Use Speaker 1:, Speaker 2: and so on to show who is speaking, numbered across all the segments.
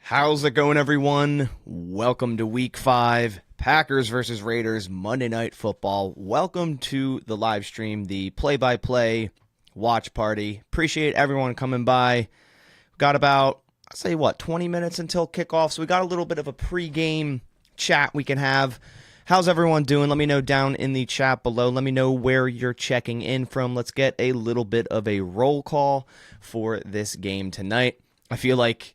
Speaker 1: How's it going, everyone? Welcome to Week 5, Packers versus Raiders, Monday Night Football. Welcome to the live stream, the play-by-play watch party. Appreciate everyone coming by. Got about, 20 minutes until kickoff, so we got a little bit of a pregame chat we can have. How's everyone doing? Let me know down in the chat below. Let me know where you're checking in from. Let's get a little bit of a roll call for this game tonight. I feel like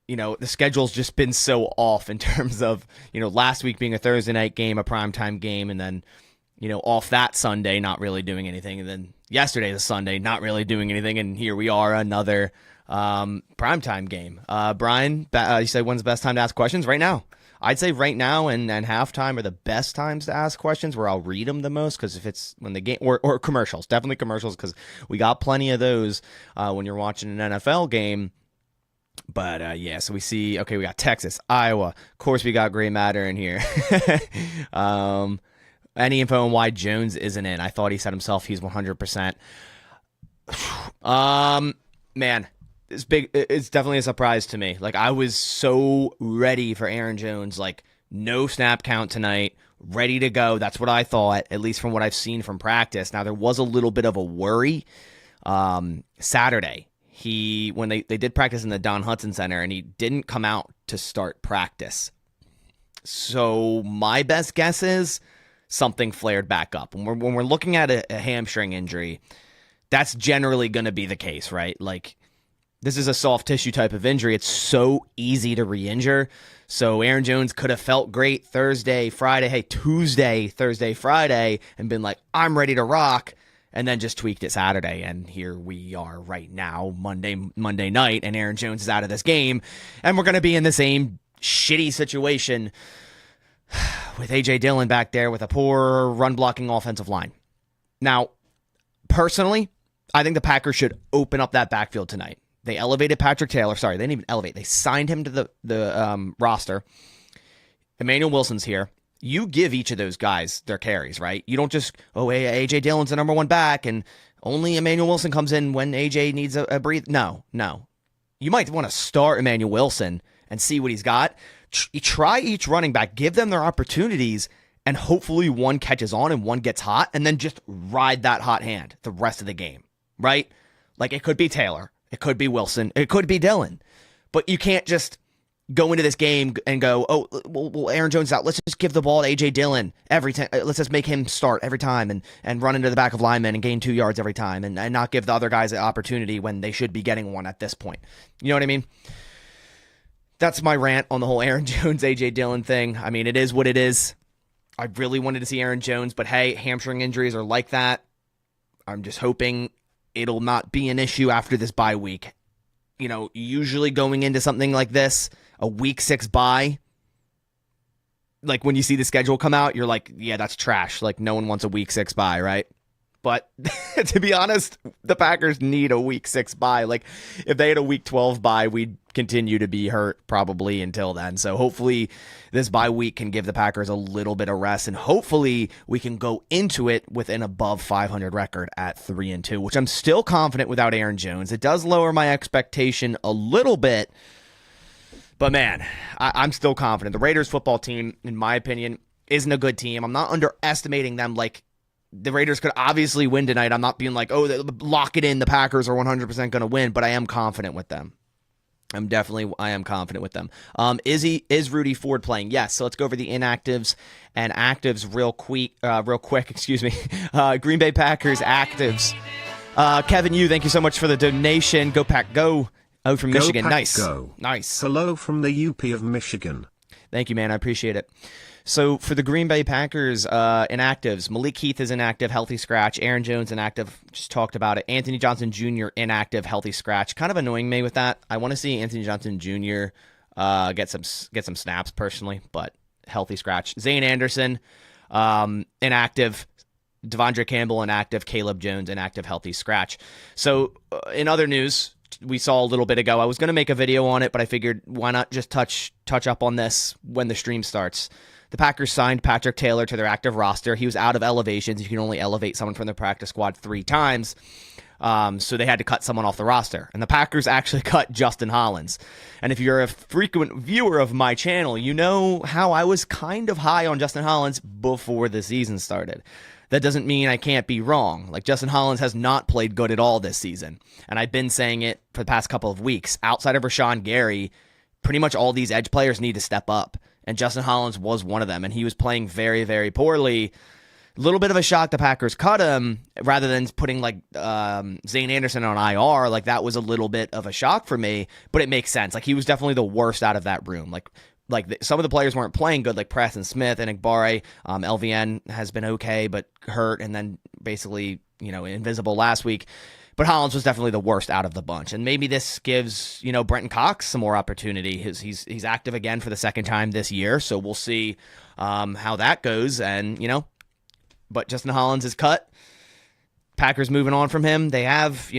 Speaker 1: the schedule's just been so off in terms of, last week being a Thursday night game, a primetime game, and then, off that Sunday, not really doing anything. And then yesterday, the Sunday, not really doing anything. And here we are, another primetime game. Brian, you said when's the best time to ask questions? Right now. I'd say right now and halftime are the best times to ask questions where I'll read them the most, because if it's when the game, or commercials, definitely commercials, because we got plenty of those when you're watching an NFL game. But, so we see, we got Texas, Iowa. Of course, we got Gray Matter in here. Any info on why Jones isn't in? I thought he said himself he's 100%. Man, it's big. It's definitely a surprise to me. Like, I was so ready for Aaron Jones, like, no snap count tonight, ready to go. That's what I thought, at least from what I've seen from practice. Now, there was a little bit of a worry Saturday. When they did practice in the Don Hudson Center, and he didn't come out to start practice. So my best guess is something flared back up. When we're looking at a hamstring injury, that's generally going to be the case, right? Like, this is a soft tissue type of injury. It's so easy to re-injure. So Aaron Jones could have felt great Thursday, Friday, Tuesday, Thursday, Friday, and been like, I'm ready to rock. And then just tweaked it Saturday, and here we are right now, Monday night, and Aaron Jones is out of this game, and we're going to be in the same shitty situation with A.J. Dillon back there with a poor run-blocking offensive line. Now, personally, I think the Packers should open up that backfield tonight. They elevated Patrick Taylor. Sorry, they didn't even elevate. They signed him to the roster. Emmanuel Wilson's here. You give each of those guys their carries, right? You don't just, A.J. Dillon's the number one back, and only Emmanuel Wilson comes in when A.J. needs a breathe. No. You might want to start Emmanuel Wilson and see what he's got. Try each running back, give them their opportunities, and hopefully one catches on and one gets hot, and then just ride that hot hand the rest of the game, right? Like, it could be Taylor, it could be Wilson, it could be Dillon, but you can't just go into this game and go, well, Aaron Jones is out. Let's just give the ball to A.J. Dillon every time. Let's just make him start every time and run into the back of linemen and gain 2 yards every time and not give the other guys an opportunity when they should be getting one at this point. You know what I mean? That's my rant on the whole Aaron Jones, A.J. Dillon thing. I mean, it is what it is. I really wanted to see Aaron Jones, but hey, hamstring injuries are like that. I'm just hoping it'll not be an issue after this bye week. Usually going into something like this, a week 6 bye, like when you see the schedule come out, you're like, yeah, that's trash. Like, no one wants a week 6 bye, right? But to be honest, the Packers need a week 6 bye. Like, if they had a week 12 bye, we'd continue to be hurt probably until then. So hopefully this bye week can give the Packers a little bit of rest, and hopefully we can go into it with an above 500 record at 3-2, which I'm still confident without Aaron Jones. It does lower my expectation a little bit, but man, I'm still confident. The Raiders football team, in my opinion, isn't a good team. I'm not underestimating them. Like, the Raiders could obviously win tonight. I'm not being like, lock it in, the Packers are 100% going to win, but I am confident with them. I am confident with them. Is Rudy Ford playing? Yes. So let's go over the inactives and actives real quick. Excuse me. Green Bay Packers actives. Kevin Yu, thank you so much for the donation. Go Pack, go. Oh, from Michigan. Nice.
Speaker 2: Go.
Speaker 1: Nice.
Speaker 2: Hello from the UP of Michigan.
Speaker 1: Thank you, man. I appreciate it. So for the Green Bay Packers inactives, Malik Heath is inactive, healthy scratch. Aaron Jones inactive, just talked about it. Anthony Johnson Jr. inactive, healthy scratch. Kind of annoying me with that. I want to see Anthony Johnson Jr. Get some snaps personally, but healthy scratch. Zane Anderson inactive. Devondre Campbell inactive. Caleb Jones inactive, healthy scratch. So in other news, we saw a little bit ago, I was going to make a video on it, but I figured why not just touch up on this when the stream starts. The Packers signed Patrick Taylor to their active roster. He was out of elevations. You can only elevate someone from the practice squad 3 times. So they had to cut someone off the roster. And the Packers actually cut Justin Hollins. And if you're a frequent viewer of my channel, you know how I was kind of high on Justin Hollins before the season started. That doesn't mean I can't be wrong. Like, Justin Hollins has not played good at all this season. And I've been saying it for the past couple of weeks. Outside of Rashawn Gary, pretty much all these edge players need to step up. And Justin Hollins was one of them. And he was playing very, very poorly. A little bit of a shock the Packers cut him rather than putting like Zane Anderson on IR. Like, that was a little bit of a shock for me, but it makes sense. Like, he was definitely the worst out of that room. Some of the players weren't playing good, like Preston Smith and Igbare. LVN has been okay, but hurt, and then basically, invisible last week. But Hollins was definitely the worst out of the bunch. And maybe this gives, Brenton Cox some more opportunity. He's active again for the second time this year, so we'll see how that goes. And, but Justin Hollins is cut. Packers moving on from him. They have,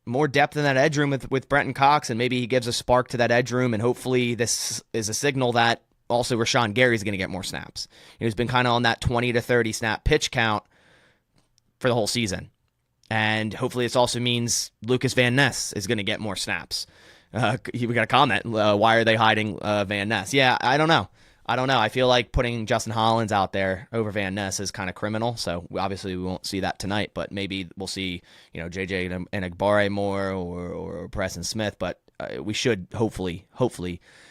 Speaker 1: more depth in that edge room with Brenton Cox, and maybe he gives a spark to that edge room, and hopefully this is a signal that also Rashawn Gary is going to get more snaps. He's been kind of on that 20 to 30 snap pitch count for the whole season. And hopefully this also means Lucas Van Ness is going to get more snaps. We got a comment. Why are they hiding Van Ness? Yeah, I don't know. I feel like putting Justin Hollins out there over Van Ness is kind of criminal. So obviously we won't see that tonight, but maybe we'll see, JJ and Igbare more or Preston Smith. But we should hopefully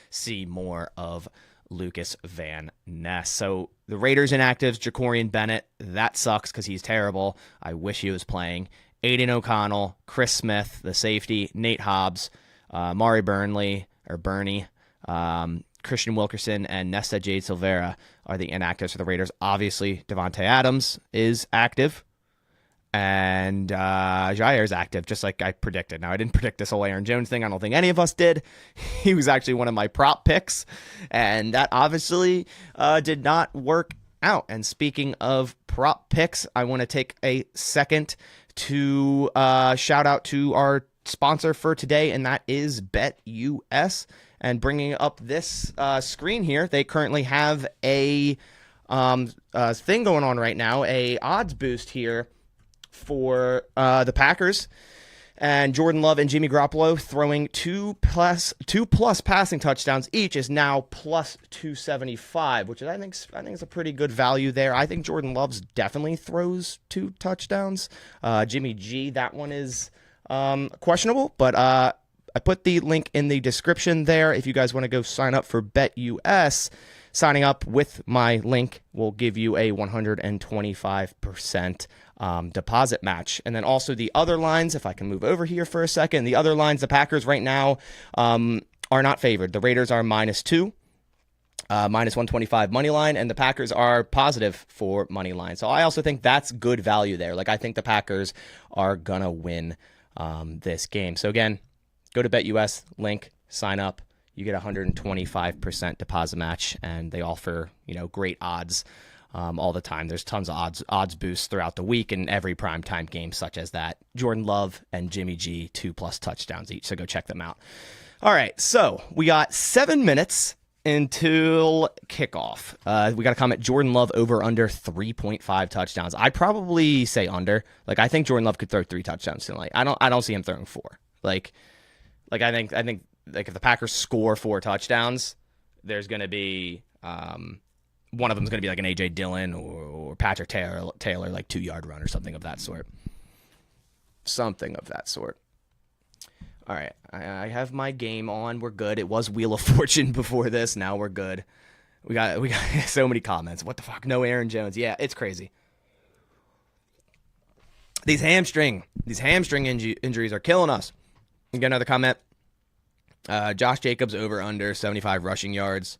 Speaker 1: see more of Lucas Van Ness. So the Raiders inactives, Jacorian Bennett, that sucks because he's terrible. I wish he was playing. Aiden O'Connell, Chris Smith, the safety, Nate Hobbs, Mari Bernie, Christian Wilkerson, and Nesta Jade Silvera are the inactives for the Raiders. Obviously, Devontae Adams is active, and Jair is active, just like I predicted. Now, I didn't predict this whole Aaron Jones thing. I don't think any of us did. He was actually one of my prop picks, and that obviously did not work out. And speaking of prop picks, I want to take a second to shout out to our sponsor for today, and that is BetUS. And bringing up this screen here, they currently have a thing going on right now, a odds boost here for the Packers. And Jordan Love and Jimmy Garoppolo throwing two plus passing touchdowns each is now plus 275, which I think is a pretty good value there. I think Jordan Love's definitely throws 2 touchdowns. Jimmy G, that one is questionable, but I put the link in the description there. If you guys want to go sign up for BetUS, signing up with my link will give you a 125% deposit match. And then also the other lines, if I can move over here for a second, the other lines, the Packers right now are not favored. The Raiders are -2, minus 125 money line, and the Packers are positive for money line. So I also think that's good value there. Like, I think the Packers are going to win this game. So again, go to BetUS, link, sign up. You get 125% deposit match, and they offer, great odds all the time. There's tons of odds boosts throughout the week in every primetime game, such as that. Jordan Love and Jimmy G, 2+ touchdowns each, so go check them out. All right, so we got 7 minutes until kickoff. We got a comment, Jordan Love over under 3.5 touchdowns. I'd probably say under. Like, I think Jordan Love could throw 3 touchdowns tonight. I don't see him throwing 4. I think if the Packers score 4 touchdowns, there's going to be one of them's going to be like an A.J. Dillon or Patrick Taylor, like 2-yard run or something of that sort. All right, I have my game on. We're good. It was Wheel of Fortune before this. Now we're good. We got so many comments. What the fuck? No Aaron Jones. Yeah, it's crazy. These hamstring injuries are killing us. You get another comment. Josh Jacobs over under 75 rushing yards.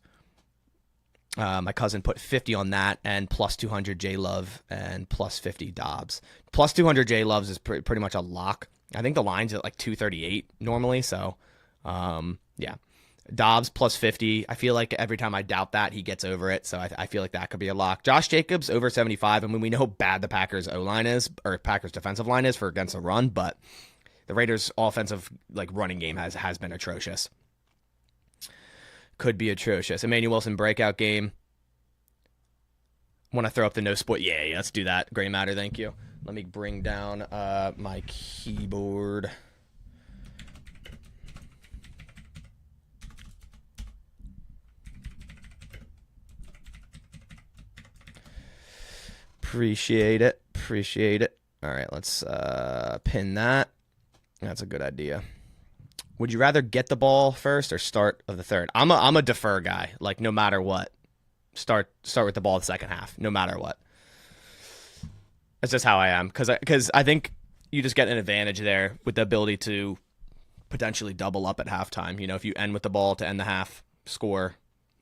Speaker 1: My cousin put 50 on that, and plus 200 J Love and plus 50 Dobbs. Plus 200 J Loves is pretty much a lock. I think the line's at like 238 normally. So, yeah. Dobbs plus 50. I feel like every time I doubt that, he gets over it. So I feel like that could be a lock. Josh Jacobs over 75. I mean, we know how bad the Packers O-line is, or Packers defensive line is for against a run, but the Raiders' offensive running game has been atrocious. Could be atrocious. Emmanuel Wilson breakout game. Want to throw up the no sport? Yeah, let's do that. Gray matter, thank you. Let me bring down my keyboard. Appreciate it. All right, let's pin that. That's a good idea. Would you rather get the ball first or start of the third? I'm a defer guy. Like, no matter what, start with the ball the second half, no matter what. That's just how I am, because I think you just get an advantage there with the ability to potentially double up at halftime. You know, if you end with the ball to end the half, score,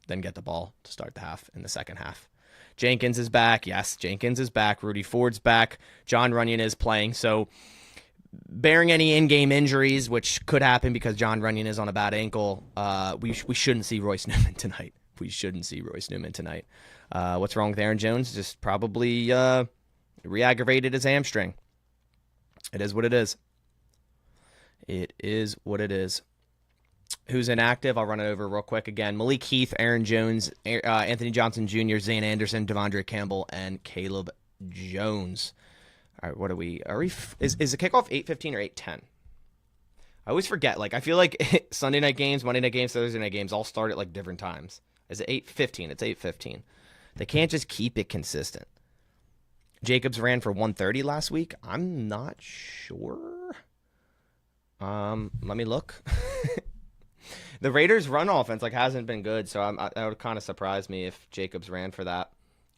Speaker 1: then get the ball to start the half in the second half. Jenkins is back. Yes, Jenkins is back. Rudy Ford's back. John Runyon is playing. So, bearing any in-game injuries, which could happen because John Runyon is on a bad ankle, we shouldn't see Royce Newman tonight. What's wrong with Aaron Jones? Just probably re-aggravated his hamstring. It is what it is. Who's inactive? I'll run it over real quick again. Malik Heath, Aaron Jones, Anthony Johnson Jr., Zane Anderson, Devondre Campbell, and Caleb Jones. All right, what are we? Is the kickoff 8:15 or 8:10? I always forget. Like, I feel like Sunday night games, Monday night games, Thursday night games all start at like different times. Is it 8:15? It's 8:15. They can't just keep it consistent. Jacobs ran for 130 last week. I'm not sure. Let me look. The Raiders' run offense hasn't been good, so that would kind of surprise me if Jacobs ran for that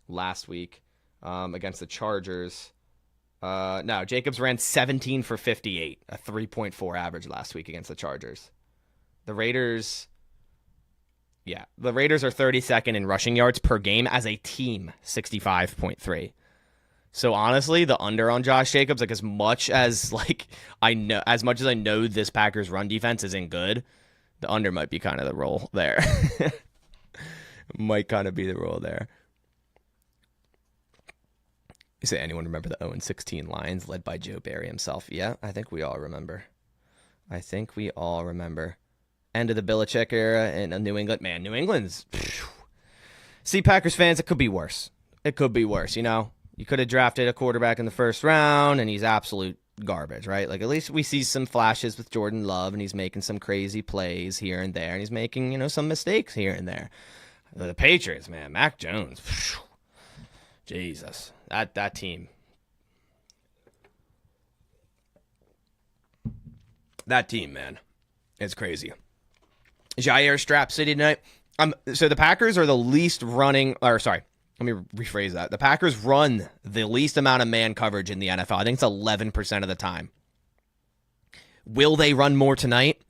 Speaker 1: last week against the Chargers. No, Jacobs ran 17 for 58, a 3.4 average last week against the Chargers. The Raiders are 32nd in rushing yards per game as a team, 65.3. So honestly, the under on Josh Jacobs, as much as I know this Packers run defense isn't good, the under might be kind of the role there. Might kind of be the role there. You say anyone remember the 0-16 Lions led by Joe Barry himself? Yeah, I think we all remember. End of the Belichick era in New England. Man, New England's... See, Packers fans, it could be worse. You know? You could have drafted a quarterback in the first round, and he's absolute garbage, right? At least we see some flashes with Jordan Love, and he's making some crazy plays here and there, and he's making, some mistakes here and there. The Patriots, man, Mac Jones, Jesus, that team. That team, man, it's crazy. Jair Strap City tonight. So the Packers are the least running, let me rephrase that. The Packers run the least amount of man coverage in the NFL. I think it's 11% of the time. Will they run more tonight?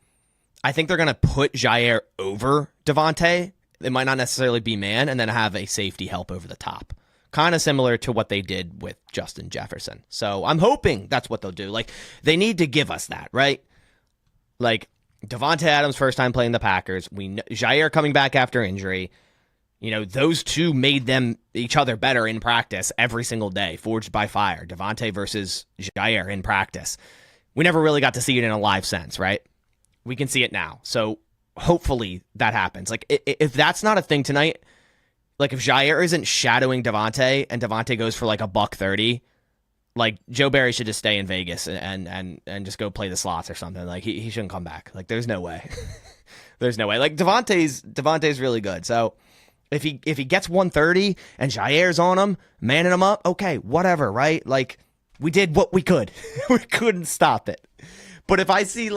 Speaker 1: I think they're going to put Jair over Devontae. It might not necessarily be man, and then have a safety help over the top. Kind of similar to what they did with Justin Jefferson. So I'm hoping that's what they'll do. They need to give us that, right? Devontae Adams, first time playing the Packers. We know Jair coming back after injury. Those two made each other better in practice every single day, forged by fire. Devontae versus Jair in practice. We never really got to see it in a live sense, right? We can see it now. So hopefully that happens. If that's not a thing tonight, if Jair isn't shadowing Devontae and Devontae goes for $130, Joe Barry should just stay in Vegas and just go play the slots or something. He shouldn't come back. There's no way. There's no way. Devontae's really good. So If he gets 130 and Jair's on him, manning him up, okay, whatever, right? We did what we could. We couldn't stop it. But if I see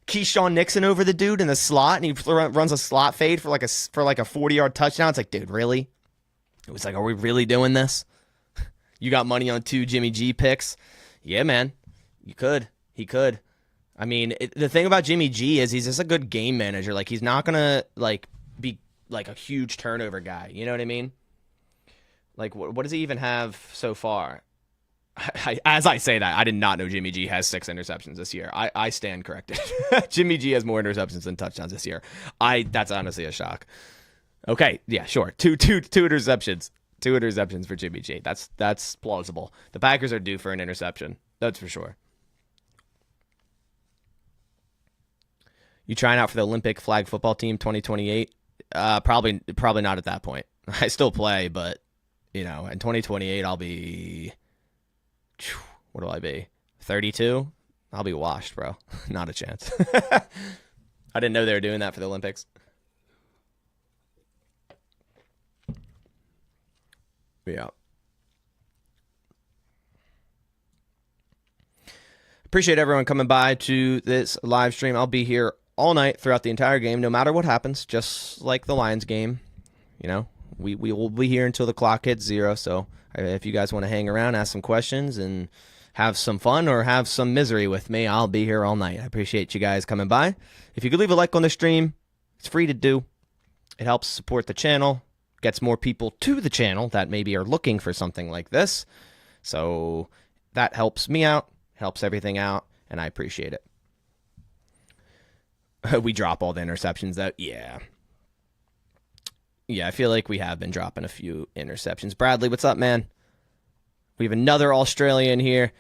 Speaker 1: Keyshawn Nixon over the dude in the slot and he runs a slot fade for a 40-yard touchdown, it's dude, really? It was are we really doing this? You got money on 2 Jimmy G picks? Yeah, man. You could. He could. I mean, the thing about Jimmy G is he's just a good game manager. He's not going to be a huge turnover guy. You know what I mean? What does he even have so far? As I say that, I did not know Jimmy G has 6 interceptions this year. I stand corrected. Jimmy G has more interceptions than touchdowns this year. That's honestly a shock. Okay, yeah, sure. Two interceptions. 2 interceptions for Jimmy G. That's plausible. The Packers are due for an interception. That's for sure. You trying out for the Olympic flag football team 2028? Probably not at that point. I still play, but in 2028 I'll be What will I be? 32? I'll be washed, bro. Not a chance. I didn't know they were doing that for the Olympics. Yeah. Appreciate everyone coming by to this live stream. I'll be here all night throughout the entire game, no matter what happens, just like the Lions game. You know, we will be here until the clock hits 0. So if you guys want to hang around, ask some questions, and have some fun or have some misery with me, I'll be here all night. I appreciate you guys coming by. If you could leave a like on the stream, it's free to do. It helps support the channel, gets more people to the channel that maybe are looking for something like this. So that helps me out, helps everything out, and I appreciate it. We drop all the interceptions, though. Yeah. Yeah, I feel like we have been dropping a few interceptions. Bradley, what's up, man? We have another Australian here.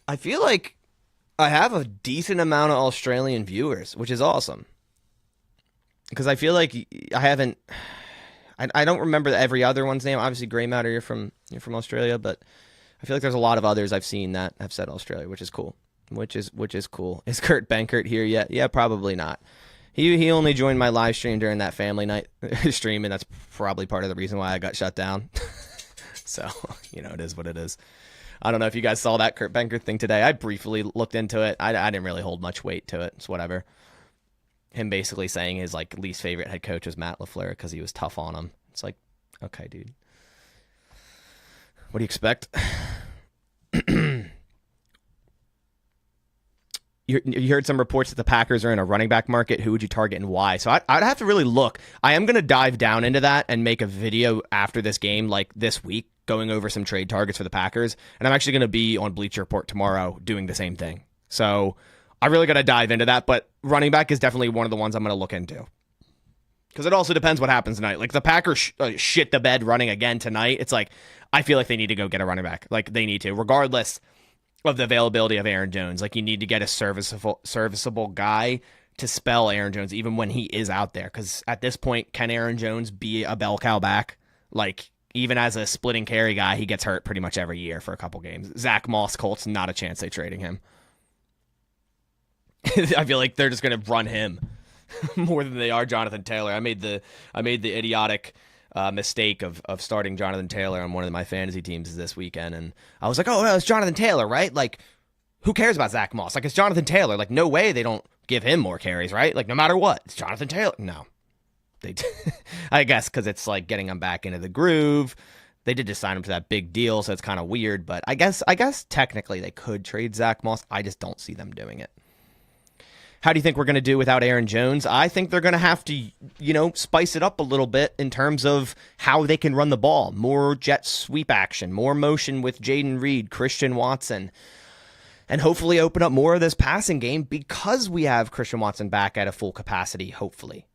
Speaker 1: I feel like I have a decent amount of Australian viewers, which is awesome. Because I feel like I don't remember every other one's name. Obviously, Grey Matter, you're from Australia, but I feel like there's a lot of others I've seen that have said Australia, which is cool. Which is cool. Is Kurt Benkert here yet? Yeah, probably not. He only joined my live stream during that family night stream, and that's probably part of the reason why I got shut down. So, it is what it is. I don't know if you guys saw that Kurt Benkert thing today. I briefly looked into it. I didn't really hold much weight to it. It's whatever. Him basically saying his least favorite head coach was Matt LaFleur because he was tough on him. It's like, okay, dude. What do you expect? You heard some reports that the Packers are in a running back market. Who would you target and why? So I'd have to really look. I am going to dive down into that and make a video after this game, like this week, going over some trade targets for the Packers. And I'm actually going to be on Bleacher Report tomorrow doing the same thing. So I really got to dive into that. But running back is definitely one of the ones I'm going to look into. Because it also depends what happens tonight. Like, the Packers shit the bed running again tonight. It's like, I feel like they need to go get a running back. Like, they need to, regardless of the availability of Aaron Jones. Like, you need to get a serviceable guy to spell Aaron Jones even when he is out there. Because at this point, can Aaron Jones be a bell cow back? Like, even as a splitting carry guy, he gets hurt pretty much every year for a couple games. Zach Moss, Colts, not a chance they trading him. I feel like they're just going to run him more than they are Jonathan Taylor. I made the idiotic mistake of starting Jonathan Taylor on one of my fantasy teams this weekend, and I was like, oh, no, it's Jonathan Taylor, right? Like, who cares about Zach Moss? Like, it's Jonathan Taylor. Like, no way they don't give him more carries, right? Like, no matter what, it's Jonathan Taylor. No, they. I guess because it's like getting him back into the groove. They did just sign him to that big deal, so it's kind of weird. But I guess technically they could trade Zach Moss. I just don't see them doing it. How do you think we're going to do without Aaron Jones? I think they're going to have to, spice it up a little bit in terms of how they can run the ball. More jet sweep action, more motion with Jaden Reed, Christian Watson, and hopefully open up more of this passing game because we have Christian Watson back at a full capacity, hopefully.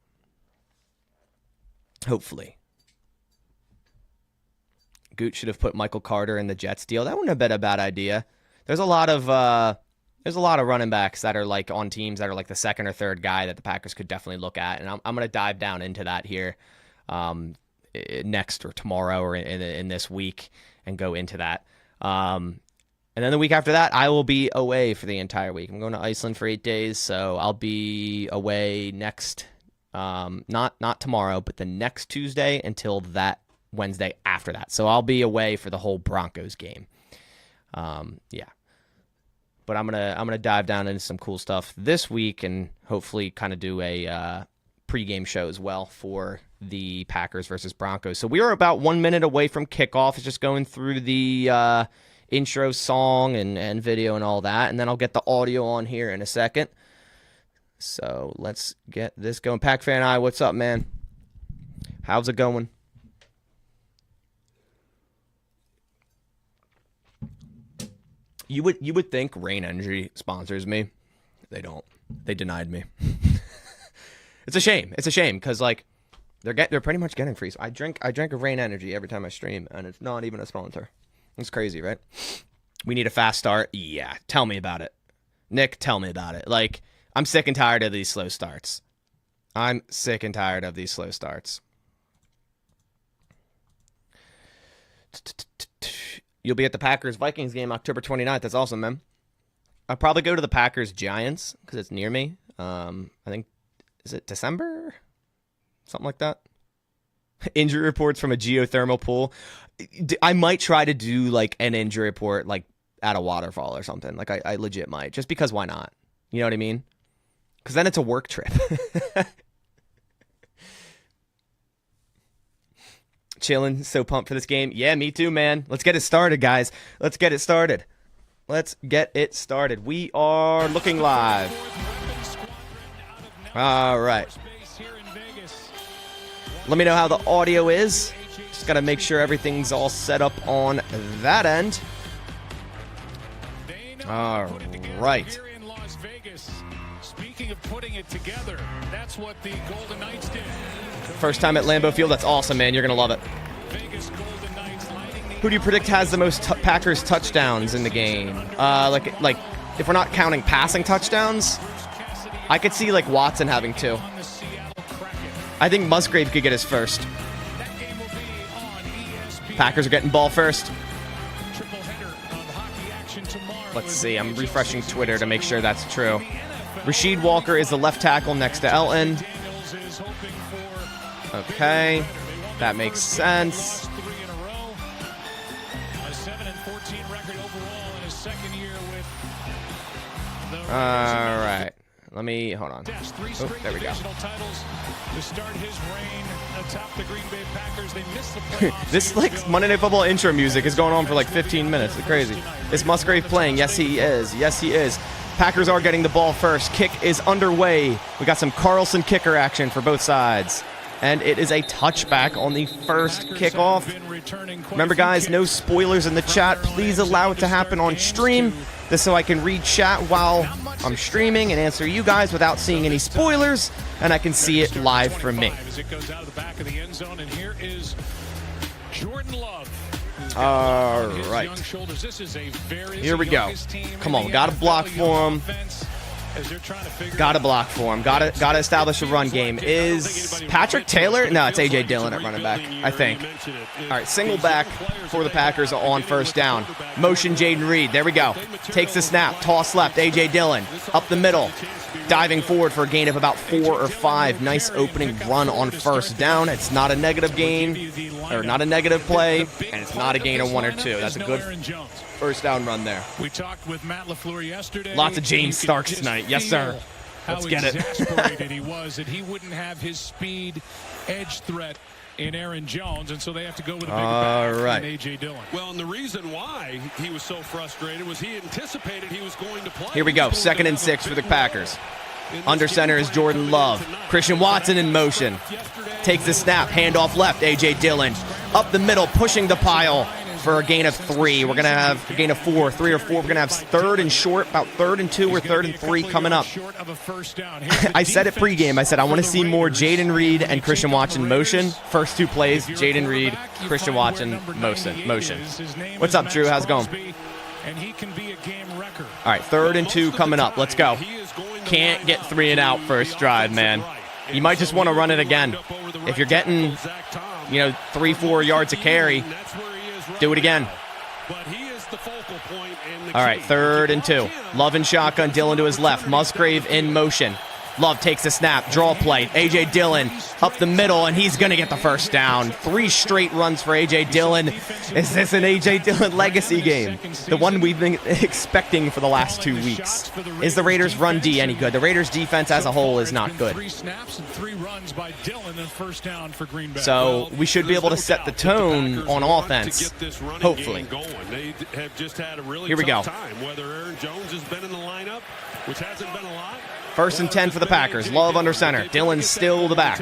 Speaker 1: Hopefully. Goot should have put Michael Carter in the Jets deal. That wouldn't have been a bad idea. There's a lot of running backs that are like on teams that are like the second or third guy that the Packers could definitely look at. And I'm going to dive down into that here next or tomorrow or in this week and go into that. And then the week after that, I will be away for the entire week. I'm going to Iceland for 8 days. So I'll be away next, not tomorrow, but the next Tuesday until that Wednesday after that. So I'll be away for the whole Broncos game. Yeah. But I'm gonna dive down into some cool stuff this week and hopefully kind of do a pregame show as well for the Packers versus Broncos. So we are about 1 minute away from kickoff. It's just going through the intro song and video and all that, and then I'll get the audio on here in a second. So let's get this going. Pack Fan I, what's up, man? How's it going? You would think Rain Energy sponsors me. They don't. They denied me. It's a shame. It's a shame because like they're pretty much getting free. So I drink a Rain Energy every time I stream, and it's not even a sponsor. It's crazy, right? We need a fast start. Yeah, tell me about it, Nick. Tell me about it. Like, I'm sick and tired of these slow starts. You'll be at the Packers-Vikings game October 29th. That's awesome, man. I'll probably go to the Packers-Giants because it's near me. I think, is it December? Something like that. Injury reports from a geothermal pool. I might try to do like an injury report like at a waterfall or something. Like I legit might. Just because why not? You know what I mean? Because then it's a work trip. Chilling, so pumped for this game. Yeah, me too, man. Let's get it started, guys. Let's get it started. We are looking live. All right. Let me know how the audio is. Just got to make sure everything's all set up on that end. All right. Speaking of putting it together, that's what the Golden Knights did. First time at Lambeau Field. That's awesome, man. You're going to love it. Who do you predict has the most Packers touchdowns in the game? Like if we're not counting passing touchdowns, I could see like Watson having 2. I think Musgrave could get his first. Packers are getting ball first. Let's see. I'm refreshing Twitter to make sure that's true. Rasheed Walker is the left tackle next to Elton. Okay, that makes sense. All right, let me hold on. Oh, there we go. This like Monday Night Football intro music is going on for like 15 minutes. It's crazy. Is Musgrave playing? Yes, he is. Yes, he is. Packers are getting the ball first. Kick is underway. We got some Carlson kicker action for both sides. And it is a touchback on the first kickoff. Remember, guys, no spoilers in the chat. Please allow it to happen on stream. This so I can read chat while I'm streaming and answer you guys without seeing any spoilers. And I can see it live from me. All right. Here we go. Come on, we got to block for him. Got to establish a run game. Is Patrick Taylor? No, it's A.J. Dillon at running back, I think. All right, single back for the Packers on first down. Motion Jaden Reed. There we go. Takes the snap. Toss left. A.J. Dillon up the middle. Diving forward for a gain of about 4 or 5. Nice opening run on first down. It's not a negative gain, or not a negative play, and it's not a gain of 1 or 2. That's a good first down run there.
Speaker 3: We talked with Matt LaFleur yesterday.
Speaker 1: Lots of James Starks tonight. Yes, sir. Let's get it.
Speaker 3: How exasperated he was that he wouldn't have his speed edge threat in Aaron Jones, and so they have to go with a bigger back than A.J. Dillon.
Speaker 4: Well, and the reason why he was so frustrated was he anticipated he was going to play.
Speaker 1: Here we go. 2nd and 6 for the Packers. Under center is Jordan Love. Christian Watson in motion. Takes the snap. Handoff left. A.J. Dillon. Up the middle, pushing the pile for a gain of 3. We're going to have a gain of 4, 3 or 4. We're going to have 3rd and short, about 3rd and 2 or 3rd and 3 coming up. I said it pregame. I said I want to see more Jaden Reed and Christian Watson motion. First 2 plays, Jaden Reed, Christian Watson motion. What's up, Drew? How's it going? All right, 3rd and 2 coming up. Let's go. Can't get 3 and out first drive, man. You might just want to run it again. If you're getting, 3-4 yards a carry, do it again. All right, 3rd and 2. Love and shotgun. Dillon to his left. Musgrave in motion. Love takes a snap. Draw play. A.J. Dillon up the middle, and he's going to get the first down. 3 straight runs for A.J. Dillon. Is this an A.J. Dillon legacy game? The one we've been expecting for the last 2 weeks. Is the Raiders' run D any good? The Raiders' defense as a whole is not good. So we should be able to set the tone on offense, hopefully. Here we go.
Speaker 4: Whether Aaron Jones has been in the lineup, which hasn't been a lot.
Speaker 1: 1st and 10 for the Packers. Love under center. Dillon's still the back.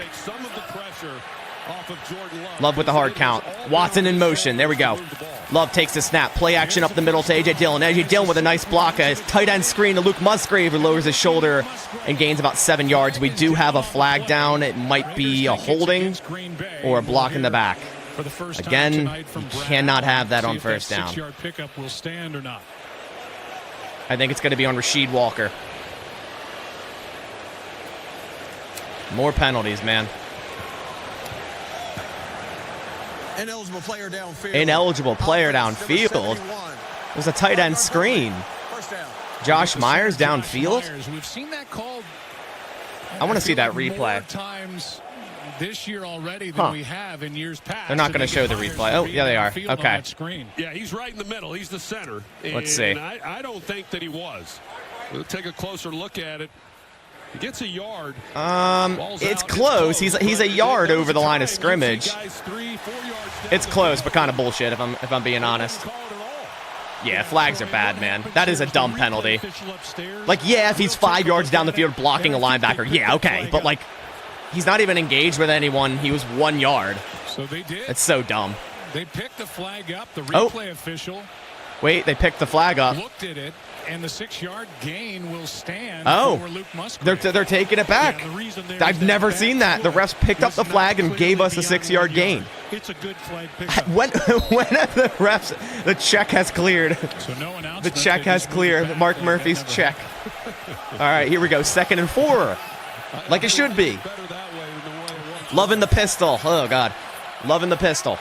Speaker 1: Love with the hard count. Watson in motion. There we go. Love takes the snap. Play action up the middle to A.J. Dillon. A.J. Dillon with a nice block. A tight end screen to Luke Musgrave, who lowers his shoulder and gains about 7 yards. We do have a flag down. It might be a holding or a block in the back. Again, you cannot have that on first down. I think it's going to be on Rasheed Walker. More penalties, man.
Speaker 5: Ineligible player downfield.
Speaker 1: Ineligible player downfield. There's a tight end screen. Josh Myers downfield.
Speaker 3: We've seen that called.
Speaker 1: I want to see that replay.
Speaker 3: More times this year already than we have in years past.
Speaker 1: They're not going to show the replay. Oh, yeah, they are. Okay.
Speaker 4: Yeah, he's right in the middle. He's the center.
Speaker 1: Let's see.
Speaker 4: And I don't think that he was. We'll take a closer look at it. He gets a yard.
Speaker 1: It's close. He's a yard over the line of scrimmage. It's close, but kind of bullshit if I'm being honest. Yeah, flags are bad, man. That is a dumb penalty. Like, yeah, if he's 5 yards down the field blocking a linebacker, yeah, okay. But, like, he's not even engaged with anyone. He was 1 yard.
Speaker 3: So they did.
Speaker 1: It's so dumb.
Speaker 3: They picked the flag up. The replay official.
Speaker 1: Wait, they picked the flag up.
Speaker 3: Looked at it, and the 6-yard gain will stand for Luke Musgrave.
Speaker 1: They're taking it back.
Speaker 3: Yeah,
Speaker 1: I've never seen that. The refs picked up the flag and gave us a 6-yard gain.
Speaker 3: It's a good flag pickup.
Speaker 1: When have the refs, the check has cleared.
Speaker 3: So no announcement.
Speaker 1: The check has cleared. Mark Murphy's check. All right, here we go. 2nd and 4. Like it should be. Loving the pistol. Oh, God. Loving the pistol.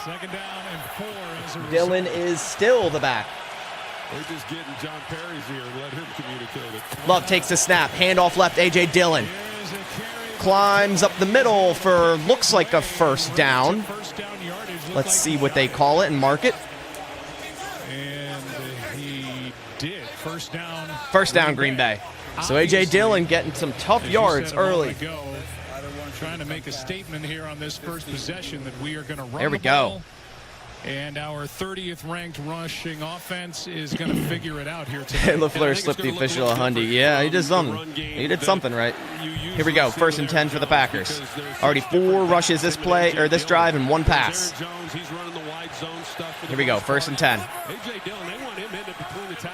Speaker 3: 2nd down and 4.
Speaker 1: Dylan is still the back.
Speaker 4: They're just getting John Perry's ear and let him communicate it.
Speaker 1: Love takes the snap. Handoff left, A.J. Dillon. Climbs up the middle for looks like a first down. Let's see what they call it and mark it.
Speaker 3: And he did. First down.
Speaker 1: First down, Green Bay. So A.J. Dillon getting some tough yards early.
Speaker 3: Trying to make a statement here on this first possession that we are going to run
Speaker 1: There we
Speaker 3: the
Speaker 1: go.
Speaker 3: ball. And our 30th ranked rushing offense is going to figure it out here today.
Speaker 1: LaFleur slipped the official a hundy. Yeah, he did something. He did something right. Here we go. 1st and 10 for the Packers. Already 4 rushes this play or this drive and 1 pass. Here we go. 1st and 10.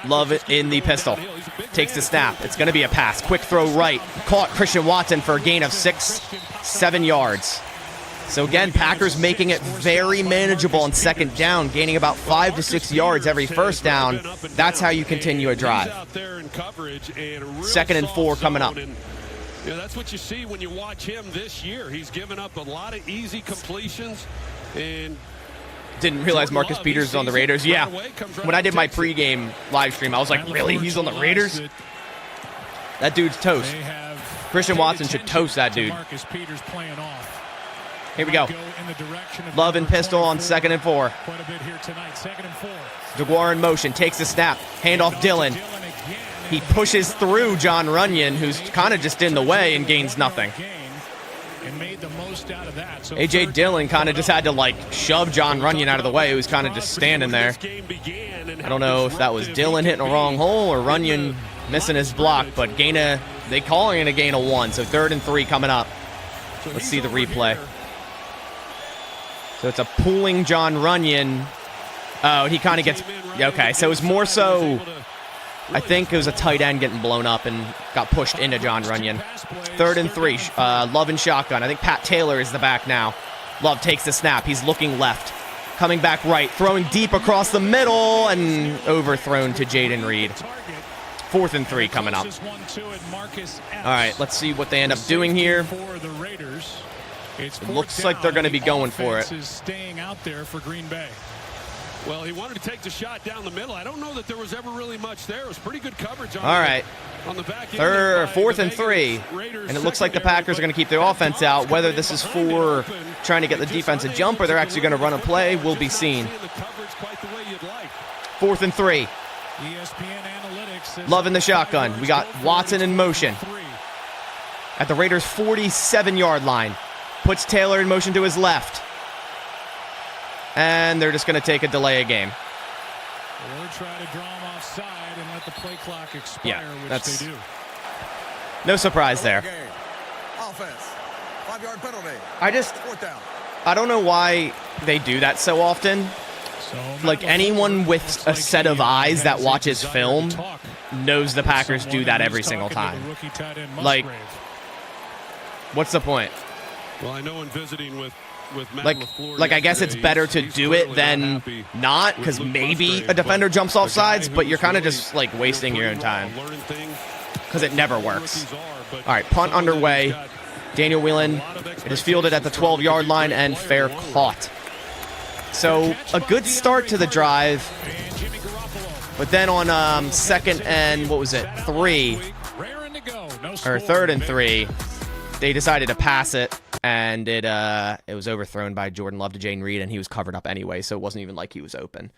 Speaker 1: Love it in the pistol. Takes the snap. It's going to be a pass. Quick throw right. Caught Christian Watson for a gain of 7 yards. So again, Packers making it very manageable on 2nd down, gaining about 5 to 6 yards every first down. That's how you continue a drive. 2nd and 4 coming up.
Speaker 4: Yeah, that's what you see when you watch him this year. He's given up a lot of easy completions and
Speaker 1: didn't realize Marcus Peters is on the Raiders. Yeah, when I did my pregame live stream, I was like, really? He's on the Raiders? That dude's toast. Christian Watson should toast that dude.
Speaker 3: Marcus Peters playing off.
Speaker 1: Here we go. Love and pistol on 2nd and 4.
Speaker 3: Quite a bit here tonight. 2nd and 4.
Speaker 1: DeGuara in motion, takes the snap, handoff Dillon. He pushes through John Runyon, who's kind of just in the way and gains nothing. A.J. Dillon kind of just had to, like, shove John Runyon out of the way, who was kind of just standing there. I don't know if that was Dillon hitting a wrong hole or Runyon missing his block, but they calling it a gain of 1, so 3rd and 3 coming up. Let's see the replay. So it's a pulling John Runyon. Oh, he kind of gets... Okay, so it was more so... I think it was a tight end getting blown up and got pushed into John Runyon. 3rd and 3. Love and shotgun. I think Pat Taylor is the back now. Love takes the snap. He's looking left. Coming back right. Throwing deep across the middle and overthrown to Jaden Reed. 4th and 3 coming up. All right, let's see what they end up doing here. It looks like they're going to be going for it.
Speaker 3: Staying out there for Green Bay.
Speaker 4: Well, he wanted to take the shot down the middle. I don't know that there was ever really much there. It was pretty good coverage on,
Speaker 1: all right.
Speaker 4: On the back end.
Speaker 1: 4th and 3. And it looks like the Packers are going to keep their offense out. Whether this is for trying to get the defense a jump or they're actually going to run a play will be seen. 4th and 3. Love in the shotgun. We got Watson in motion. At the Raiders' 47-yard line. Puts Taylor in motion to his left. And they're just going to take a delay of game.
Speaker 3: Or try to draw him offside and let the play clock expire,
Speaker 1: yeah,
Speaker 3: which they do.
Speaker 1: No surprise there.
Speaker 5: Offense. 5-yard penalty.
Speaker 1: I don't know why they do that so often. Like, anyone with a set of eyes that watches film knows the Packers do that every single time. Like, what's the point?
Speaker 4: Well, I know in visiting with Matt LaFleur,
Speaker 1: like I guess it's better to do it than not, because maybe a defender jumps off sides, but you're kind of just like wasting your own time because it never works. All right, punt underway. Daniel Whelan, it is fielded at the 12-yard line and fair caught. So a good start to the drive, but then on second and what was it, 3 or third and 3, they decided to pass it, and it was overthrown by Jordan Love to Jayden Reed, and he was covered up anyway, so it wasn't even like he was open.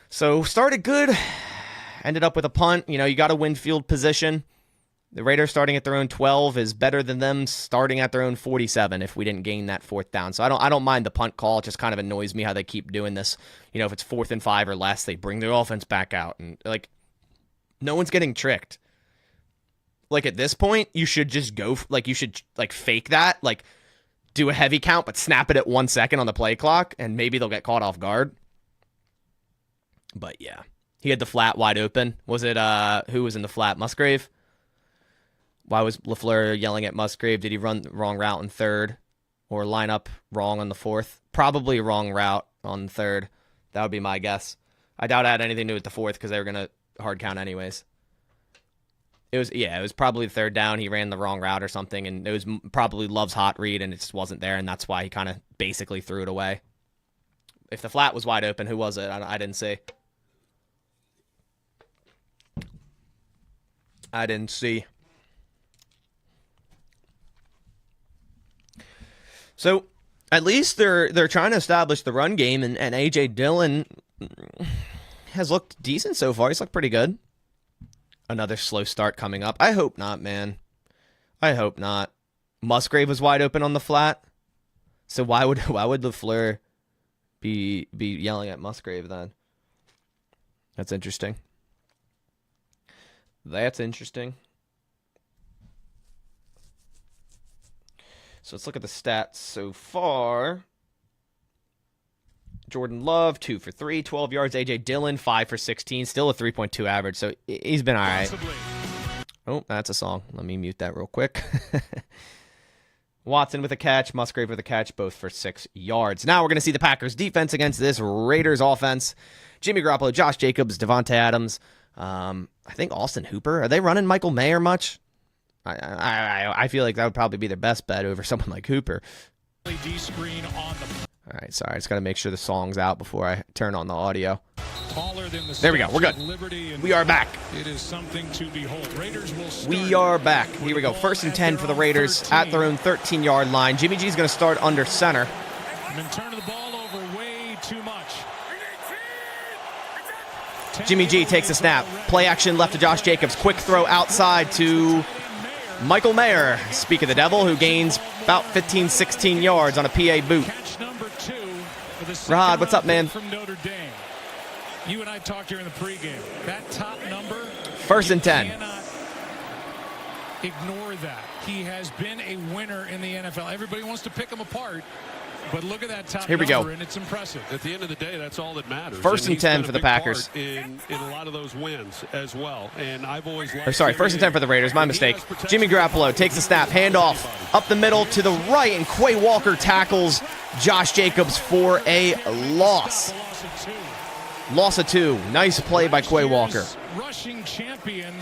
Speaker 1: So started good, ended up with a punt. You know, you got to win field position. The Raiders starting at their own 12 is better than them starting at their own 47 if we didn't gain that 4th down. So I don't mind the punt call. It just kind of annoys me how they keep doing this. You know, if it's 4th and 5 or less, they bring their offense back out. And, like, no one's getting tricked. Like, at this point, you should just go, like, you should, like, fake that. Like, do a heavy count, but snap it at 1 second on the play clock, and maybe they'll get caught off guard. But, yeah. He had the flat wide open. Was it, who was in the flat? Musgrave? Why was LaFleur yelling at Musgrave? Did he run the wrong route in 3rd or line up wrong on the 4th? Probably wrong route on 3rd. That would be my guess. I doubt it had anything to do with the 4th because they were going to hard count anyways. It was probably 3rd down. He ran the wrong route or something, and it was probably Love's hot read, and it just wasn't there, and that's why he kind of basically threw it away. If the flat was wide open, who was it? I didn't see. I didn't see. So, at least they're trying to establish the run game, and A.J. Dillon has looked decent so far. He's looked pretty good. Another slow start coming up. I hope not, man. I hope not. Musgrave was wide open on the flat. So why would LaFleur be yelling at Musgrave then? That's interesting. That's interesting. So let's look at the stats so far. Jordan Love, 2 for 3, 12 yards. A.J. Dillon, 5 for 16, still a 3.2 average, so he's been all right. Oh, that's a song. Let me mute that real quick. Watson with a catch, Musgrave with a catch, both for 6 yards. Now we're going to see the Packers defense against this Raiders offense. Jimmy Garoppolo, Josh Jacobs, Devontae Adams, I think Austin Hooper. Are they running Michael Mayer much? I feel like that would probably be their best bet over someone like Hooper. All right, sorry. I just got to make sure the song's out before I turn on the audio. There we go. We're good. We are back.
Speaker 3: It is something to behold. Raiders will start.
Speaker 1: We are back. Here we go. 1st and 10 for the Raiders at their own 13-yard line. Jimmy G's going to start under center.
Speaker 3: Been turning the ball over way too much.
Speaker 1: Jimmy G takes a snap. Play action left to Josh Jacobs. Quick throw outside to Michael Mayer, speak of the devil, who gains about 15, 16 yards on a PA boot. Rod, what's up, man?
Speaker 3: From Notre Dame. You and I talked during the pregame. That top number.
Speaker 1: 1st and 10.
Speaker 3: Cannot ignore that. He has been a winner in the NFL. Everybody wants to pick him apart. But look at that top
Speaker 1: Here we
Speaker 3: number,
Speaker 1: go.
Speaker 3: And it's impressive.
Speaker 4: At the end of the day, that's all that matters.
Speaker 1: 1st and 10 for the Packers.
Speaker 4: In a lot of those wins as well. And I've always liked
Speaker 1: 1st and 10 for the Raiders. My mistake. Jimmy Garoppolo takes a snap, handoff up the middle to the right, and Quay Walker tackles Josh Jacobs for a loss. Loss of 2. Nice play by Quay Walker.
Speaker 3: Rushing champion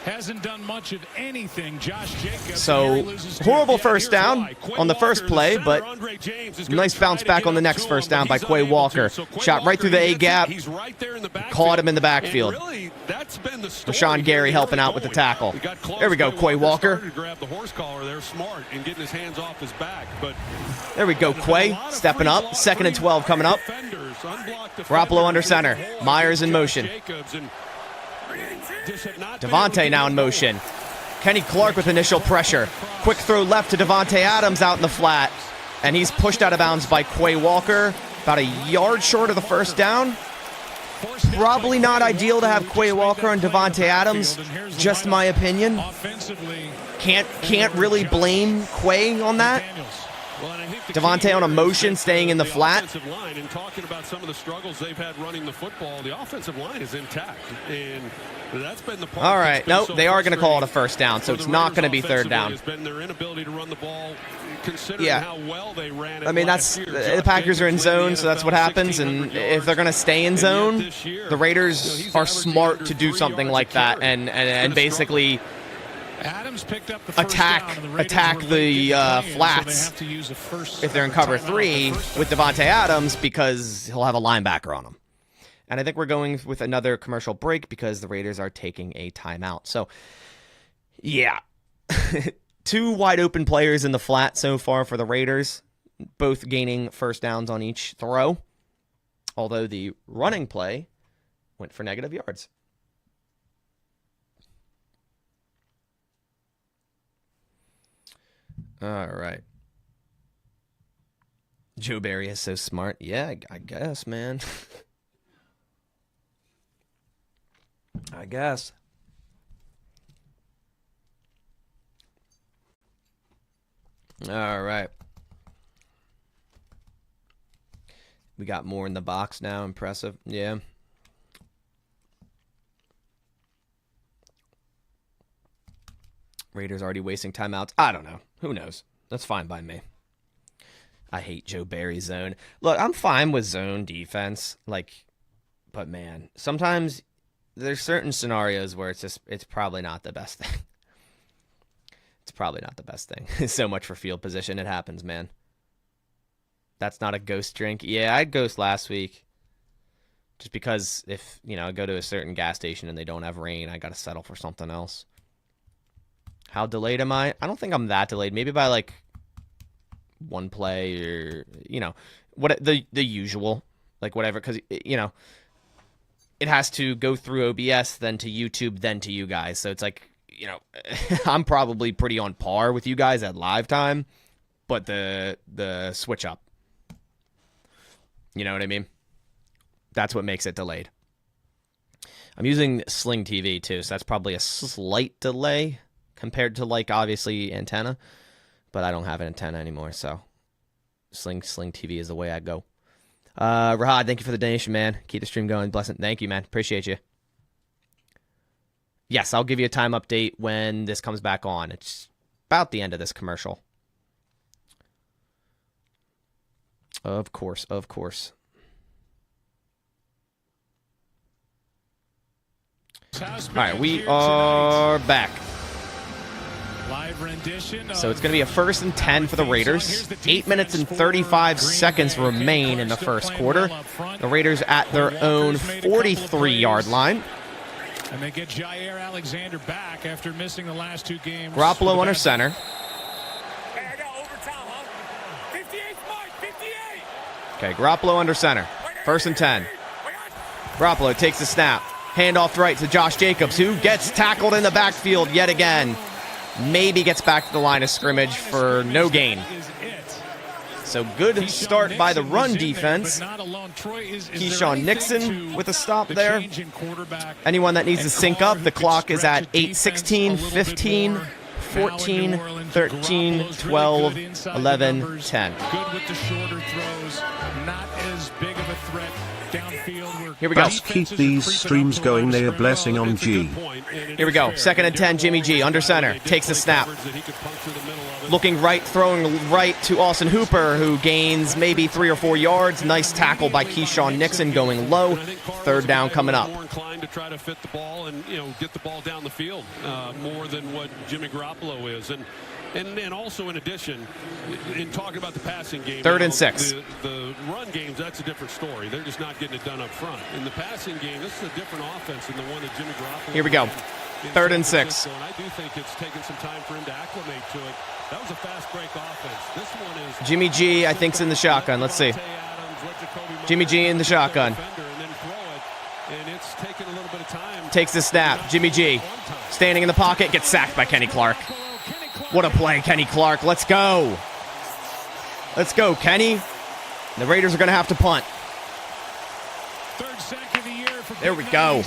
Speaker 3: hasn't done much of anything. Josh Jacobs.
Speaker 1: So, horrible first down on the first play, but nice bounce back on the next first down by Quay Walker. Shot right through the A-gap, caught him in the backfield. Rashawn Gary helping out with the tackle. There we go, Quay Walker. There we go, Quay stepping up. 2nd and 12 coming up. Garoppolo under center. Myers in motion. Devontae now in motion. Kenny Clark with initial pressure. Quick throw left to Devontae Adams out in the flat. And he's pushed out of bounds by Quay Walker. About a yard short of the 1st down. Probably not ideal to have Quay Walker and Devontae Adams. Just my opinion. Can't really blame Quay on that. Devontae on a motion, staying in the flat.
Speaker 4: And talking about some of the struggles they've had running the football, the offensive line is intact. And that's been the part.
Speaker 1: All right, nope, they are going to call it a 1st down, so it's not going to be 3rd down.
Speaker 4: Has been their inability to run the ball, considering how well they ran it.
Speaker 1: I mean, the Packers are in zone, so that's what happens. And if they're going to stay in zone, the Raiders are smart to do something like that and basically
Speaker 3: Adams picked up the first
Speaker 1: attack
Speaker 3: down, and the Raiders
Speaker 1: attack
Speaker 3: were
Speaker 1: the
Speaker 3: late to
Speaker 1: flats
Speaker 3: so they have to use a first,
Speaker 1: if they're in cover
Speaker 3: timeout on
Speaker 1: 3
Speaker 3: the first
Speaker 1: with Devontae Adams because he'll have a linebacker on him. And I think we're going with another commercial break because the Raiders are taking a timeout. So, yeah. 2 wide open players in the flat so far for the Raiders, both gaining first downs on each throw. Although the running play went for negative yards. All right. Joe Barry is so smart. Yeah, I guess, man. I guess. All right. We got more in the box now. Impressive. Yeah. Raiders already wasting timeouts. I don't know. Who knows? That's fine by me. I hate Joe Barry's zone. Look, I'm fine with zone defense. But man, sometimes there's certain scenarios where it's probably not the best thing. It's probably not the best thing. So much for field position. It happens, man. That's not a ghost drink. Yeah, I ghost last week. Just because if, I go to a certain gas station and they don't have rain, I got to settle for something else. How delayed am I? I don't think I'm that delayed. Maybe by one play or, what the usual, whatever. Because, it has to go through OBS, then to YouTube, then to you guys. So it's I'm probably pretty on par with you guys at live time, but the switch up. You know what I mean? That's what makes it delayed. I'm using Sling TV too, so that's probably a slight delay compared to obviously antenna, but I don't have an antenna anymore, so Sling TV is the way I go. Rahad, thank you for the donation, man. Keep the stream going. Blessing. Thank you, man. Appreciate you. Yes, I'll give you a time update when this comes back on. It's about the end of this commercial. Of course, of course. All right, we are back.
Speaker 3: Live rendition.
Speaker 1: So it's going to be a 1st and 10 for the Raiders. 8 minutes and 35 seconds remain in the first quarter. The Raiders at their own 43-yard line.
Speaker 3: And they get Jair Alexander back after missing the last 2 games.
Speaker 1: Garoppolo under center.
Speaker 6: Hey, I got overtime, huh? 58, Mike, 58.
Speaker 1: Okay, Garoppolo under center. 1st and 10. Garoppolo takes the snap. Handoff right to Josh Jacobs, who gets tackled in the backfield yet again. Maybe gets back to the line of scrimmage for no gain. So good start by the run defense. Keyshawn Nixon with a stop there. Anyone that needs to sync up, the clock is at 8:16, 15, 14, 13, 12, 11, 10.
Speaker 3: Good with the shorter throws, not as big of a threat downfield.
Speaker 1: Here we go.
Speaker 2: Let's keep these streams going. They are blessing on G.
Speaker 1: Here we go. 2nd and 10, Jimmy G under center. Takes the snap. Looking right, throwing right to Austin Hooper, who gains maybe 3 or 4 yards. Nice tackle by Keyshawn Nixon going low. 3rd down coming up.
Speaker 4: More inclined to try to fit the ball and get the ball down the field more than what Jimmy Garoppolo is. And also, in addition, in talking about the passing game,
Speaker 1: 3rd and 6.
Speaker 4: The run games, that's a different story. They're just not getting it done up front. In the passing game, this is a different offense than the one that Jimmy Garoppolo.
Speaker 1: Here we go. 3rd and 6.
Speaker 4: And I do think it's taken some time for him to acclimate to it. That was a fast break offense. This one is
Speaker 1: Jimmy G, I think, is in the shotgun. Let's see. Jimmy G in the shotgun.
Speaker 4: And it's taken a little bit of time.
Speaker 1: Takes the snap. Jimmy G standing in the pocket, gets sacked by Kenny Clark. What a play, Kenny Clark. Let's go. Let's go, Kenny. The Raiders are going to have to punt. There we go.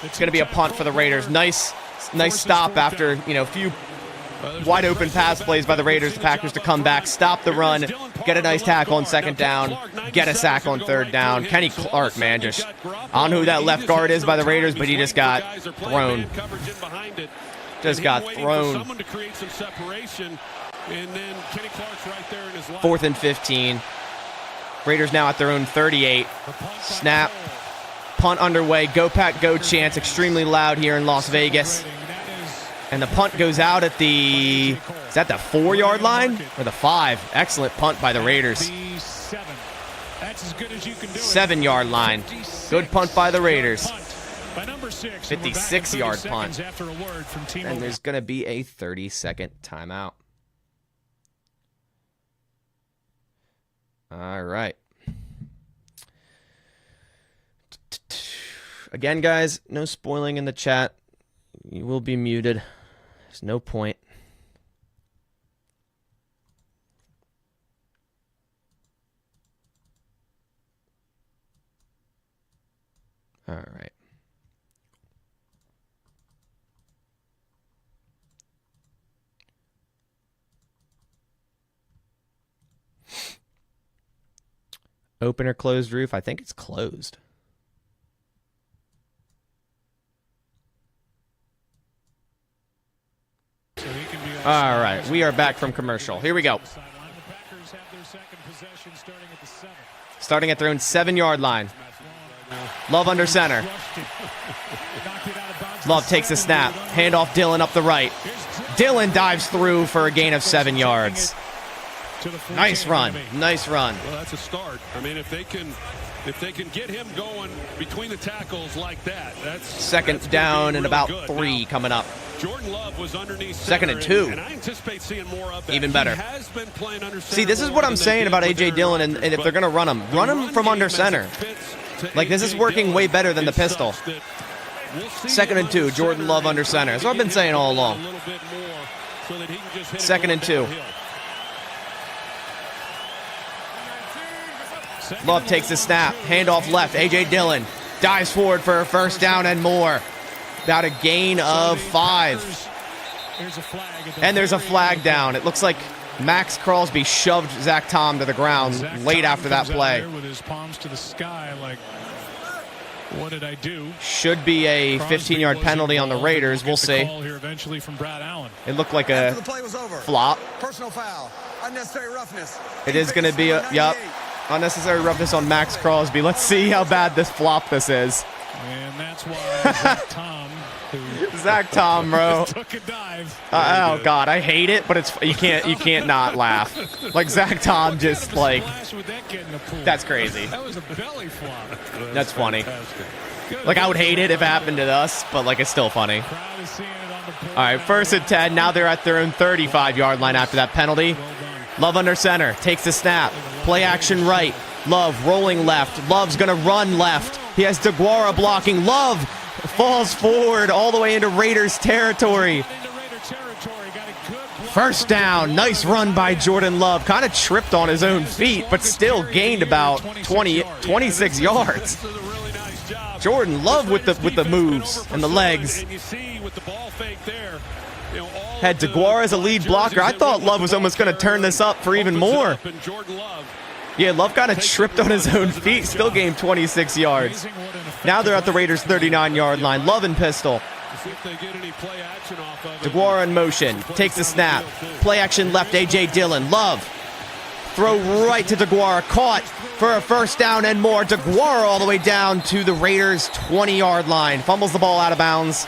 Speaker 1: It's going to be a punt for the Raiders. Nice stop after, a few wide open pass plays by the Raiders. The Packers to come back, stop the run, get a nice tackle on 2nd down, get a sack on 3rd down. Kenny Clark, man, I don't know who that left guard is by the Raiders, but he just got thrown. Just got thrown. 4th and 15. Raiders now at their own 38. Snap. Punt underway. Go Pack, go chants. Extremely loud here in Las Vegas. And the punt goes out at the, is that the 4-yard line or the 5? Excellent punt by the Raiders.
Speaker 3: That's as good as you can do.
Speaker 1: 7-yard line. Good punt by the Raiders.
Speaker 3: By number 6,
Speaker 1: 56-yard punt.
Speaker 3: After a word from Team
Speaker 1: And there's going to be a 30-second timeout. All right. Again, guys, no spoiling in the chat. You will be muted. There's no point. All right. Open or closed roof? I think it's closed. All right, we are back from commercial. Here we go. Starting at their own 7-yard line. Love under center. Love takes a snap. Handoff Dillon up the right. Dillon dives through for a gain of 7 yards. Nice run. Nice run.
Speaker 4: Well, that's a start. I mean, if they can get him going between the tackles like that, that's
Speaker 1: down and about
Speaker 4: good.
Speaker 1: 3
Speaker 4: now,
Speaker 1: coming up.
Speaker 4: Jordan Love was underneath
Speaker 1: 2nd and 2.
Speaker 4: And I anticipate seeing more of that.
Speaker 1: Even better.
Speaker 4: He has been playing under center.
Speaker 1: See, this is what I'm saying about A.J. Dillon, and if they're going to run him from under center. Like, this is working way better than the pistol. 2nd and 2, Jordan Love under center. That's what I've been saying all along. 2nd and 2. Love takes a snap. Handoff left. A.J. Dillon dives forward for a first down and more. About a gain of 5. And there's a flag down. It looks like Max Crosby shoved Zach Tom to the ground late after that play.
Speaker 3: With his palms to the sky, like, what did I do?
Speaker 1: Should be a 15-yard penalty on the Raiders. We'll see.
Speaker 3: Here eventually from Brad Allen.
Speaker 1: It looked like a
Speaker 5: After the play was over,
Speaker 1: flop.
Speaker 5: personal foul, unnecessary roughness.
Speaker 1: It is going to be a, yep, unnecessary roughness on Max Crosby. Let's see how bad this flop this is.
Speaker 3: And that's why Zach Tom,
Speaker 1: Zach Tom, bro.
Speaker 3: took a dive.
Speaker 1: Oh God, I hate it, but it's you can't not laugh. Like Zach Tom just like that's crazy.
Speaker 3: That was a belly flop.
Speaker 1: That's funny. Like I would hate it if it happened to us, but like it's still funny. All right, 1st and 10. Now they're at their own 35-yard line after that penalty. Love under center takes the snap. Play action right. Love rolling left. Love's gonna run left. He has DeGuara blocking. Love falls forward all the way into Raiders territory. First down. Nice run by Jordan Love. Kind of tripped on his own feet, but still gained about 26 yards. Jordan Love with the moves and the legs. Had DeGuara as a lead blocker. I thought Love was almost going to turn this up for even more. Yeah, Love kind of tripped on his own feet. Still gained 26 yards. Now they're at the Raiders' 39-yard line. Love and pistol. DeGuara in motion. Takes the snap. Play action left. A.J. Dillon. Love. Throw right to DeGuara. Caught for a first down and more. DeGuara all the way down to the Raiders' 20-yard line. Fumbles the ball out of bounds.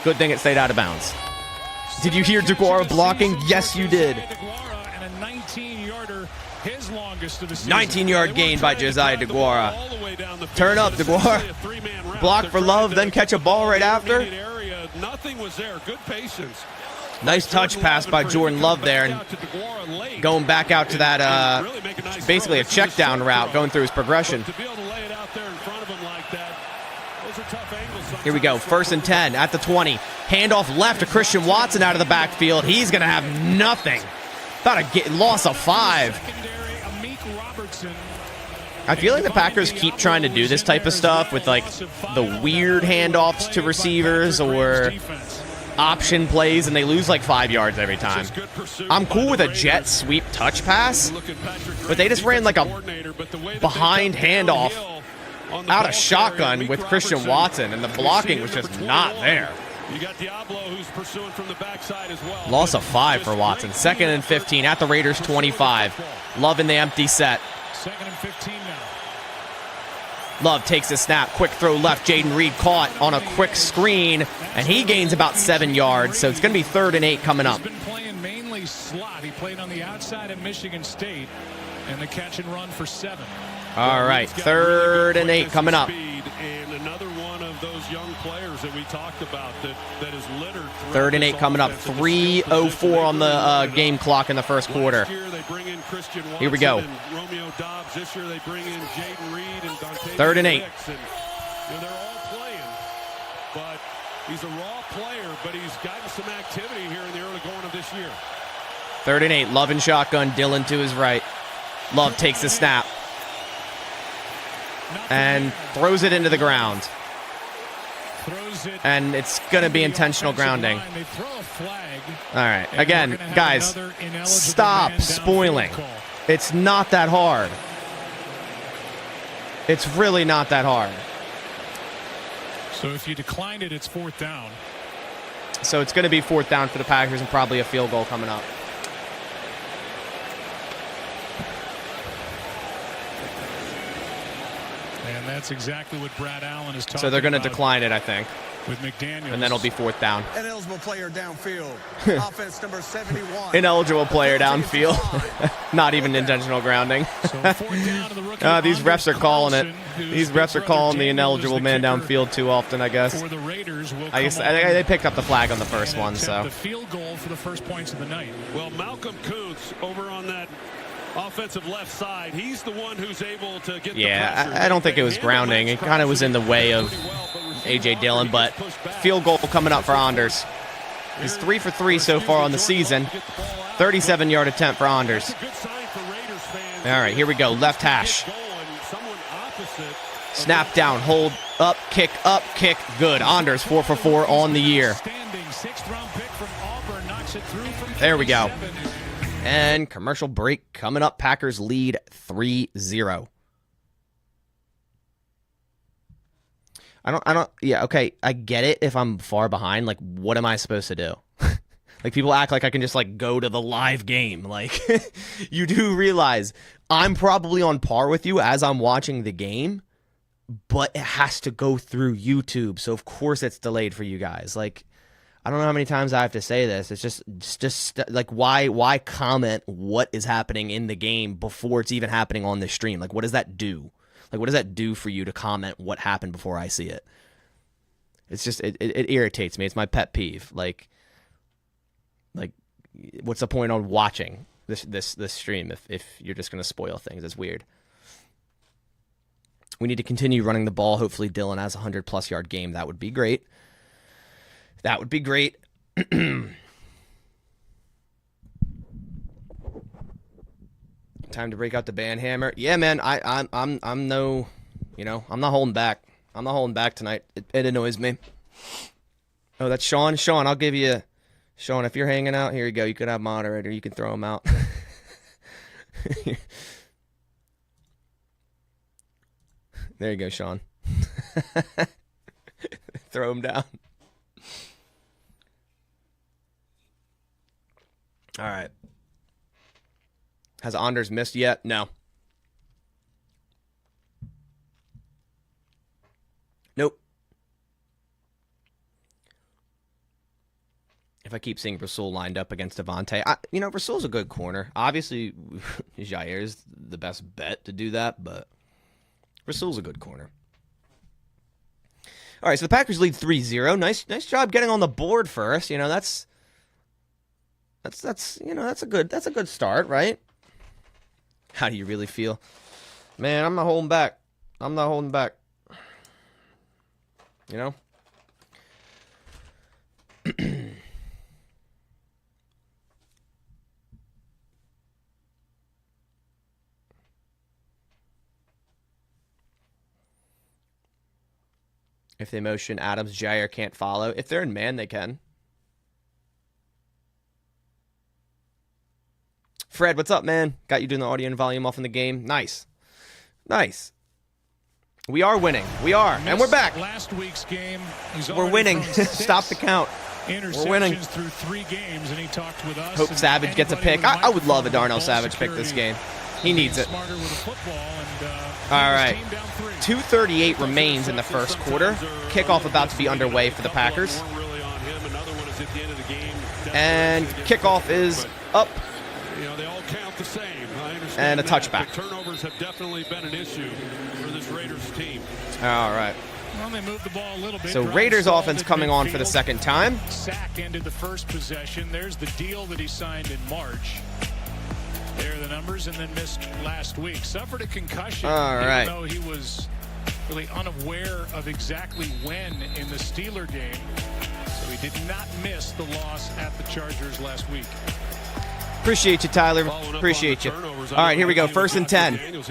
Speaker 1: Good thing it stayed out of bounds. Did you hear DeGuara blocking? Yes, you did. 19-yard gain by Josiah DeGuara. Turn up, DeGuara. Block for Love, then catch a ball right after. Nice touch pass by Jordan Love there. And going back out to that, basically a check down route, going through his progression. Here we go, 1st and 10 at the 20. Handoff left to Christian Watson out of the backfield. He's going to have nothing. About a loss of 5. I feel like the Packers keep trying to do this type of stuff with like the weird handoffs to receivers or option plays, and they lose like 5 yards every time. I'm cool with a jet sweep touch pass, but they just ran like a behind handoff out of shotgun with Christian Watson, and the blocking was just not there. Loss of 5 for Watson. 2nd and 15 at the Raiders' 25. Love in the empty set.
Speaker 3: 2nd and 15 now.
Speaker 1: Love takes a snap. Quick throw left. Jaden Reed caught on a quick screen, and he gains about 7 yards. So it's going to be 3rd and 8 coming up.
Speaker 3: He's been playing mainly slot. He played on the outside at Michigan State, and the catch and run for 7.
Speaker 1: All right, 3rd and 8 coming up.
Speaker 4: And another one of those young players that we talked about that is littered.
Speaker 1: 3rd and 8 coming up. 3:04 on the game clock in the first quarter. Here we go.
Speaker 4: Romeo Dobbs. This year they bring in Jaden Reed and Dante.
Speaker 1: 3rd and 8.
Speaker 4: They're all playing, but he's a raw player, but he's gotten some activity here in the early going of this year.
Speaker 1: 3rd and 8. Love and shotgun. Dillon to his right. Love takes the snap and throws it into the ground. And it's going to be intentional grounding. All right. Again, guys, stop spoiling. It's not that hard. It's really not that hard.
Speaker 3: So if you declined it, it's 4th down.
Speaker 1: So it's going to be 4th down for the Packers and probably a field goal coming up.
Speaker 3: And that's exactly what Brad Allen is talking about.
Speaker 1: So they're going to decline it, I think.
Speaker 3: With McDaniels.
Speaker 1: And then it'll be 4th down.
Speaker 5: Ineligible player downfield. Offense number 71.
Speaker 1: Ineligible player downfield. Not even intentional grounding.
Speaker 3: So 4th down to the rookie
Speaker 1: These refs are calling it.
Speaker 3: Carlson,
Speaker 1: These refs are calling the ineligible man downfield too often, I guess.
Speaker 3: For the Raiders will
Speaker 1: I guess they picked up the flag on the first
Speaker 3: and
Speaker 1: one, so.
Speaker 3: the field goal for the first points of the night.
Speaker 4: Well, Malcolm Kuntz over on that offensive left side, he's the one who's able to get the pressure.
Speaker 1: I don't think it was grounding. It kind of was in the way of A.J. Dillon, but field goal coming up for Anders. He's 3 for 3 so far on the season. 37-yard attempt for Anders. All right, here we go. Left hash. Snap down, hold, up, kick, good. Anders 4 for 4 on the year. There we go. And commercial break coming up. Packers lead 3-0. Yeah, okay, I get it if I'm far behind. Like, what am I supposed to do? Like, people act like I can just, like, go to the live game. Like, you do realize I'm probably on par with you as I'm watching the game, but it has to go through YouTube. So, of course, it's delayed for you guys. Like, I don't know how many times I have to say this. It's just like, why comment what is happening in the game before it's even happening on the stream? Like, what does that do? Like, what does that do for you to comment what happened before I see it? It's just, it irritates me. It's my pet peeve. Like, what's the point on watching this stream if you're just going to spoil things? It's weird. We need to continue running the ball. Hopefully Dillon has a 100-plus yard game. That would be great. That would be great. Time to break out the band hammer. Yeah, man. I'm no, I'm not holding back. I'm not holding back tonight. It annoys me. Oh, that's Sean. Sean, I'll give you. Sean, if you're hanging out, here you go. You could have moderator. You can throw him out. There you go, Sean. Throw him down. All right. Has Anders missed yet? No. Nope. If I keep seeing Rasul lined up against Devontae, Rasul's a good corner. Obviously, Jair's the best bet to do that, but Rasul's a good corner. All right, so the Packers lead 3-0. Nice job getting on the board first. That's a good start, right? How do you really feel? Man, I'm not holding back. If they motion Adams, Jair can't follow. If they're in man, they can. Fred, what's up, man? Got you doing the audio and volume off in the game. Nice. We are winning. We are. And we're back.
Speaker 3: Last week's game.
Speaker 1: We're winning. Stop the count. We're winning.
Speaker 3: Through 3 games, and he talked with us.
Speaker 1: Hope Savage gets a pick. I would love a Darnell Savage pick this game. He needs it.
Speaker 3: Smarter with the football, and
Speaker 1: All
Speaker 3: his
Speaker 1: right.
Speaker 3: team down 3.
Speaker 1: 2:38 remains in the first quarter. Kickoff about to be underway for the Packers. And kickoff is up.
Speaker 4: They all count the same. I understand.
Speaker 1: And a
Speaker 4: that,
Speaker 1: touchback.
Speaker 4: but turnovers have definitely been an issue for this Raiders team.
Speaker 1: All right.
Speaker 3: Well, they moved the ball a little bit.
Speaker 1: So
Speaker 3: Drive
Speaker 1: Raiders
Speaker 3: stalled
Speaker 1: offense
Speaker 3: at
Speaker 1: coming on for the
Speaker 3: midfield.
Speaker 1: second time.
Speaker 3: Sack ended the first possession. There's the deal that he signed in March. There are the numbers, and then missed last week. Suffered a concussion.
Speaker 1: All right.
Speaker 3: Even though he was really unaware of exactly when in the Steeler game. So he did not miss the loss at the Chargers last week.
Speaker 1: Appreciate you, Tyler. Appreciate you. All right, here we go. First and 10.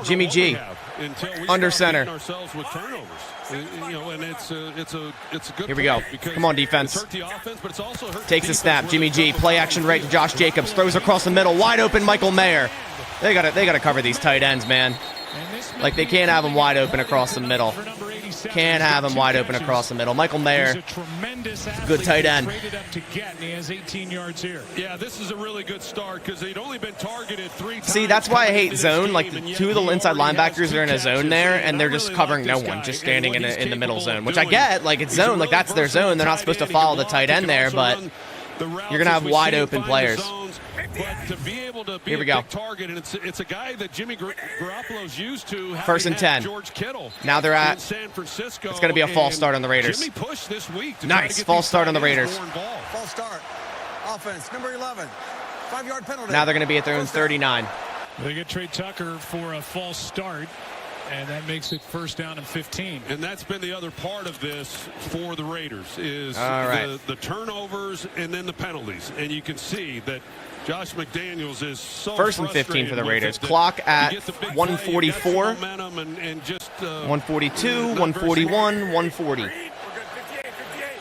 Speaker 1: Jimmy G. Under center. Here we go. Come on, defense. Takes a snap. Jimmy G. Play action right to Josh Jacobs. Throws across the middle. Wide open, Michael Mayer. They gotta cover these tight ends, man. Like, they can't have them wide open across the middle. Can't have him wide open across the middle. Michael Mayer, good tight end.
Speaker 3: He has 18 yards here.
Speaker 4: Yeah, this is a really good start because they'd only been targeted 3 times.
Speaker 1: See, that's why I hate zone. Like, two of the inside linebackers are in a zone there, and they're just covering no one, just standing in the middle zone, which I get. Like, it's zone. Like, that's their zone. They're not supposed to follow the tight end there, but you're going to have wide open players.
Speaker 4: But to be able to be
Speaker 1: Here we
Speaker 4: a
Speaker 1: go.
Speaker 4: big target, and it's a guy that Jimmy Garoppolo's used to.
Speaker 1: First and 10.
Speaker 4: George Kittle
Speaker 1: Now they're at.
Speaker 4: San Francisco.
Speaker 1: It's going to be a false start on the Raiders.
Speaker 4: Jimmy pushed this week to
Speaker 1: Nice false start on the Raiders.
Speaker 5: False start. Offense, number 11. 5-yard penalty.
Speaker 1: Now they're going to be at their own 39.
Speaker 3: They get Trey Tucker for a false start, and that makes it first down and 15.
Speaker 4: And that's been the other part of this for the Raiders is
Speaker 1: All right.
Speaker 4: the turnovers and then the penalties. And you can see that Josh McDaniels is so
Speaker 1: First and 15 for the
Speaker 4: frustrated
Speaker 1: Raiders.
Speaker 4: with it that
Speaker 1: Clock at
Speaker 4: you get the big play,
Speaker 1: 144.
Speaker 4: you get some momentum and just
Speaker 1: 142, 141, 140.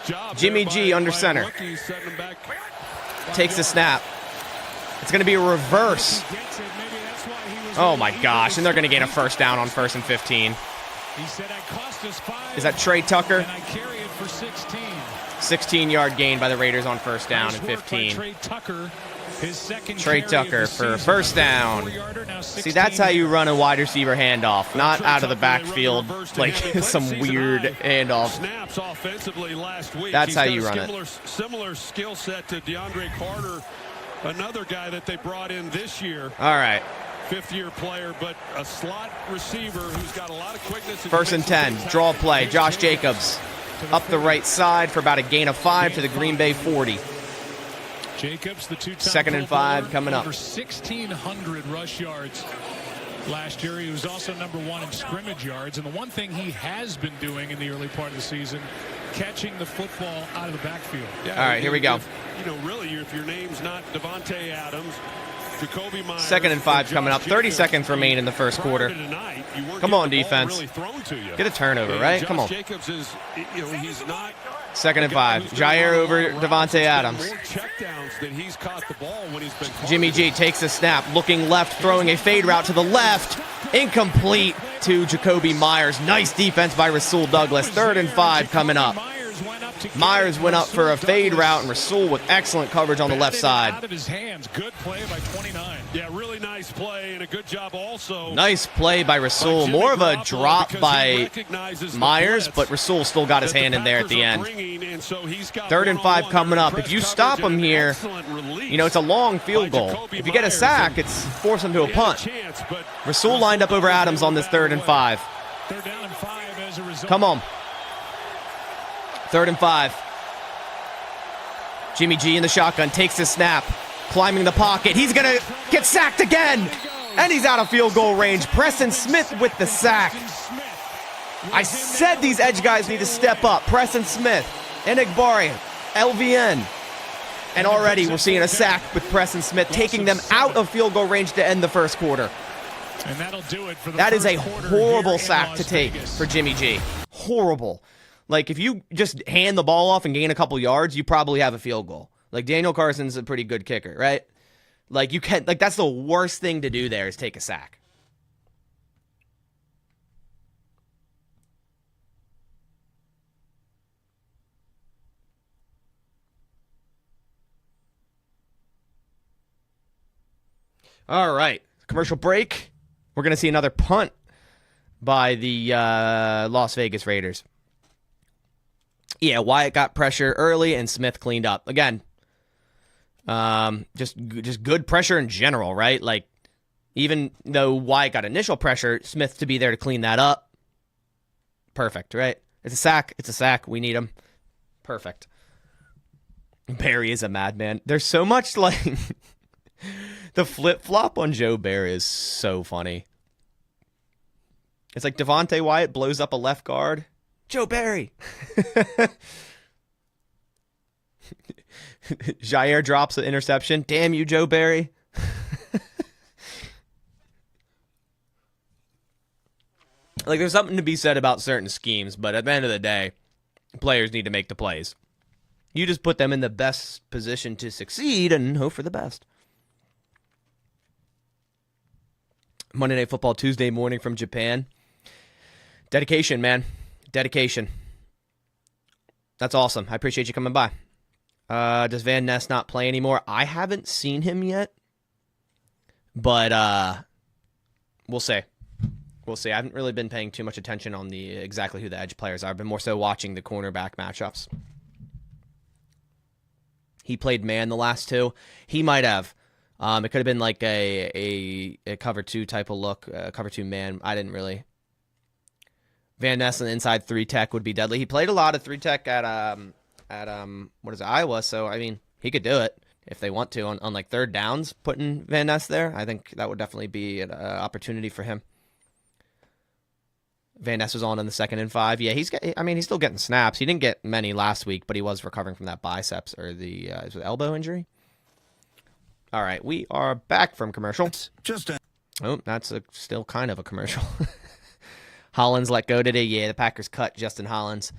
Speaker 4: job
Speaker 1: Jimmy
Speaker 4: there
Speaker 1: G
Speaker 4: by
Speaker 1: under
Speaker 4: a
Speaker 1: center.
Speaker 4: rookie setting him back.
Speaker 1: Takes the snap. It's going to be a reverse. Oh, my gosh. And they're going to gain a first down on first and 15.
Speaker 3: He said, I cost us 5.
Speaker 1: Is that Trey Tucker?
Speaker 3: And I carry it for 16.
Speaker 1: 16-yard gain by the Raiders on first down
Speaker 3: Nice
Speaker 1: and
Speaker 3: work by
Speaker 1: 15.
Speaker 3: Trey Tucker, his second
Speaker 1: Trey
Speaker 3: carry of
Speaker 1: Tucker
Speaker 3: the
Speaker 1: for
Speaker 3: season.
Speaker 1: first down.
Speaker 3: 4-yarder, now
Speaker 1: See,
Speaker 3: 16
Speaker 1: that's how you
Speaker 3: yards.
Speaker 1: run a wide receiver handoff, not
Speaker 4: Trey
Speaker 1: out of the
Speaker 4: Tucker, they run the
Speaker 1: backfield
Speaker 4: reverse to
Speaker 1: like
Speaker 4: him. They played
Speaker 1: some
Speaker 4: season
Speaker 1: weird
Speaker 4: high
Speaker 1: handoff.
Speaker 4: Snaps offensively last week.
Speaker 1: That's
Speaker 4: He's
Speaker 1: how
Speaker 4: got
Speaker 1: you
Speaker 4: a
Speaker 1: run it.
Speaker 4: Similar skill set to DeAndre Carter, another guy that they brought in this year.
Speaker 1: All right.
Speaker 4: Fifth-year player, but a slot receiver who's got a lot of quickness.
Speaker 1: First and 10. Draw play. Josh Jacobs up the right side for about a gain of 5 to the Green Bay 40.
Speaker 3: Jacobs, the two-time
Speaker 1: Second and
Speaker 3: Pro
Speaker 1: 5
Speaker 3: Bowler,
Speaker 1: coming up.
Speaker 3: over 1,600 rush yards last year. He was also number 1 in scrimmage yards. And the one thing he has been doing in the early part of the season, catching the football out of the backfield.
Speaker 4: Yeah,
Speaker 1: All right, here we go.
Speaker 4: Really, if your name's not Devontae Adams, Jacoby Myers,
Speaker 1: Second and 5
Speaker 4: or
Speaker 1: coming up.
Speaker 4: Josh
Speaker 1: 30
Speaker 4: Jacobs,
Speaker 1: seconds remain in the first
Speaker 4: prior
Speaker 1: quarter.
Speaker 4: to tonight, you weren't
Speaker 1: Come
Speaker 4: getting
Speaker 1: on,
Speaker 4: the ball
Speaker 1: defense.
Speaker 4: really thrown to you.
Speaker 1: Get a turnover,
Speaker 4: And
Speaker 1: right?
Speaker 4: Josh
Speaker 1: Come on.
Speaker 4: Jacobs is, he's not.
Speaker 1: Second and
Speaker 4: a guy
Speaker 1: 5.
Speaker 4: who's been
Speaker 1: Jair
Speaker 4: running
Speaker 1: over
Speaker 4: all around.
Speaker 1: Devontae
Speaker 4: There's been
Speaker 1: Adams.
Speaker 4: More checkdowns than he's caught the ball when he's been
Speaker 1: Jimmy G takes the snap, looking left, throwing a fade route to the left. Incomplete to Jacoby Myers. Nice defense by Rasul Douglas. Third and 5 coming up. Myers went up for a fade route, and Rasul with excellent coverage on the left side.
Speaker 3: Out of his hands. Good play by 29.
Speaker 4: Yeah, really nice play and a good job also.
Speaker 1: Nice play by Rasul. More of a drop by Myers, but Rasul still got his hand in there at the end. Third and 5 coming up. If you stop him here, it's a long field goal. If you get a sack, it's force him to a punt. Rasul lined up over Adams on this 3rd and 5.
Speaker 3: They're down in 5 as a result.
Speaker 1: Come on. 3rd and 5. Jimmy G in the shotgun takes the snap, climbing the pocket. He's going to get sacked again, and he's out of field goal range. Preston Smith with the sack. I said these edge guys need to step up. Preston Smith, Enigbari, LVN. And already we're seeing a sack with Preston Smith, taking them out of field goal range to end the first quarter.
Speaker 3: And that'll do it for the
Speaker 1: That is a
Speaker 3: first quarter
Speaker 1: horrible
Speaker 3: here in
Speaker 1: sack
Speaker 3: Las
Speaker 1: to take
Speaker 3: Vegas.
Speaker 1: for Jimmy G. Horrible. Like, if you just hand the ball off and gain a couple yards, you probably have a field goal. Like, Daniel Carson's a pretty good kicker, right? Like, that's the worst thing to do there is take a sack. All right. Commercial break. We're going to see another punt by the Las Vegas Raiders. Yeah, Wyatt got pressure early and Smith cleaned up. Again, just good pressure in general, right? Like, even though Wyatt got initial pressure, Smith to be there to clean that up. Perfect, right? It's a sack. It's a sack. We need him. Perfect. Barry is a madman. There's so much, like, the flip-flop on Joe Barry is so funny. It's like Devontae Wyatt blows up a left guard. Joe Barry. Jair drops an interception. Damn you, Joe Barry. Like, there's something to be said about certain schemes, but at the end of the day, players need to make the plays. You just put them in the best position to succeed and hope for the best. Monday Night Football Tuesday morning from Japan. Dedication, man. Dedication. That's awesome. I appreciate you coming by. Does Van Ness not play anymore? I haven't seen him yet, but we'll see. We'll see. I haven't really been paying too much attention on the exactly who the edge players are. I've been more so watching the cornerback matchups. He played man the last two. He might have. It could have been like a cover two type of look, cover two man. I didn't really. Van Ness and inside 3-tech would be deadly. He played a lot of 3-tech at Iowa, so I mean he could do it if they want to on like third downs. Putting Van Ness there, I think that would definitely be an opportunity for him. Van Ness was on in the 2nd and 5. Yeah, he's still getting snaps. He didn't get many last week, but he was recovering from that biceps or the elbow injury. All right, we are back from commercial. That's still kind of a commercial. Hollins let go today. Yeah, the Packers cut Justin Hollins,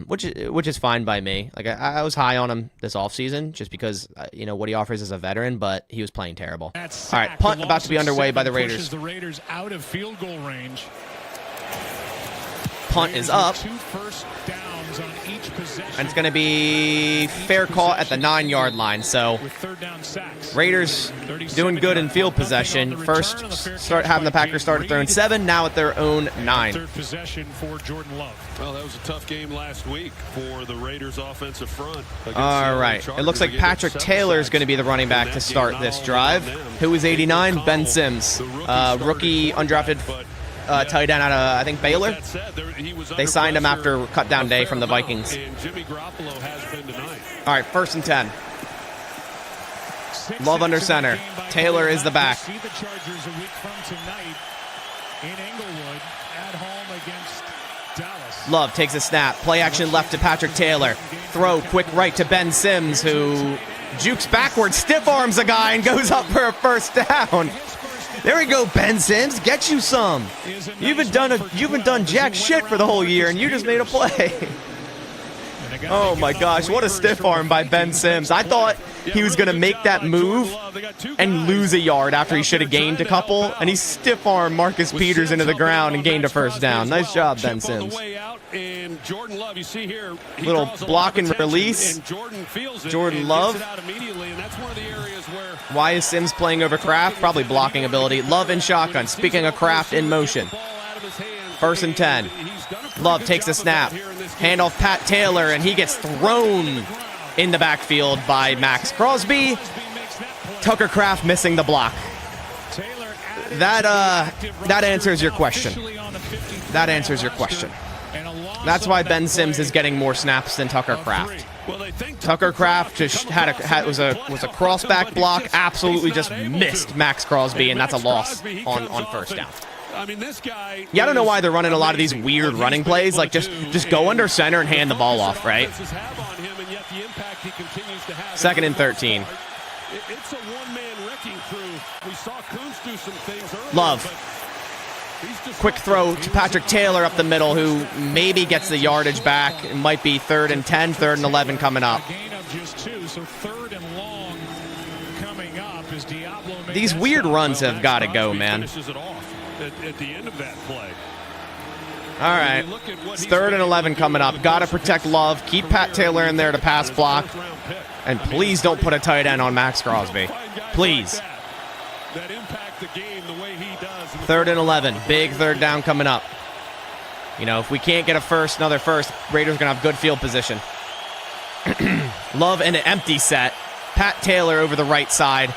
Speaker 1: which is fine by me. Like I was high on him this offseason just because what he offers as a veteran, but he was playing terrible. All right, punt about to be underway by the Raiders.
Speaker 3: The Raiders out of field goal range.
Speaker 1: Punt is up.
Speaker 3: 2 first downs on each possession.
Speaker 1: And it's going to be fair call at the 9-yard line. So
Speaker 3: with third down sacks.
Speaker 1: Raiders doing good in field possession. First, start having the Packers start at 3rd and 7. Now at their own 9.
Speaker 3: Third possession for Jordan Love.
Speaker 4: Well, that was a tough game last week for the Raiders offensive front.
Speaker 1: All right. It looks like Patrick Taylor is going to be the running back to start this drive. Who is 89? Ben Sims. Rookie, undrafted tight end out of, I think, Baylor. They signed him after cut down day from the Vikings. All right, 1st and 10. Love under center. Taylor is the back.
Speaker 3: See the Chargers a week from tonight in Inglewood at home against Dallas.
Speaker 1: Love takes a snap. Play action left to Patrick Taylor. Throw quick right to Ben Sims, who jukes backwards, stiff arms a guy, and goes up for a first down. There we go, Ben Sims. Get you some. You haven't done jack shit for the whole year, and you just made a play. Oh my gosh, what a stiff arm by Ben Sims. I thought he was going to make that move and lose a yard after he should have gained a couple, and he stiff armed Marcus Peters into the ground and gained a first down. Nice job, Ben Sims. Little block and release. Jordan Love. Why is Sims playing over Kraft? Probably blocking ability. Love in shotgun. Speaking of Kraft, in motion. 1st and 10. Love takes a snap. Handoff Pat Taylor, and he gets thrown in the backfield by Max Crosby. Tucker Kraft missing the block. That answers your question. That answers your question. That's why Ben Sims is getting more snaps than Tucker Kraft. Tucker Kraft just was a crossback block, absolutely just missed Max Crosby, and that's a loss on first down. Yeah, I don't know why they're running a lot of these weird running plays. Like, just go under center and hand the ball off, right? 2nd and 13. Love. Quick throw to Patrick Taylor up the middle, who maybe gets the yardage back. It might be 3rd and 10, 3rd and 11 coming up. These weird runs have got to go, man. All right, it's 3rd and 11 coming up. Got to protect Love. Keep Pat Taylor in there to pass block. And please don't put a tight end on Max Crosby. Please.
Speaker 4: that impact the game the way he does.
Speaker 1: 3rd and 11. Big third down coming up. You know, if we can't get another first, Raiders are going to have good field position. Love in an empty set. Pat Taylor over the right side.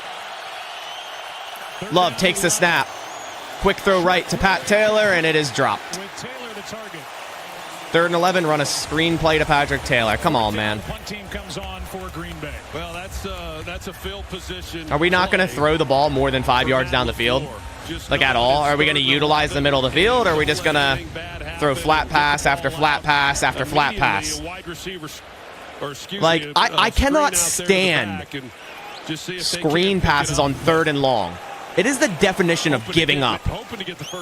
Speaker 1: Love takes the snap. Quick throw right to Pat Taylor, and it is dropped.
Speaker 3: With Taylor the target.
Speaker 1: 3rd and 11, run a screen play to Patrick Taylor. Come on, man.
Speaker 3: Punt team comes on for Green Bay.
Speaker 4: Well, that's a field position.
Speaker 1: Are we not going to throw the ball more than 5 yards down the field? Like at all? Are we going to utilize the middle of the field, or are we just going to throw flat pass after flat pass after flat pass? Like, I cannot stand screen passes on 3rd and long. It is the definition of giving up.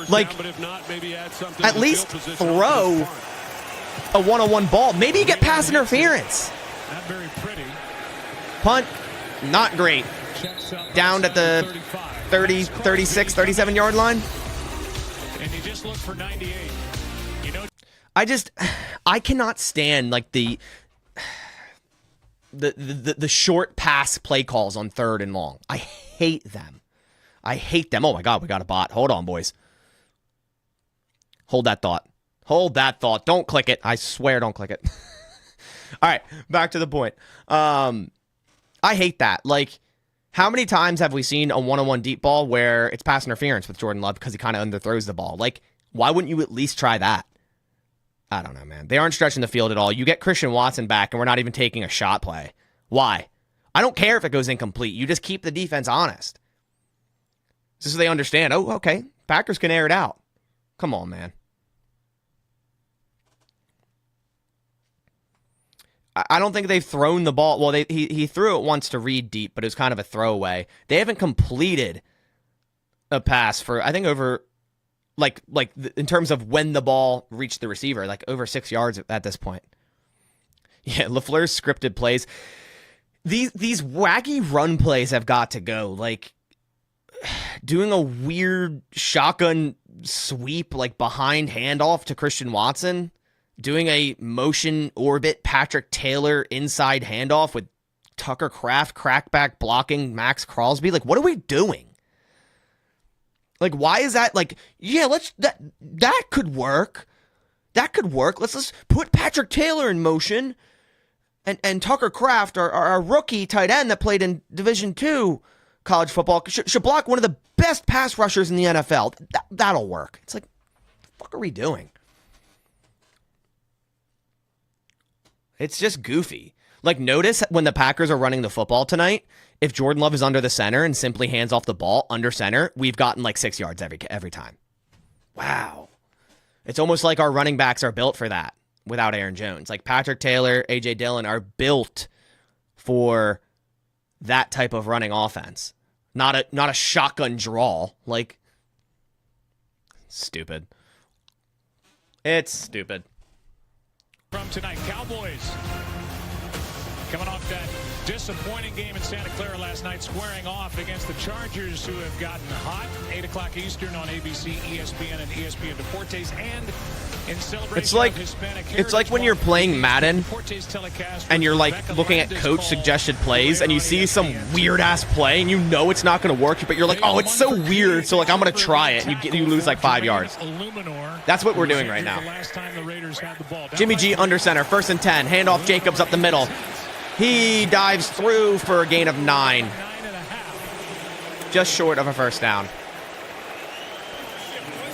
Speaker 1: Like, at least throw a one-on-one ball. Maybe you get pass interference.
Speaker 3: Not very pretty.
Speaker 1: Punt, not great. Down at the 30, 36, 37-yard line.
Speaker 3: And you just look for 98. You know,
Speaker 1: I cannot stand like the short pass play calls on 3rd and long. I hate them. Oh my God, we got a bot. Hold on, boys. Hold that thought. Don't click it. I swear, don't click it. All right, back to the point. I hate that. Like, how many times have we seen a one-on-one deep ball where it's pass interference with Jordan Love because he kind of underthrows the ball? Like, why wouldn't you at least try that? I don't know, man. They aren't stretching the field at all. You get Christian Watson back, and we're not even taking a shot play. Why? I don't care if it goes incomplete. You just keep the defense honest. Just so they understand, oh, okay, Packers can air it out. Come on, man. I don't think they've thrown the ball. Well, he threw it once to Reed deep, but it was kind of a throwaway. They haven't completed a pass for, I think, over, like in terms of when the ball reached the receiver, like over 6 yards at this point. Yeah, LaFleur's scripted plays. These wacky run plays have got to go. Like, doing a weird shotgun sweep, like behind handoff to Christian Watson. Doing a motion orbit Patrick Taylor inside handoff with Tucker Kraft crackback blocking Max Crosby. Like, what are we doing? Like, why is that? Like, yeah, that could work. That could work. Let's put Patrick Taylor in motion and Tucker Kraft, our rookie tight end that played in Division II college football, should block one of the best pass rushers in the NFL. That'll work. It's like, what the fuck are we doing? It's just goofy. Like, notice when the Packers are running the football tonight, if Jordan Love is under the center and simply hands off the ball under center, we've gotten like 6 yards every time. Wow. It's almost like our running backs are built for that without Aaron Jones. Like, Patrick Taylor, A.J. Dillon are built for that type of running offense. Not a shotgun draw. Like, stupid. It's stupid.
Speaker 3: From tonight, Cowboys coming off that disappointing game in Santa Clara last night, squaring off against the Chargers, who have gotten hot. 8 o'clock Eastern on ABC, ESPN, and ESPN Deportes, and in celebration of Hispanic Heritage
Speaker 1: it's like when you're playing Madden and you're like looking at coach suggested plays and you see some weird ass play and you know it's not going to work, but you're like, oh, it's so weird, so like I'm going to try it, and you lose like 5 yards. That's what we're doing right now. Jimmy G under center, 1st and 10, handoff Jacobs up the middle. He dives through for a gain of 9. Just short of a first down.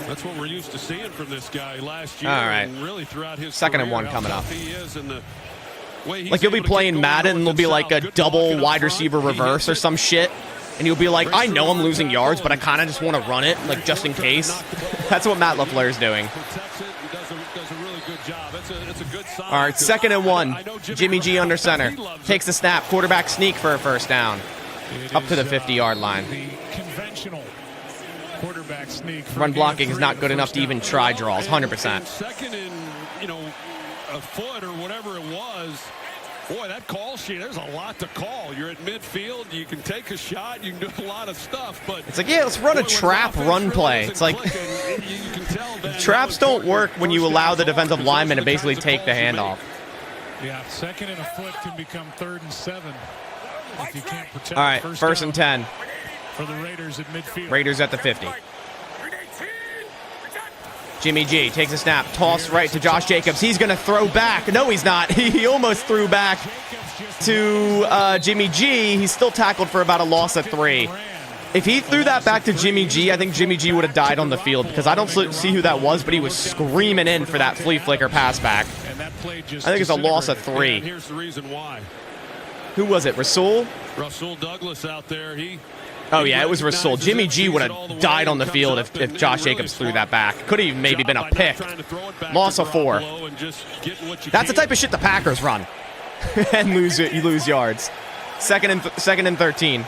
Speaker 4: That's what we're used to seeing from this guy last year.
Speaker 1: All right.
Speaker 4: And really throughout his
Speaker 1: 2nd and
Speaker 4: career,
Speaker 1: 1 coming up.
Speaker 4: he is and the way he's
Speaker 1: Like, you'll be
Speaker 4: able to
Speaker 1: playing
Speaker 4: get
Speaker 1: Madden and there'll be like a double wide receiver reverse or some shit. And you'll be like, I know I'm losing yards, but I kind of just want to run it, like, just in case. That's what Matt LaFleur is doing. All right, 2nd and 1. Jimmy G under center. Takes the snap. Quarterback sneak for a first down. Up to the 50-yard line.
Speaker 3: The conventional quarterback sneak.
Speaker 1: Run blocking is not good enough to even try draws. 100%.
Speaker 4: 2nd and, a foot or whatever it was. Boy, that call sheet, there's a lot to call. You're at midfield. You can take a shot. You can do a lot of stuff. But
Speaker 1: it's like, yeah, let's run a trap run play. It's like, traps don't work when you allow the defensive lineman to basically take the handoff.
Speaker 3: Yeah, 2nd and a foot can become 3rd and 7 if you can't protect.
Speaker 1: All right, 1st and 10.
Speaker 3: for the Raiders at midfield.
Speaker 1: Raiders at the 50. Jimmy G takes a snap, toss right to Josh Jacobs. He's going to throw back. No, he's not. He almost threw back to Jimmy G. He's still tackled for about a loss of 3. If he threw that back to Jimmy G, I think Jimmy G would have died on the field because I don't see who that was, but he was screaming in for that flea flicker pass back. I think it's a loss of 3.
Speaker 4: And here's the reason why.
Speaker 1: Who was it? Rasul?
Speaker 4: Rasul Douglas out there.
Speaker 1: Oh, yeah, it was Rasul. Jimmy G would have died on the field if Josh Jacobs threw that back. Could have maybe been a pick. Loss of 4. That's the type of shit the Packers run. And you lose yards. Second and 13.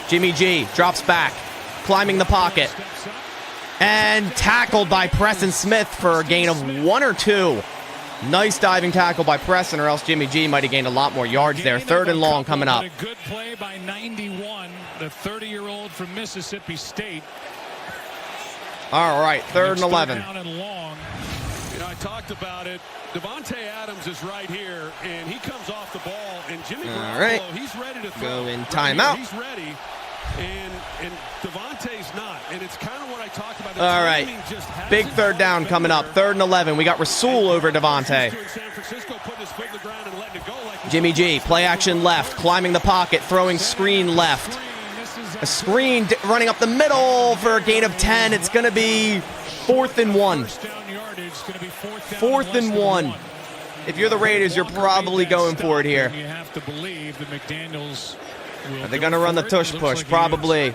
Speaker 1: Jimmy G drops back, climbing the pocket, and tackled by Preston Smith for a gain of 1 or 2. Nice diving tackle by Preston, or else Jimmy G might have gained a lot more yards there. 3rd and long coming up.
Speaker 3: A good play by 91, the 30-year-old from Mississippi State.
Speaker 1: All right, 3rd and 11.
Speaker 3: Down and long.
Speaker 4: You know, I talked about it. Devontae Adams is right here, and he comes off the ball, and Jimmy Garoppolo, he's ready to throw.
Speaker 1: Go in timeout.
Speaker 4: He's ready, and Devontae's not, and it's kind of what I talked about.
Speaker 1: All right, big 3rd down coming up. 3rd and 11. We got Rasul over Devontae. Jimmy G, play action left, climbing the pocket, throwing screen left. A screen running up the middle for a gain of 10. It's going to be 4th and 1. 4th and 1. If you're the Raiders, you're probably going for it here.
Speaker 3: You have to believe that McDaniels will.
Speaker 1: Are they going to run the tush push? Probably.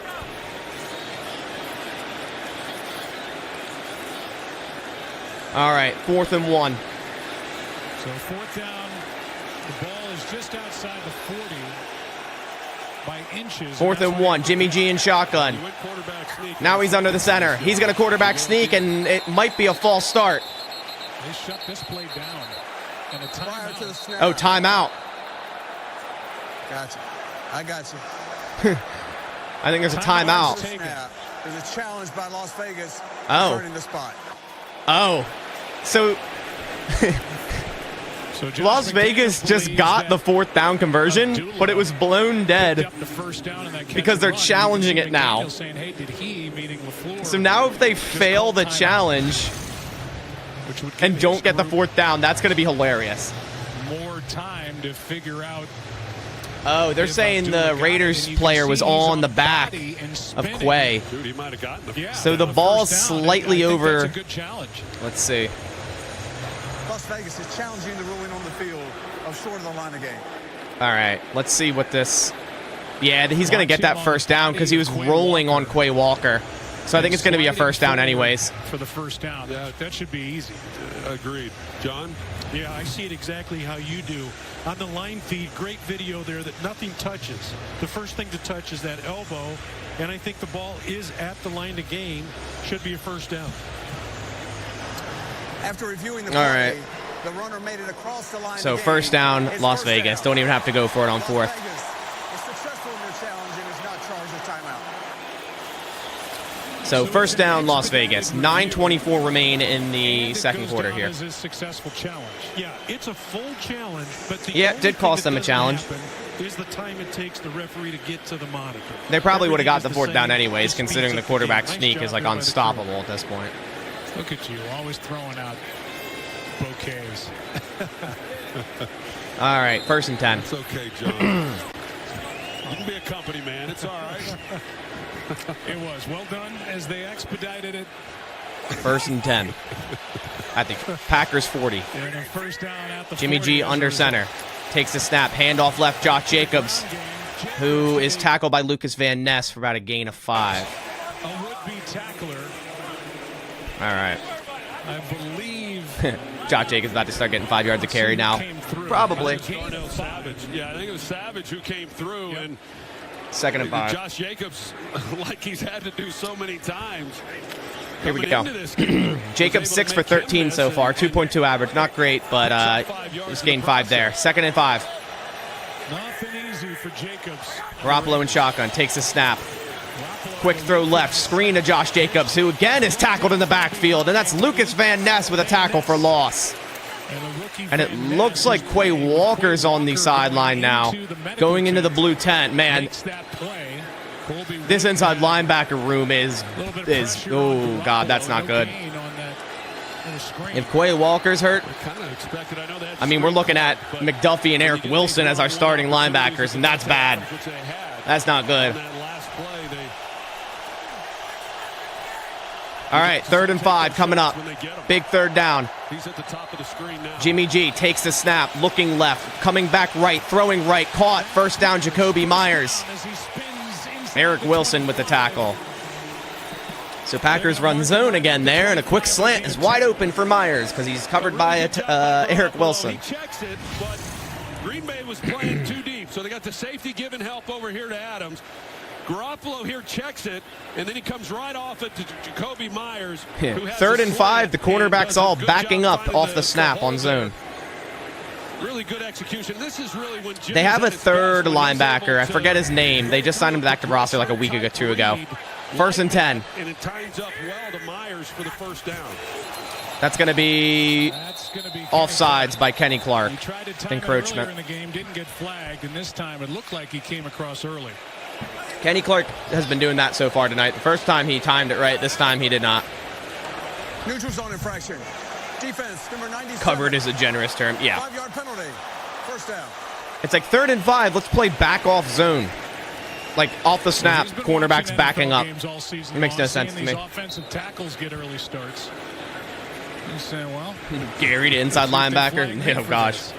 Speaker 1: All right, 4th and 1.
Speaker 3: So 4th down. The ball is just outside the 40 by inches.
Speaker 1: 4th and 1. Jimmy G in shotgun. Now he's under the center. He's going to quarterback sneak, and it might be a false start.
Speaker 3: They shut this play down. And a timeout.
Speaker 1: Oh, timeout.
Speaker 5: Gotcha. I got you.
Speaker 1: I think there's a timeout.
Speaker 5: There's a challenge by Las Vegas.
Speaker 1: Oh.
Speaker 5: Turning the spot.
Speaker 1: Oh. So Las Vegas just got the 4th down conversion, but it was blown dead because they're challenging it now. So now if they fail the challenge and don't get the 4th down, that's going to be hilarious.
Speaker 3: More time to figure out.
Speaker 1: Oh, they're saying the Raiders player was on the back of Quay. So the ball's slightly over. Let's see.
Speaker 5: Las Vegas is challenging the ruling on the field of short of the line of game.
Speaker 1: All right, let's see what this. Yeah, he's going to get that 1st down because he was rolling on Quay Walker. So I think it's going to be a 1st down anyways.
Speaker 3: For the 1st down, that should be easy.
Speaker 4: Agreed. John?
Speaker 7: Yeah, I see it exactly how you do. On the line feed, great video there that nothing touches. The first thing to touch is that elbow, and I think the ball is at the line to gain. Should be a 1st down.
Speaker 5: After reviewing the play, the runner made it across the line.
Speaker 1: So 1st down, Las Vegas. Don't even have to go for it on 4th.
Speaker 5: Is successful in their challenge and is not charged with timeout.
Speaker 1: So 1st down, Las Vegas. 9:24 remain in the 2nd quarter here.
Speaker 3: Is a successful challenge.
Speaker 7: Yeah, it's a full challenge, but the
Speaker 1: Yeah,
Speaker 7: only
Speaker 1: did cost
Speaker 7: thing
Speaker 1: them a
Speaker 7: that
Speaker 1: challenge.
Speaker 7: doesn't happen is the time it takes the referee to get to the monitor.
Speaker 1: They probably would have got the
Speaker 7: Everything is
Speaker 1: 4th down
Speaker 7: same.
Speaker 1: anyways,
Speaker 7: It
Speaker 1: considering the
Speaker 7: speeds up
Speaker 1: quarterback
Speaker 7: game. Nice
Speaker 1: sneak
Speaker 7: job
Speaker 1: is like
Speaker 7: there by the
Speaker 1: unstoppable at this point.
Speaker 3: Look at you, always throwing out bouquets.
Speaker 1: All right, 1st and 10.
Speaker 4: It's okay, John. You can be a company man. It's all right.
Speaker 3: It was well done as they expedited it.
Speaker 1: 1st and 10. At the Packers 40.
Speaker 3: They're in a 1st down at the
Speaker 1: Jimmy
Speaker 3: 40
Speaker 1: G
Speaker 3: as a
Speaker 1: under
Speaker 3: result.
Speaker 1: center. Takes the snap. Handoff left. Josh Jacobs, who is tackled by Lucas Van Ness for about a gain of 5.
Speaker 3: A would-be tackler,
Speaker 1: All right.
Speaker 3: I believe.
Speaker 1: Josh Jacobs about to start getting 5 yards of carry now. Probably.
Speaker 4: Darnell Savage. Yeah, I think it was Savage who came through. And
Speaker 1: 2nd and 5.
Speaker 4: Josh Jacobs, like he's had to do so many times.
Speaker 1: Here we go. Jacobs 6 for 13 so far. 2.2 average. Not great, but just gained 5 there. 2nd and 5.
Speaker 3: Nothing easy for Jacobs.
Speaker 1: Garoppolo in shotgun. Takes a snap. Quick throw left. Screen to Josh Jacobs, who again is tackled in the backfield. And that's Lucas Van Ness with a tackle for loss. And it looks like Quay Walker's on the sideline now, going into the blue tent. Man, this inside linebacker room is oh, God, that's not good. If Quay Walker's hurt, I mean, we're looking at McDuffie and Eric Wilson as our starting linebackers, and that's bad. That's not good. All right, 3rd and 5 coming up. Big third down. Jimmy G takes the snap, looking left, coming back right, throwing right, caught. First down, Jacoby Myers. Eric Wilson with the tackle. So Packers run zone again there, and a quick slant is wide open for Myers because he's covered by Eric Wilson.
Speaker 4: He checks it, but Green Bay was playing too deep, so they got the safety giving help over here to Adams. Garoppolo here checks it, and then he comes right off it to Jacoby Myers.
Speaker 1: Yeah. 3rd and 5, the cornerbacks all backing up off the snap on zone.
Speaker 4: Really good execution. This is really when
Speaker 1: they have a third linebacker. I forget his name. They just signed him back to roster like a week or two ago. 1st and 10.
Speaker 4: And it ties up well to Myers for the first down.
Speaker 1: That's going to be offsides by Kenny Clark.
Speaker 3: He tried to time
Speaker 1: Encroachment.
Speaker 3: in the game, didn't get flagged, and this time it looked like he came across early.
Speaker 1: Kenny Clark has been doing that so far tonight. The first time he timed it right. This time he did not.
Speaker 5: Neutral zone infraction. Defense, number 97.
Speaker 1: Covered is a generous term. Yeah.
Speaker 5: 5-yard penalty. First down.
Speaker 1: It's like 3rd and 5. Let's play back off zone. Like off the snap, cornerbacks backing up. It makes no sense to me.
Speaker 3: Offensive tackles get early starts. You say, well,
Speaker 1: Gary to inside linebacker. Oh gosh.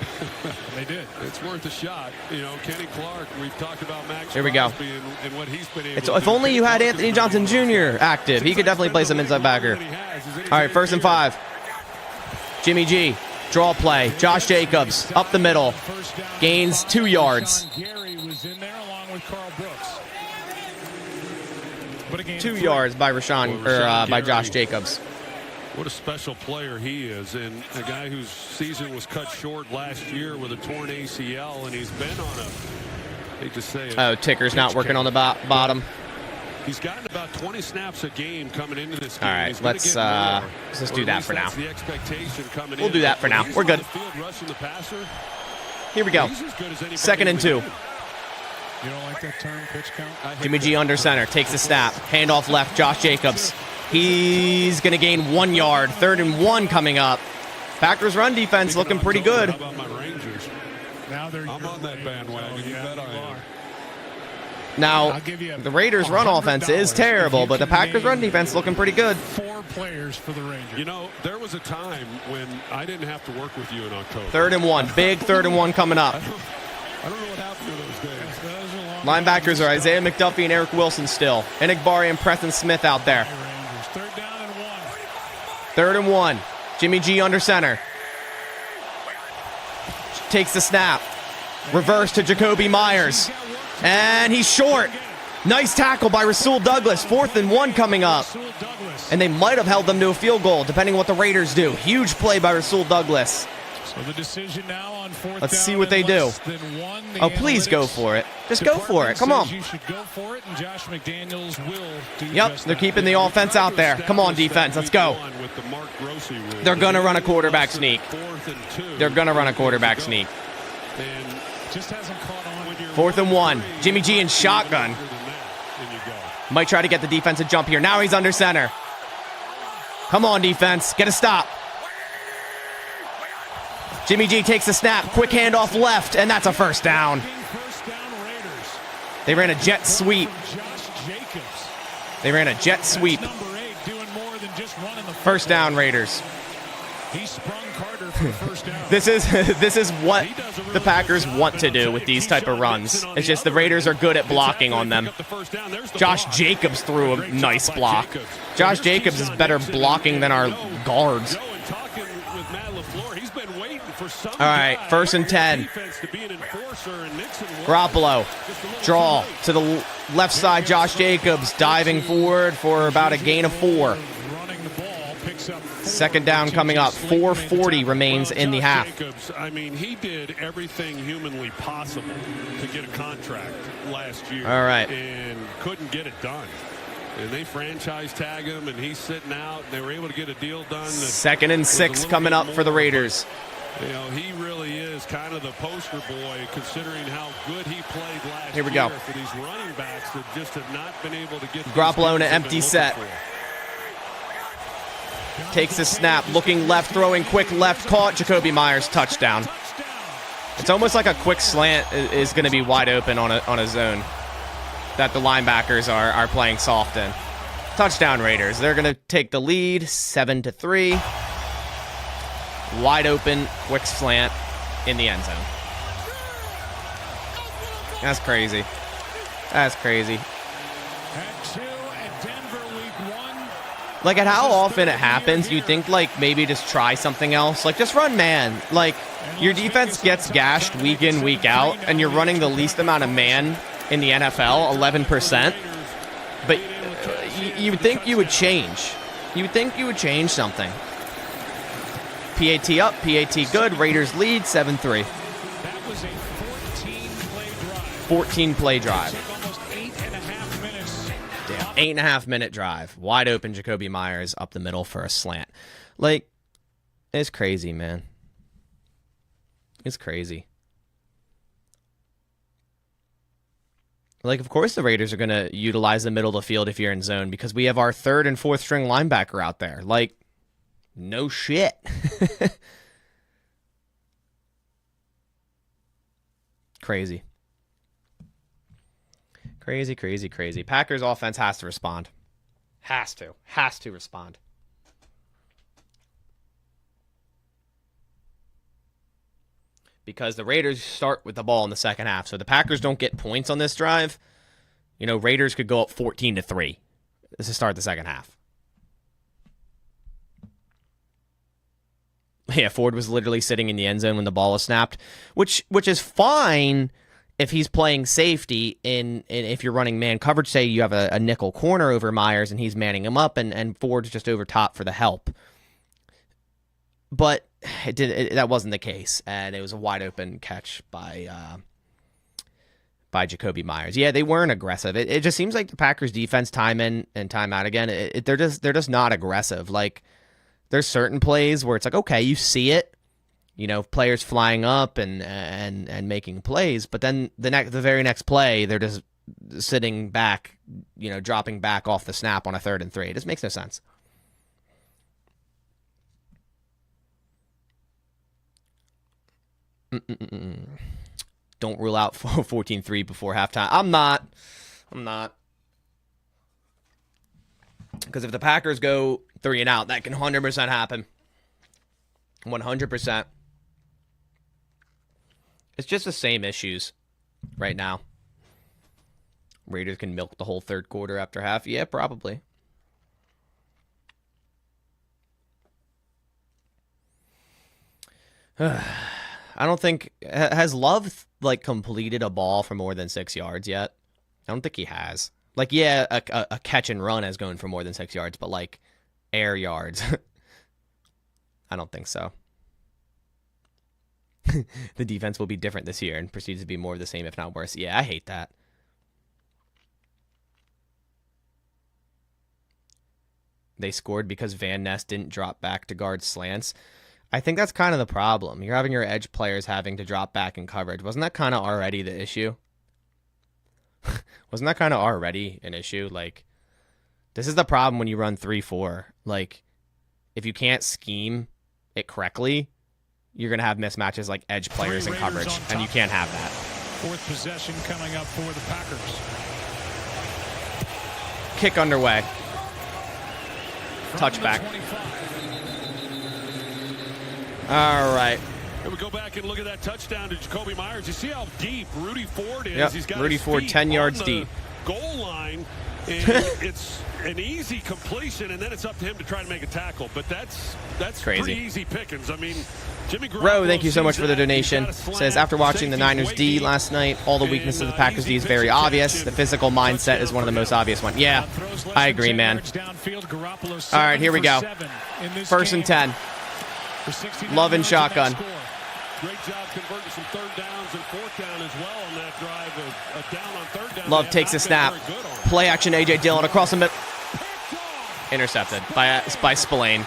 Speaker 3: They did.
Speaker 4: It's worth a shot. You know, Kenny Clark, we've talked about Max
Speaker 1: Here we go.
Speaker 4: Crosby and what he's been able
Speaker 1: It's,
Speaker 4: to
Speaker 1: if
Speaker 4: do.
Speaker 1: only you had Anthony Johnson Jr. active. He could definitely play some inside backer. All right, 1st and 5. Jimmy G, draw play. Josh Jacobs up the middle. Gains 2 yards.
Speaker 3: Gary was in there along with Carl Brooks. But again,
Speaker 1: 2 yards by by Josh Jacobs.
Speaker 4: What a special player he is, and a guy whose season was cut short last year with a torn ACL, and he's been on a, hate to say it.
Speaker 1: Oh, ticker's not working on the bottom.
Speaker 4: He's gotten about 20 snaps a game coming into this game.
Speaker 1: All right, let's just do that for now.
Speaker 4: The expectation coming
Speaker 1: We'll do that for now. We're good. Here we go. 2nd and 2.
Speaker 3: you don't like that term, pitch count?
Speaker 1: Jimmy G under center, takes the snap, handoff left, Josh Jacobs. He's going to gain 1 yard. 3rd and 1 coming up. Packers run defense looking pretty good.
Speaker 4: How about my Rangers?
Speaker 3: Now they're
Speaker 4: I'm on that bandwagon. You bet I am.
Speaker 1: Now, the Raiders' run offense is terrible, but the Packers' run defense looking pretty good.
Speaker 3: 4 players for the Rangers.
Speaker 4: You know, there was a time when I didn't have to work with you in October.
Speaker 1: 3rd and 1. Big 3rd and 1 coming up.
Speaker 4: I don't know what happened to those days.
Speaker 1: Linebackers are Isaiah McDuffie and Eric Wilson still. Enigbari and Preston Smith out there.
Speaker 3: 3rd down and 1.
Speaker 1: 3rd and 1. Jimmy G under center. Takes the snap. Reverse to Jacoby Myers. And he's short. Nice tackle by Rasul Douglas. 4th and 1 coming up. And they might have held them to a field goal, depending on what the Raiders do. Huge play by Rasul Douglas.
Speaker 3: So the decision now on 4th
Speaker 1: Let's
Speaker 3: down
Speaker 1: see what they do. Oh, please go for it. Just go for it. Come on.
Speaker 3: You should go for it, and Josh McDaniels will do
Speaker 1: Yep,
Speaker 3: just
Speaker 1: they're
Speaker 3: that.
Speaker 1: keeping the offense out there. Come on, defense. Let's go. They're going to run a quarterback sneak. They're going to run a quarterback sneak.
Speaker 3: Just hasn't caught on.
Speaker 1: 4th and 1. Jimmy G in shotgun. Might try to get the defensive jump here. Now he's under center. Come on, defense. Get a stop. Jimmy G takes the snap. Quick handoff left, and that's a first down. They ran a jet sweep. They ran a jet sweep. First down, Raiders.
Speaker 3: He sprung Carter for the first down.
Speaker 1: This is what the Packers want to do with these type of runs. It's just the Raiders are good at blocking on them. Josh Jacobs threw a nice block. Josh Jacobs is better blocking than our guards. All right, 1st and 10. Garoppolo, draw to the left side. Josh Jacobs diving forward for about a gain of 4. 2nd down coming up. 4:40 remains in the half.
Speaker 4: I mean, he did everything humanly possible to get a contract last year.
Speaker 1: All right.
Speaker 4: And couldn't get it done. And they franchise tag him, and he's sitting out. And they were able to get a deal done.
Speaker 1: 2nd and 6 coming up for the Raiders.
Speaker 4: You know, he really is kind of the poster boy, considering how good he played last
Speaker 1: Here we
Speaker 4: year
Speaker 1: go.
Speaker 4: for these running backs that just have not been able to get
Speaker 1: Garoppolo in an empty set. Takes the snap, looking left, throwing quick left, caught. Jacoby Myers, touchdown. It's almost like a quick slant is going to be wide open on a zone that the linebackers are playing soft in. Touchdown Raiders. They're going to take the lead 7-3. Wide open, quick slant in the end zone. That's crazy. That's crazy. Like, at how often it happens, you think, like, maybe just try something else. Like, just run man. Like, your defense gets gashed week in, week out, and you're running the least amount of man in the NFL, 11%. But you would think you would change. You would think you would change something. PAT up, PAT good. Raiders lead 7-3.
Speaker 3: That was a 14-play drive.
Speaker 1: 14-play drive.
Speaker 3: Took almost 8.5 minutes.
Speaker 1: Damn, 8.5-minute drive. Wide open Jacoby Myers up the middle for a slant. Like, it's crazy, man. It's crazy. Like, of course the Raiders are going to utilize the middle of the field if you're in zone because we have our third and fourth string linebacker out there. Like, no shit. Crazy. Crazy, crazy, crazy. Packers offense has to respond. Has to respond. Because the Raiders start with the ball in the second half. So the Packers don't get points on this drive. You know, Raiders could go up 14-3. This is start the second half. Yeah, Ford was literally sitting in the end zone when the ball was snapped, which is fine if he's playing safety and if you're running man coverage. Say you have a nickel corner over Myers and he's manning him up and Ford's just over top for the help. But that wasn't the case, and it was a wide open catch by Jacoby Myers. Yeah, they weren't aggressive. It just seems like the Packers defense time in and time out again. They're just not aggressive. Like, there's certain plays where it's like, okay, you see it, you know, players flying up and making plays, but then the very next play, they're just sitting back, you know, dropping back off the snap on a 3rd and 3. It just makes no sense. Don't rule out 14-3 before halftime. I'm not. Because if the Packers go 3 and out, that can 100% happen. 100%. It's just the same issues right now. Raiders can milk the whole third quarter after half. Yeah, probably. I don't think... Has Love, like, completed a ball for more than 6 yards yet? I don't think he has. Like, yeah, a catch and run is going for more than 6 yards, but, like, air yards. I don't think so. The defense will be different this year and proceeds to be more of the same, if not worse. Yeah, I hate that. They scored because Van Ness didn't drop back to guard slants. I think that's kind of the problem. You're having your edge players having to drop back in coverage. Wasn't that kind of already the issue? Wasn't that kind of already an issue? Like, this is the problem when you run 3-4. Like, if you can't scheme it correctly, you're going to have mismatches like edge players in coverage, and you can't have that.
Speaker 3: Fourth possession coming up for the Packers.
Speaker 1: Kick underway. Touchback. All right.
Speaker 4: And we go back and look at that touchdown to Jacoby Myers. You see how deep Rudy Ford is.
Speaker 1: Yep.
Speaker 4: He's got
Speaker 1: Rudy Ford 10 yards deep.
Speaker 4: Goal line, and it's an easy completion, and then it's up to him to try to make a tackle. But that's
Speaker 1: crazy.
Speaker 4: Pretty easy pickings. I mean, Jimmy
Speaker 1: Rowe, thank you so much for the donation. Says, after watching the Niners D last night, all the weaknesses of the Packers D is very obvious. The physical mindset is one of the most obvious ones. Yeah, I agree, man. All right, here we go. 1st and 10. Love and shotgun.
Speaker 4: Great job converting some third downs and fourth down as well on that drive. A down on third down.
Speaker 1: Love takes a snap. Play action, A.J. Dillon across the middle. Intercepted by Spillane.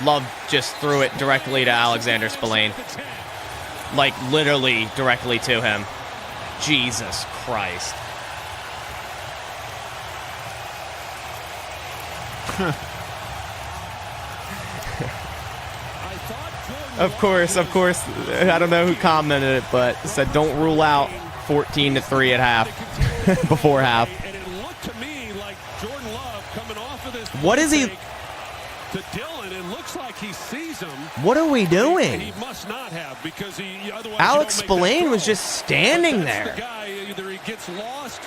Speaker 1: Love just threw it directly to Alexander Spillane. Like, literally directly to him. Jesus Christ. Of course. I don't know who commented it, but said don't rule out 14-3 at half. Before half.
Speaker 4: And it looked to me like Jordan Love coming off of this.
Speaker 1: What is he?
Speaker 4: To Dillon, it looks like he sees him.
Speaker 1: What are we doing?
Speaker 4: He must not have, because he otherwise.
Speaker 1: Alex Spillane was just standing there.
Speaker 4: The guy, either he gets lost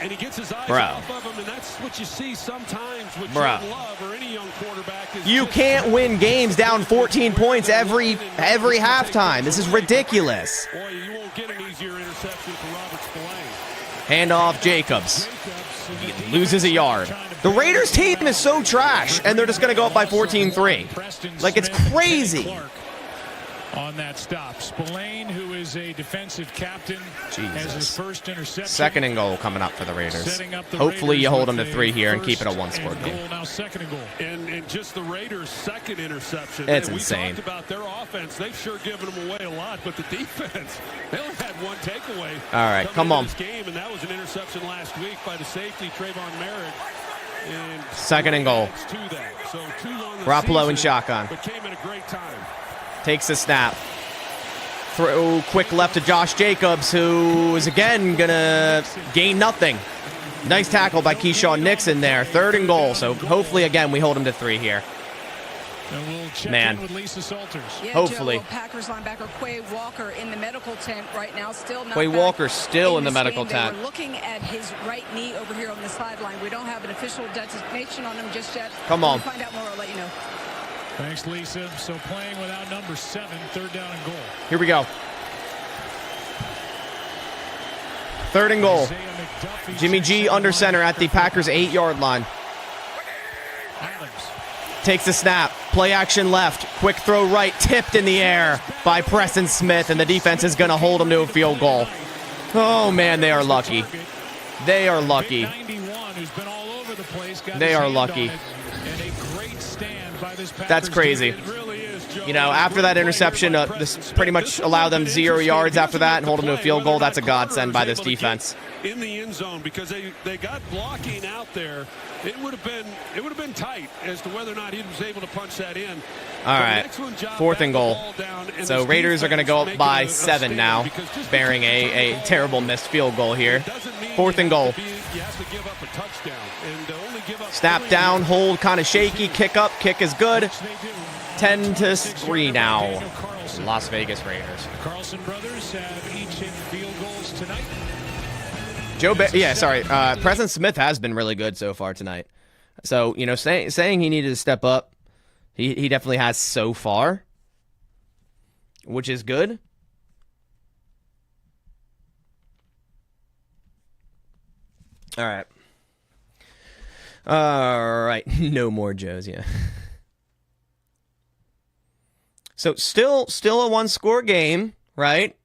Speaker 4: and he gets his eyes
Speaker 1: Bro.
Speaker 4: off of him, and that's what you see sometimes with Jordan Love or any young quarterback. Is
Speaker 1: You can't win games down 14 points every halftime. This is ridiculous.
Speaker 4: Boy, you won't get an easier interception for Robert Spillane.
Speaker 1: Handoff Jacobs. He loses a yard. The Raiders team is so trash, and they're just going to go up by 14-3. Like, it's crazy.
Speaker 3: On that stop, Spillane, who is a defensive captain, has his first interception.
Speaker 1: Second and goal coming up for the Raiders. Hopefully you hold them to 3 here and keep it a one-score game.
Speaker 3: Now second and goal.
Speaker 4: And just the Raiders' second interception.
Speaker 1: It's
Speaker 4: we
Speaker 1: insane.
Speaker 4: talked about their offense. They've sure given them away a lot, but the defense, they only had one takeaway.
Speaker 1: All right, come on.
Speaker 4: This game, and that was an interception last week by the safety, Trayvon Merrick. And
Speaker 1: Second and goal.
Speaker 4: to that. So 2 on the
Speaker 1: Garoppolo in
Speaker 4: season,
Speaker 1: shotgun.
Speaker 4: but came at a great time.
Speaker 1: Takes the snap. Throw quick left to Josh Jacobs, who is again going to gain nothing. Nice tackle by Keyshawn Nixon there. Third and goal. So hopefully, again, we hold him to 3 here.
Speaker 3: And we'll check
Speaker 1: Man.
Speaker 3: in with Lisa Salters.
Speaker 8: Yeah,
Speaker 1: Hopefully.
Speaker 8: Joe, Packers linebacker Quay Walker in the medical tent right now, still not
Speaker 1: Quay
Speaker 8: back
Speaker 1: Walker's still in the
Speaker 8: this
Speaker 1: medical
Speaker 8: game.
Speaker 1: tent.
Speaker 8: They were looking at his right knee over here on the sideline. We don't have an official designation on him just yet.
Speaker 1: Come on.
Speaker 8: When we find out more, I'll let you know.
Speaker 3: Thanks, Lisa. So playing without number 7, third down and goal.
Speaker 1: Here we go. Third and goal.
Speaker 3: Isaiah McDuffie
Speaker 1: Jimmy
Speaker 3: checks
Speaker 1: G
Speaker 3: in
Speaker 1: under
Speaker 3: line
Speaker 1: center at the
Speaker 3: for
Speaker 1: Packers' 8-yard line.
Speaker 3: Adams.
Speaker 1: Takes the snap. Play action left. Quick throw right. Tipped in the air by Preston Smith, and the defense is going to hold him to a field goal. Oh, man, they are lucky. They are lucky.
Speaker 3: 91, who's been all over the place, got
Speaker 1: They
Speaker 3: his
Speaker 1: are
Speaker 3: hand
Speaker 1: lucky.
Speaker 3: on it, and a great stand by this Packers
Speaker 1: That's crazy.
Speaker 3: defense. It really is, Joe.
Speaker 1: You know, after that interception, this pretty much allowed them 0 yards after that and hold them to a field goal. That's a godsend by this defense.
Speaker 4: In the end zone, because they got blocking out there. It would have been tight as to whether or not he was able to punch that in.
Speaker 1: All right, fourth and goal. So Raiders are going to go up by 7 now, bearing a terrible missed field goal here. Fourth and goal. Snap down, hold kind of shaky, kick up, kick is good. 10-3 now. Las Vegas Raiders.
Speaker 3: Carlson brothers have each hit field goals tonight.
Speaker 1: Preston Smith has been really good so far tonight. So, you know, saying he needed to step up, he definitely has so far, which is good. All right. No more Joes, yeah. So still a 1-score game, right?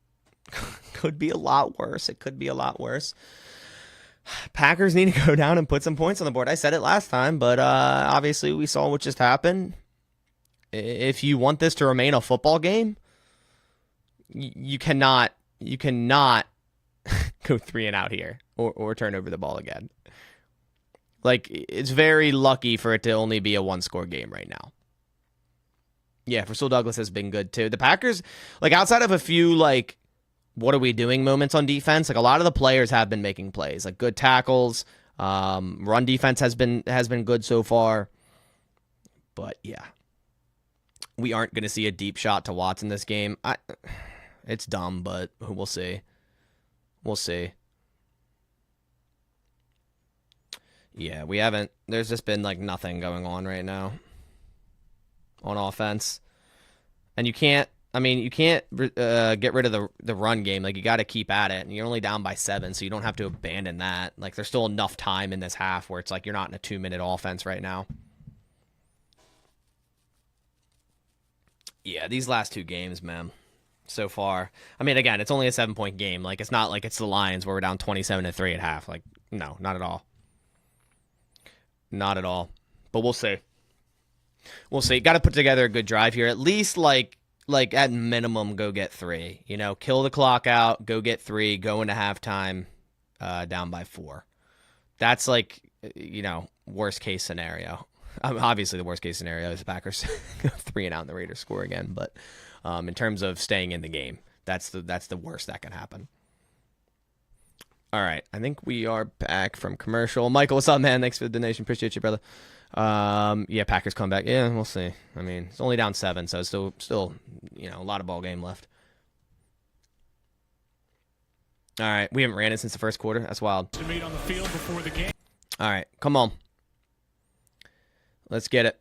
Speaker 1: Could be a lot worse. It could be a lot worse. Packers need to go down and put some points on the board. I said it last time, but obviously we saw what just happened. If you want this to remain a football game, you cannot go 3 and out here or turn over the ball again. Like, it's very lucky for it to only be a 1-score game right now. Yeah, Rasul Douglas has been good too. The Packers, like, outside of a few, like, what are we doing moments on defense, like, a lot of the players have been making plays, like good tackles. Run defense has been good so far. But yeah, we aren't going to see a deep shot to Watson this game. It's dumb, but we'll see. We'll see. Yeah, we haven't. There's just been like nothing going on right now on offense, and you can't get rid of the run game. Like, you got to keep at it, and you're only down by 7, so you don't have to abandon that. Like, there's still enough time in this half where it's like you're not in a 2-minute offense right now. Yeah, these last 2 games, man, so far. I mean, again, it's only a 7-point game. Like, it's not like it's the Lions where we're down 27-3 at half. Like, no, not at all. Not at all. But we'll see. We'll see. Got to put together a good drive here. At least, like at minimum, go get 3. You know, kill the clock out, go get 3, go into halftime down by 4. That's like, you know, worst case scenario. Obviously, the worst case scenario is the Packers go 3 and out and the Raiders score again. But in terms of staying in the game, that's the worst that can happen. All right, I think we are back from commercial. Michael, what's up, man? Thanks for the donation. Appreciate you, brother. Yeah, Packers come back. Yeah, we'll see. I mean, it's only down 7, so it's still, you know, a lot of ball game left. All right, we haven't ran it since the first quarter. That's wild.
Speaker 3: To meet on the field before the game.
Speaker 1: All right, come on. Let's get it.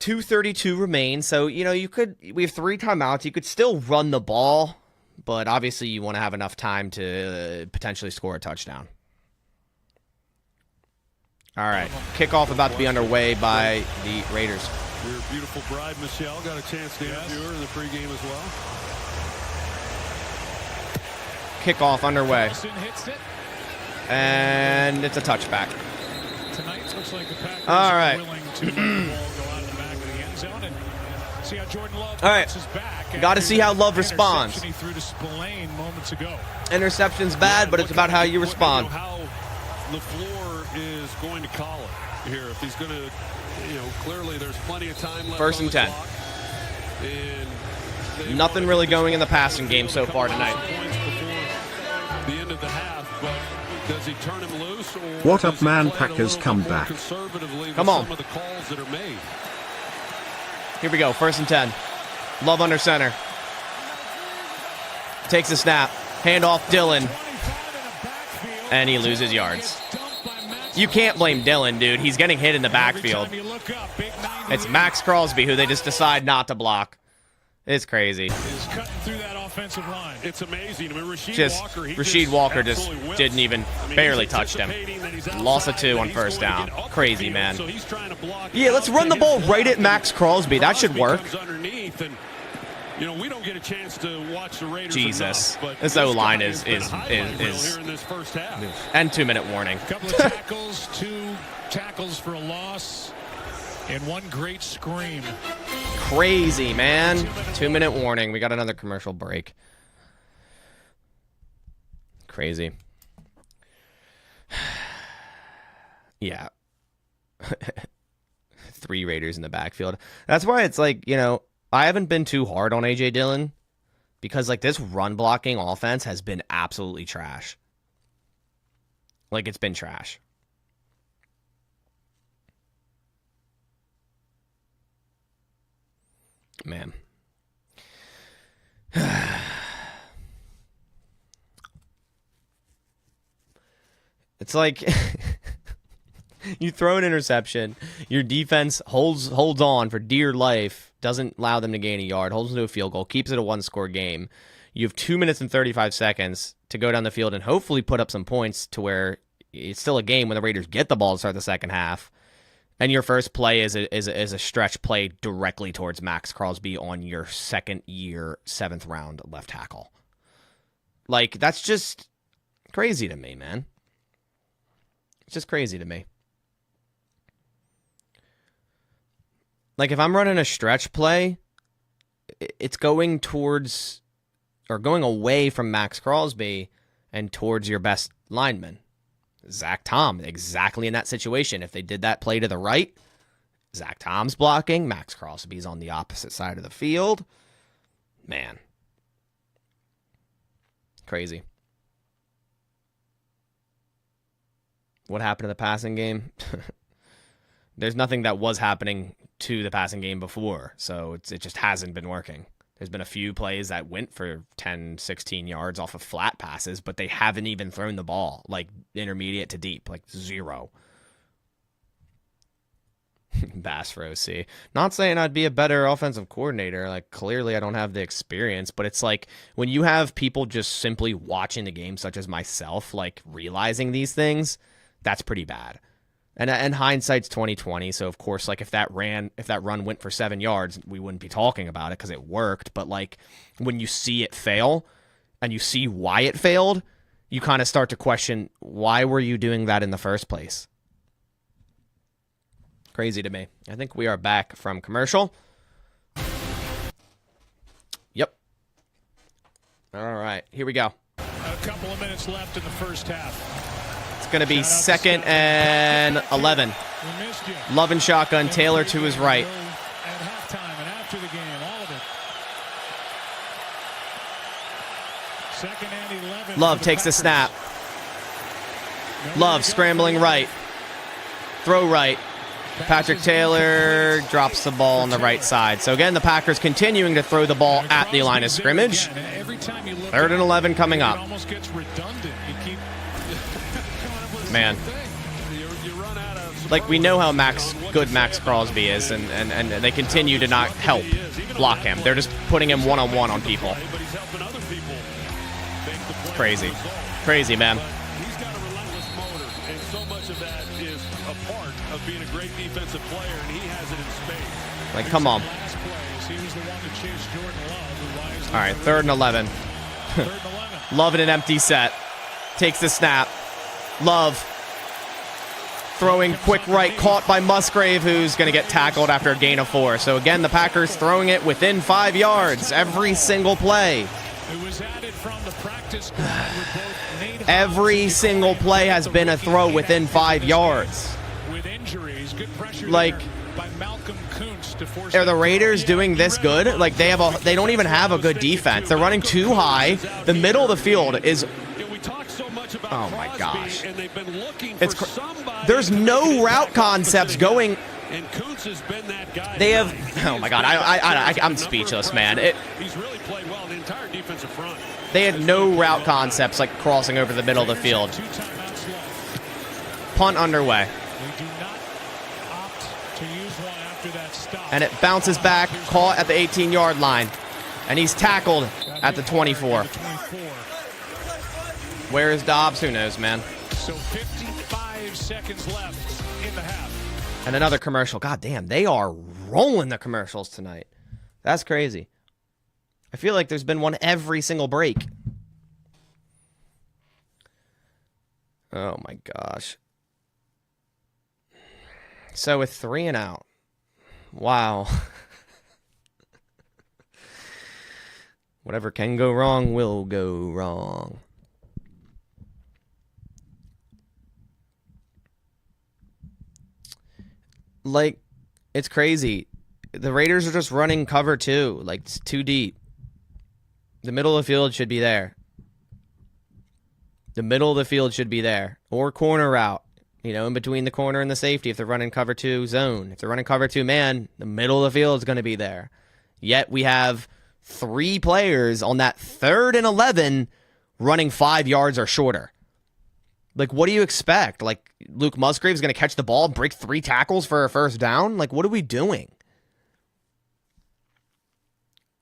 Speaker 1: $2:32 remain, so, you know, we have 3 timeouts. You could still run the ball, but obviously you want to have enough time to potentially score a touchdown. All right, kickoff about to be underway by the Raiders.
Speaker 4: Your beautiful bride, Michelle, got a chance to interview her in the pregame as well.
Speaker 1: Kickoff underway.
Speaker 3: Hits it.
Speaker 1: And it's a touchback.
Speaker 3: Tonight looks like the Packers
Speaker 1: All right.
Speaker 3: are willing to let the ball go out of the back of the end zone and see how Jordan Love
Speaker 1: All right.
Speaker 3: bounces back.
Speaker 1: Got to see how Love responds.
Speaker 3: Interception he threw to Spillane moments ago.
Speaker 1: Interception's bad, but it's about how you respond.
Speaker 4: How LaFleur is going to call it here. If he's going to, you know, clearly there's plenty of time left.
Speaker 1: First and 10. Nothing really going in the passing game so far tonight.
Speaker 4: The end of the half, but does he turn him loose, or
Speaker 2: What up, man? Packers come back.
Speaker 1: Come on.
Speaker 4: Some of the calls that are made.
Speaker 1: Here we go. First and 10. Love under center. Takes the snap. Hand off Dillon. And he loses yards. You can't blame Dillon, dude. He's getting hit in the backfield. It's Max Crosby who they just decide not to block. It's crazy.
Speaker 3: Is cutting through that offensive line.
Speaker 4: It's amazing. I mean,
Speaker 1: Rashid Walker just didn't even barely touch him. Loss of 2 on first down. Crazy, man. Yeah, let's run the ball right at Max Crosby. That should work.
Speaker 4: You know, we don't get a chance to watch the Raiders.
Speaker 1: Jesus,
Speaker 4: enough,
Speaker 1: this O-line is
Speaker 4: here in this first half.
Speaker 1: And 2-minute warning.
Speaker 3: Couple of tackles, 2 tackles for a loss, and 1 great scream.
Speaker 1: Crazy, man. 2-minute warning. We got another commercial break. Crazy. Yeah. 3 Raiders in the backfield. That's why it's like, you know, I haven't been too hard on A.J. Dillon because, like, this run-blocking offense has been absolutely trash. Like, it's been trash. Man. It's like you throw an interception, your defense holds on for dear life, doesn't allow them to gain a yard, holds them to a field goal, keeps it a 1-score game. You have 2 minutes and 35 seconds to go down the field and hopefully put up some points to where it's still a game when the Raiders get the ball to start the second half. And your first play is a stretch play directly towards Max Crosby on your second-year, 7th-round left tackle. Like, that's just crazy to me, man. It's just crazy to me. Like, if I'm running a stretch play, it's going towards or going away from Max Crosby and towards your best lineman. Zach Tom, exactly in that situation. If they did that play to the right, Zach Tom's blocking, Max Crosby's on the opposite side of the field. Man. Crazy. What happened to the passing game? There's nothing that was happening to the passing game before, so it just hasn't been working. There's been a few plays that went for 10, 16 yards off of flat passes, but they haven't even thrown the ball, like intermediate to deep, like 0. Bass for OC. Not saying I'd be a better offensive coordinator. Like, clearly I don't have the experience, but it's like when you have people just simply watching the game, such as myself, like realizing these things, that's pretty bad. And hindsight's 20/20, so of course, like if that run went for 7 yards, we wouldn't be talking about it because it worked. But like when you see it fail and you see why it failed, you kind of start to question, why were you doing that in the first place? Crazy to me. I think we are back from commercial. Yep. All right, here we go.
Speaker 3: A couple of minutes left in the first half.
Speaker 1: It's going to be 2nd and 11.
Speaker 3: We missed you.
Speaker 1: Love and shotgun, Taylor to his right.
Speaker 3: At halftime and after the game, all of it. 2nd and 11.
Speaker 1: Love takes the snap. Love scrambling right. Throw right. Patrick Taylor drops the ball on the right side. So again, the Packers continuing to throw the ball at the line of scrimmage. 3rd and 11 coming up. Man. Like, we know how good Max Crosby is, and they continue to not help block him. They're just putting him one-on-one on people. Crazy. Crazy, man.
Speaker 4: He's got a relentless motor, and so much of that is a part of being a great defensive player, and he has it in spades.
Speaker 1: Like, come on. All right, 3rd and 11. Love in an empty set. Takes the snap. Love throwing quick right, caught by Musgrave, who's going to get tackled after a gain of 4. So again, the Packers throwing it within 5 yards every single play. Every single play has been a throw within 5 yards. Like, are the Raiders doing this good? Like, they don't even have a good defense. They're running too high. The middle of the field is, oh my gosh. There's no route concepts going. They have, oh my God, I'm speechless, man.
Speaker 4: He's really played well the entire defensive front.
Speaker 1: They had no route concepts like crossing over the middle of the field. Punt underway. And it bounces back, caught at the 18-yard line. And he's tackled at the 24. Where is Dobbs? Who knows, man.
Speaker 3: So 55 seconds left in the half.
Speaker 1: And another commercial. God damn, they are rolling the commercials tonight. That's crazy. I feel like there's been one every single break. Oh my gosh. So with 3 and out. Wow. Whatever can go wrong will go wrong. Like, it's crazy. The Raiders are just running cover 2. Like, it's too deep. The middle of the field should be there. The middle of the field should be there. Or corner route. You know, in between the corner and the safety if they're running cover 2 zone. If they're running cover 2 man, the middle of the field is going to be there. Yet we have 3 players on that 3rd and 11 running 5 yards or shorter. Like, what do you expect? Like, Luke Musgrave's going to catch the ball and break 3 tackles for a first down? Like, what are we doing?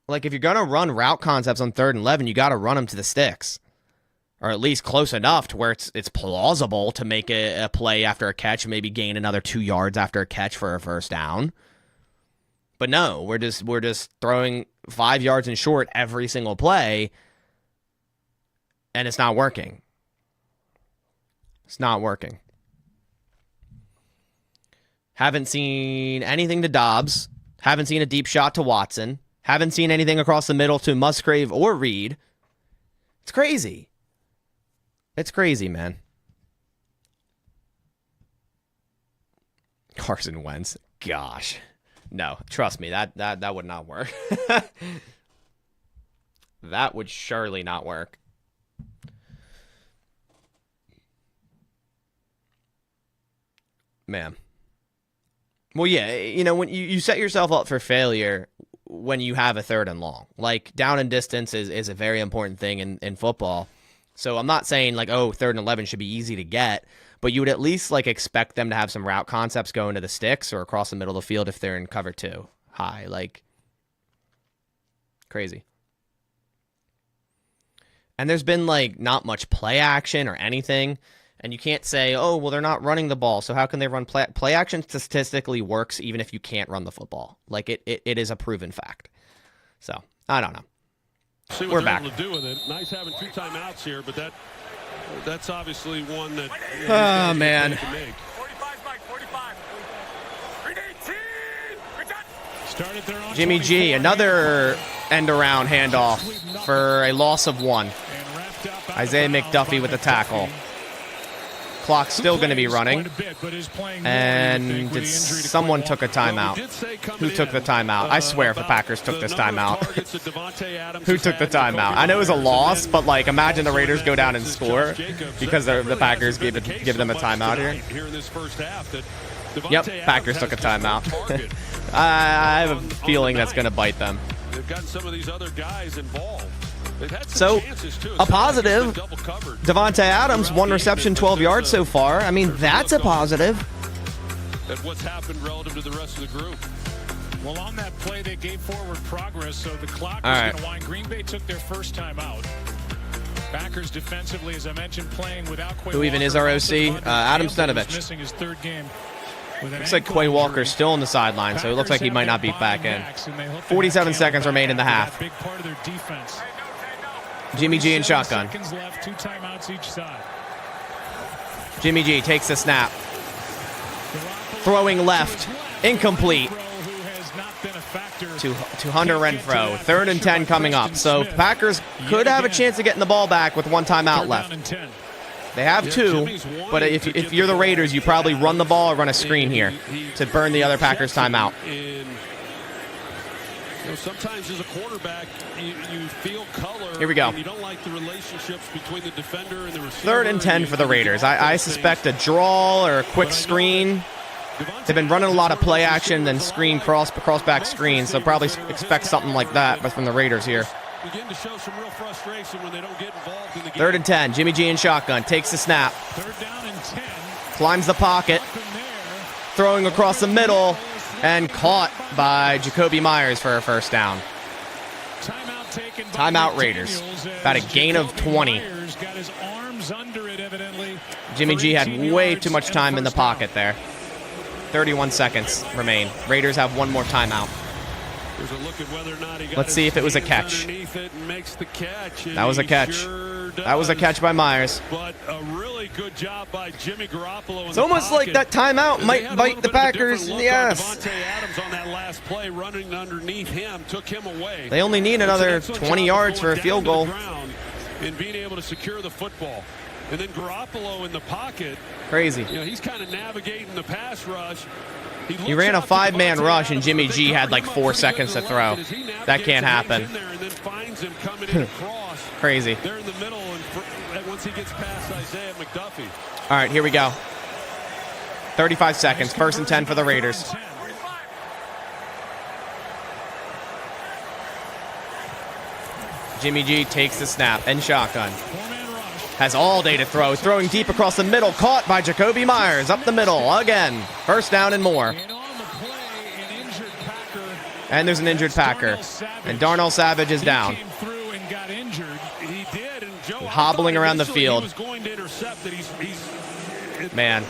Speaker 1: Like, if you're going to run route concepts on 3rd and 11, you got to run them to the sticks. Or at least close enough to where it's plausible to make a play after a catch, maybe gain another 2 yards after a catch for a first down. But no, we're just throwing 5 yards and short every single play, and it's not working. It's not working. Haven't seen anything to Dobbs. Haven't seen a deep shot to Watson. Haven't seen anything across the middle to Musgrave or Reed. It's crazy. It's crazy, man. Carson Wentz. Gosh. No, trust me, that would not work. That would surely not work. Man. Well, yeah, you know, when you set yourself up for failure when you have a 3rd and long. Like, down and distance is a very important thing in football. So I'm not saying, like, oh, 3rd and 11 should be easy to get, but you would at least, like, expect them to have some route concepts going to the sticks or across the middle of the field if they're in cover 2 high. Like, crazy. And there's been, like, not much play action or anything. And you can't say, oh, well, they're not running the ball, so how can they run play? Play action statistically works even if you can't run the football. Like, it is a proven fact. So, I don't know.
Speaker 4: See what
Speaker 1: We're
Speaker 4: they're
Speaker 1: back.
Speaker 4: able to do with it. Nice having 2 timeouts here, but that That's obviously one that.
Speaker 1: Oh, man.
Speaker 6: 45, Mike, 45. 318.
Speaker 3: Started their own
Speaker 1: Jimmy G,
Speaker 3: 24.
Speaker 1: another end-around handoff for a loss of 1.
Speaker 3: And wrapped up out
Speaker 1: Isaiah
Speaker 3: of bounds
Speaker 1: McDuffie
Speaker 3: by
Speaker 1: with the tackle. Clock's
Speaker 3: Who
Speaker 1: still going to be
Speaker 3: plays
Speaker 1: running.
Speaker 3: quite a bit, but is playing more, you
Speaker 1: And
Speaker 3: think, with the injury to
Speaker 1: someone
Speaker 3: Quay
Speaker 1: took a
Speaker 3: Walker.
Speaker 1: timeout. Who took the timeout? I swear if the Packers took this timeout. Who took the timeout? I know it was a loss, but like imagine the Raiders go down and score because the Packers give them a timeout here. Yep, Packers took a timeout. I have a feeling that's going to bite them.
Speaker 4: They've gotten some of these other guys involved. They've had
Speaker 1: So,
Speaker 4: some chances too.
Speaker 1: a positive,
Speaker 4: Double covered.
Speaker 1: Devontae Adams, 1 reception, 12 yards so far. I mean, that's a positive.
Speaker 4: At what's happened relative to the rest of the group.
Speaker 3: Well, on that play, they gave forward progress, so the clock
Speaker 1: All
Speaker 3: was
Speaker 1: right.
Speaker 3: going to wind. Green Bay took their first time out. Packers defensively, as I mentioned, playing without Quay
Speaker 1: Who even is
Speaker 3: Walker.
Speaker 1: our OC? Adam
Speaker 3: Campbell was
Speaker 1: Stanovich.
Speaker 3: missing his 3rd game. with an
Speaker 1: Looks like
Speaker 3: ankle
Speaker 1: Quay
Speaker 3: injury.
Speaker 1: Walker's still on the sideline, so it looks like he might not be back in. 47 seconds remain in the half.
Speaker 3: Big part of their defense.
Speaker 1: Jimmy G in
Speaker 3: 7
Speaker 1: shotgun.
Speaker 3: Seconds left, 2 timeouts each side.
Speaker 1: Jimmy G takes the snap. Throwing left. Incomplete.
Speaker 3: Who has not been a factor
Speaker 1: To Hunter Renfro. 3rd and 10 coming up. So Packers could have a chance of getting the ball back with 1 timeout
Speaker 3: Third
Speaker 1: left.
Speaker 3: down and 10.
Speaker 1: They have 2, but if you're the Raiders, you probably run the ball or run a screen here to burn the other Packers timeout.
Speaker 4: Sometimes as a quarterback, you feel color.
Speaker 1: Here we go.
Speaker 4: And you don't like the relationships between the defender and the receiver.
Speaker 1: 3rd and 10 for the Raiders. I suspect a draw or a quick screen. They've been running a lot of play action and screen cross-back screens, so probably expect something like that but from the Raiders here.
Speaker 4: Begin to show some real frustration when they don't get involved in the game.
Speaker 1: 3rd and 10. Jimmy G in shotgun. Takes the snap.
Speaker 3: 3rd down and 10.
Speaker 1: Climbs the pocket.
Speaker 3: From there,
Speaker 1: Throwing across the middle. And caught by Jacoby Myers for a first down.
Speaker 3: timeout taken by
Speaker 1: Timeout Raiders.
Speaker 3: McDaniels
Speaker 1: About a
Speaker 3: as
Speaker 1: gain of
Speaker 3: Jacoby
Speaker 1: 20.
Speaker 3: Myers got his arms under it, evidently.
Speaker 1: Jimmy G had
Speaker 3: 13
Speaker 1: way
Speaker 3: yards
Speaker 1: too much
Speaker 3: and
Speaker 1: time in the
Speaker 3: first down.
Speaker 1: pocket there. 31 seconds remain. Raiders have 1 more timeout.
Speaker 4: There's a look at whether or not he got
Speaker 1: Let's see if it was a
Speaker 4: his
Speaker 1: catch.
Speaker 4: hands underneath it and makes the catch, and
Speaker 1: That was a
Speaker 4: he
Speaker 1: catch.
Speaker 4: sure
Speaker 1: That was a
Speaker 4: does.
Speaker 1: catch by Myers.
Speaker 4: But a really good job by Jimmy Garoppolo. In
Speaker 1: It's
Speaker 4: the
Speaker 1: almost like
Speaker 4: pocket.
Speaker 1: that timeout
Speaker 4: They
Speaker 1: might
Speaker 4: had a
Speaker 1: bite
Speaker 4: little
Speaker 1: the
Speaker 4: bit of a
Speaker 1: Packers.
Speaker 4: different look
Speaker 1: Yes.
Speaker 4: on Devontae Adams on that last play, running underneath him, took him away.
Speaker 1: They only need
Speaker 4: It's an
Speaker 1: another
Speaker 4: excellent
Speaker 1: 20
Speaker 4: job
Speaker 1: yards
Speaker 4: of
Speaker 1: for a
Speaker 4: going
Speaker 1: field
Speaker 4: down to
Speaker 1: goal.
Speaker 4: the ground and being able to secure the football. And then Garoppolo in the pocket,
Speaker 1: Crazy.
Speaker 4: you know, he's kind of navigating the pass rush.
Speaker 1: He ran a 5-man rush, and Jimmy G had like 4 seconds to throw. That can't happen. Crazy.
Speaker 4: They're in the middle, and once he gets past Isaiah McDuffie.
Speaker 1: All right, here we go. 35 seconds. 1st and 10 for the Raiders. Jimmy G takes the snap and shotgun. Has all day to throw. Throwing deep across the middle. Caught by Jacoby Myers. Up the middle again. 1st down and more.
Speaker 3: And on the play, an injured Packer.
Speaker 1: And there's an injured Packer. And Darnell Savage is down.
Speaker 3: He came through and got injured.
Speaker 4: He did, and Joe
Speaker 1: Hobbling around the field.
Speaker 4: He was going to intercept that. He's
Speaker 1: Man,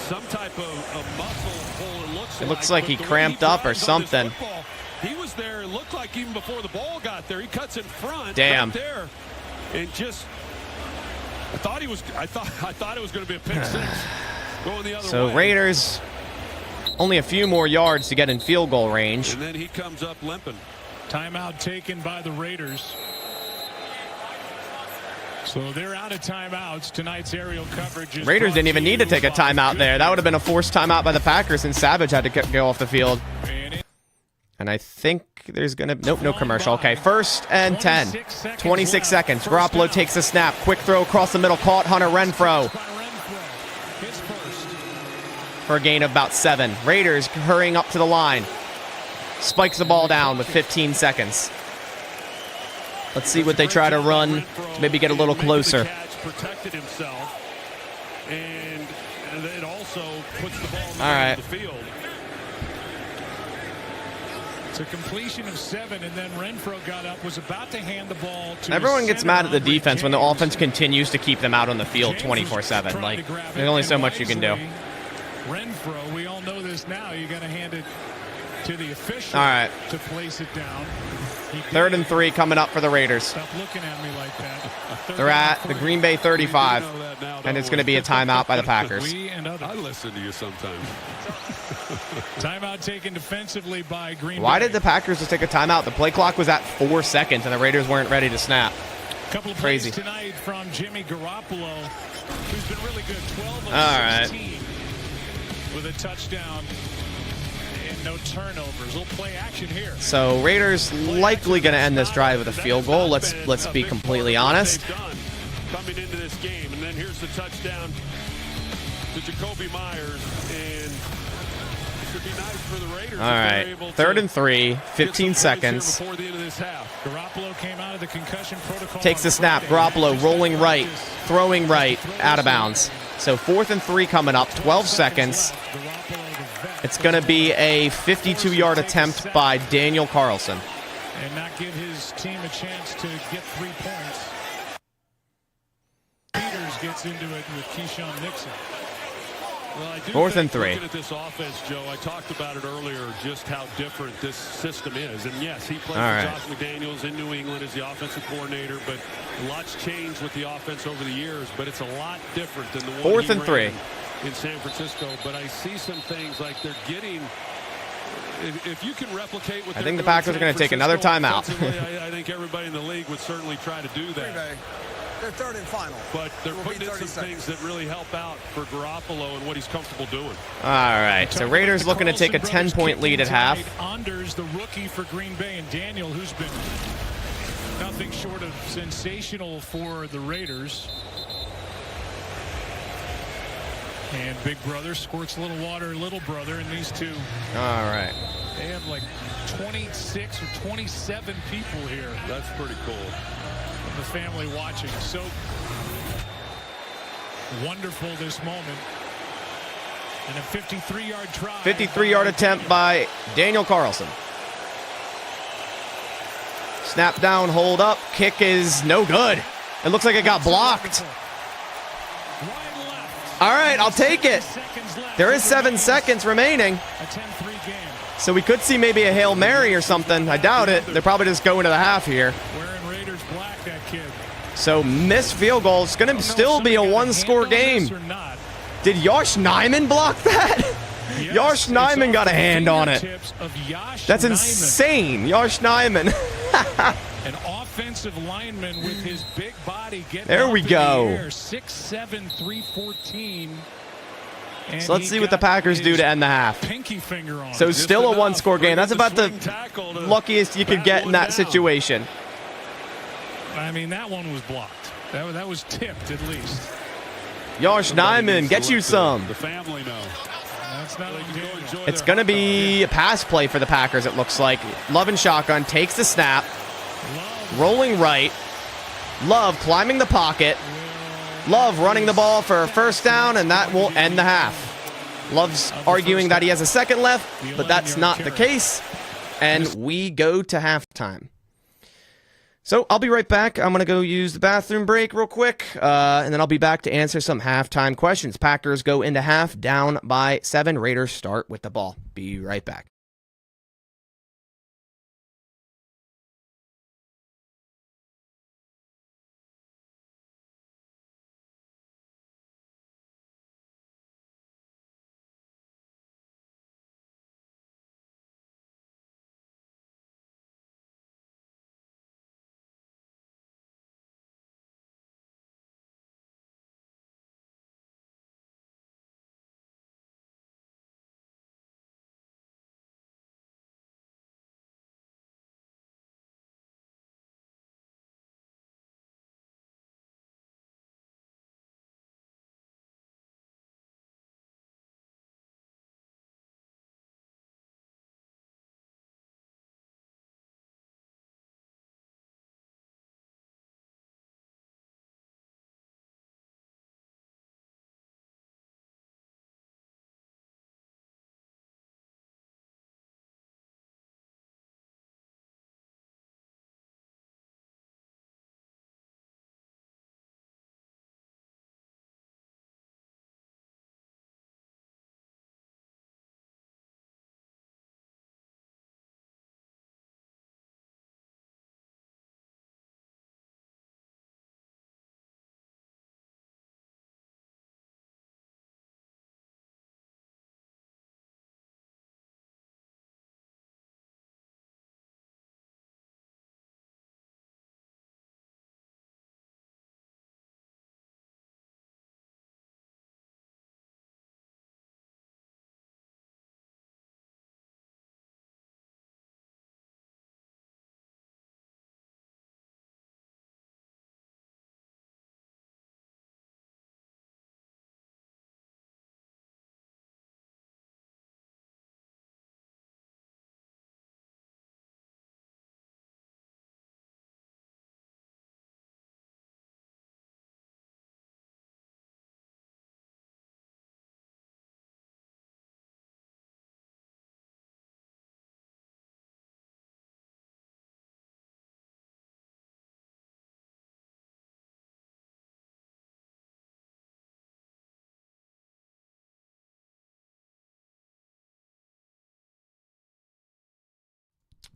Speaker 4: some type of muscle pull.
Speaker 1: it looks like he
Speaker 4: but the way
Speaker 1: cramped up or
Speaker 4: drives on this
Speaker 1: something.
Speaker 4: football, he was there. It looked like even before the ball got there. He cuts in front.
Speaker 1: Damn.
Speaker 4: Right there, and just. I thought it was going to be a pick six. Going the other
Speaker 1: So
Speaker 4: way.
Speaker 1: Raiders only a few more yards to get in field goal range.
Speaker 4: And then he comes up limping.
Speaker 3: Timeout taken by the Raiders. So they're out of timeouts. Tonight's aerial coverage is
Speaker 1: Raiders
Speaker 3: brought
Speaker 1: didn't even
Speaker 3: to
Speaker 1: need to
Speaker 3: you
Speaker 1: take a
Speaker 3: by
Speaker 1: timeout there. That would have been a forced timeout by the Packers, and Savage had to go off the field. And I think there's going to... Nope, no commercial. Okay, 1st and 10. 26 seconds. Garoppolo takes a snap. Quick throw across the middle. Caught Hunter Renfro
Speaker 3: His first.
Speaker 1: for a gain of about 7. Raiders hurrying up to the line. Spikes the ball down with 15 seconds. Let's see what they try to run to maybe get a little closer.
Speaker 4: Protected himself, and it also puts the ball in the
Speaker 1: All right.
Speaker 4: middle of the field.
Speaker 3: It's a completion of 7, and then Renfro got up, was about to hand the ball to
Speaker 1: Everyone gets
Speaker 3: center,
Speaker 1: mad at the
Speaker 3: Andre
Speaker 1: defense when the
Speaker 3: James.
Speaker 1: offense continues to keep them out on the field
Speaker 3: James was
Speaker 1: 24/7.
Speaker 3: trying
Speaker 1: Like,
Speaker 3: to grab it,
Speaker 1: there's only
Speaker 3: and
Speaker 1: so much you can do.
Speaker 3: wisely, Renfro, we all know this now. You got to hand it to the official
Speaker 1: All right.
Speaker 3: to place it down.
Speaker 1: 3rd and 3 coming up for the Raiders.
Speaker 3: Stop looking at me like that.
Speaker 1: They're at the Green Bay 35, and it's going to be a timeout by the Packers.
Speaker 3: We and others.
Speaker 4: I listen to you sometimes.
Speaker 3: Timeout taken defensively by Green
Speaker 1: Why
Speaker 3: Bay.
Speaker 1: did the Packers just take a timeout? The play clock was at 4 seconds, and the Raiders weren't ready to snap.
Speaker 3: Couple of
Speaker 1: Crazy.
Speaker 3: plays tonight from Jimmy Garoppolo, who's been really good. 12 of
Speaker 1: All right.
Speaker 3: 16 with a touchdown and no turnovers. Little play action here.
Speaker 1: So Raiders likely going to end this drive with a field goal. Let's be completely honest.
Speaker 4: Coming into this game, and then here's the touchdown to Jacoby Myers, and it should be nice for the Raiders.
Speaker 1: All right, 3rd and 3, 15 seconds.
Speaker 4: Before the end of this half.
Speaker 3: Garoppolo came out of the concussion protocol.
Speaker 1: Takes the snap. Garoppolo rolling right, throwing right, out of bounds. So 4th and 3 coming up, 12 seconds. It's going to be a 52-yard attempt by Daniel Carlson.
Speaker 3: And not give his team a chance to get 3 points. Peters gets into it with Keyshawn Nixon.
Speaker 4: Well, I do
Speaker 1: 4th and
Speaker 4: think
Speaker 1: 3.
Speaker 4: Looking at this offense, Joe, I talked about it earlier, just how different this system is. And yes, he played
Speaker 1: All
Speaker 4: for
Speaker 1: right.
Speaker 4: Josh McDaniels in New England as the offensive coordinator, but a lot's changed with the offense over the years. But it's a lot different than the one
Speaker 1: 4th
Speaker 4: he
Speaker 1: and 3.
Speaker 4: ran in San Francisco. But I see some things like they're getting. If you can replicate what
Speaker 1: I think the Packers are going to take another timeout.
Speaker 4: I think everybody in the league would certainly try to do
Speaker 5: Green
Speaker 4: that.
Speaker 5: Bay. Their 3rd and final.
Speaker 4: But they're
Speaker 5: It will be
Speaker 4: putting in
Speaker 5: 30
Speaker 4: some things that really help out for Garoppolo and what he's comfortable doing.
Speaker 1: All right, so Raiders looking to take a 10-point lead at half.
Speaker 3: Anders, the rookie for Green Bay, and Daniel, who's been nothing short of sensational for the Raiders. And big brother squirts a little water, little brother, and these two.
Speaker 1: All right.
Speaker 3: They have like 26 or 27 people here.
Speaker 4: That's pretty cool.
Speaker 3: The family watching. So wonderful this moment. And a 53-yard try.
Speaker 1: 53-yard attempt by Daniel Carlson. Snap down, hold up. Kick is no good. It looks like it got blocked. All right, I'll take it. There is 7 seconds remaining.
Speaker 3: A 10-3 game.
Speaker 1: So we could see maybe a Hail Mary or something. I doubt it. They're probably just going to the half here.
Speaker 3: Wearing Raiders black, that kid.
Speaker 1: So missed field goal. It's going to still be a one-score game. Did Josh Nijman block that? Josh Nijman got a hand on it. That's insane. Josh Nijman.
Speaker 3: An offensive lineman with his big body getting
Speaker 1: There we
Speaker 3: up in
Speaker 1: go.
Speaker 3: the air. 6'7", 314. And
Speaker 1: So let's
Speaker 3: he
Speaker 1: see what the
Speaker 3: got
Speaker 1: Packers do
Speaker 3: his
Speaker 1: to end the half.
Speaker 3: pinky finger on.
Speaker 1: So
Speaker 3: it.
Speaker 1: still a one-score game. That's about the
Speaker 4: Swing tackle to
Speaker 1: luckiest you could
Speaker 4: bat
Speaker 1: get in
Speaker 4: one
Speaker 1: that
Speaker 4: down.
Speaker 1: situation.
Speaker 3: I mean, that one was blocked. That was tipped at least.
Speaker 1: Josh Nijman, get you some.
Speaker 4: The family know.
Speaker 3: That's not like Daniel.
Speaker 1: It's going to be a pass play for the Packers, it looks like. Love and shotgun takes the snap. Rolling right. Love climbing the pocket. Love running the ball for a first down, and that will end the half. Love's arguing that he has a second left, but that's not the case. And we go to halftime. So I'll be right back. I'm going to go use the bathroom break real quick, and then I'll be back to answer some halftime questions. Packers go into half down by 7. Raiders start with the ball. Be right back.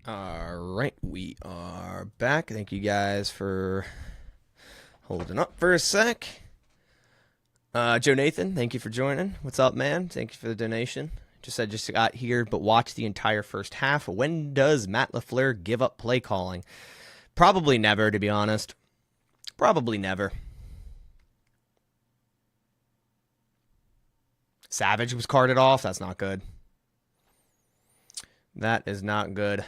Speaker 1: All right, we are back. Thank you guys for holding up for a sec. Joe Nathan, thank you for joining. What's up, man? Thank you for the donation. I just got here, but watched the entire first half. When does Matt LaFleur give up play calling? Probably never, to be honest. Probably never. Savage was carted off. That's not good. That is not good.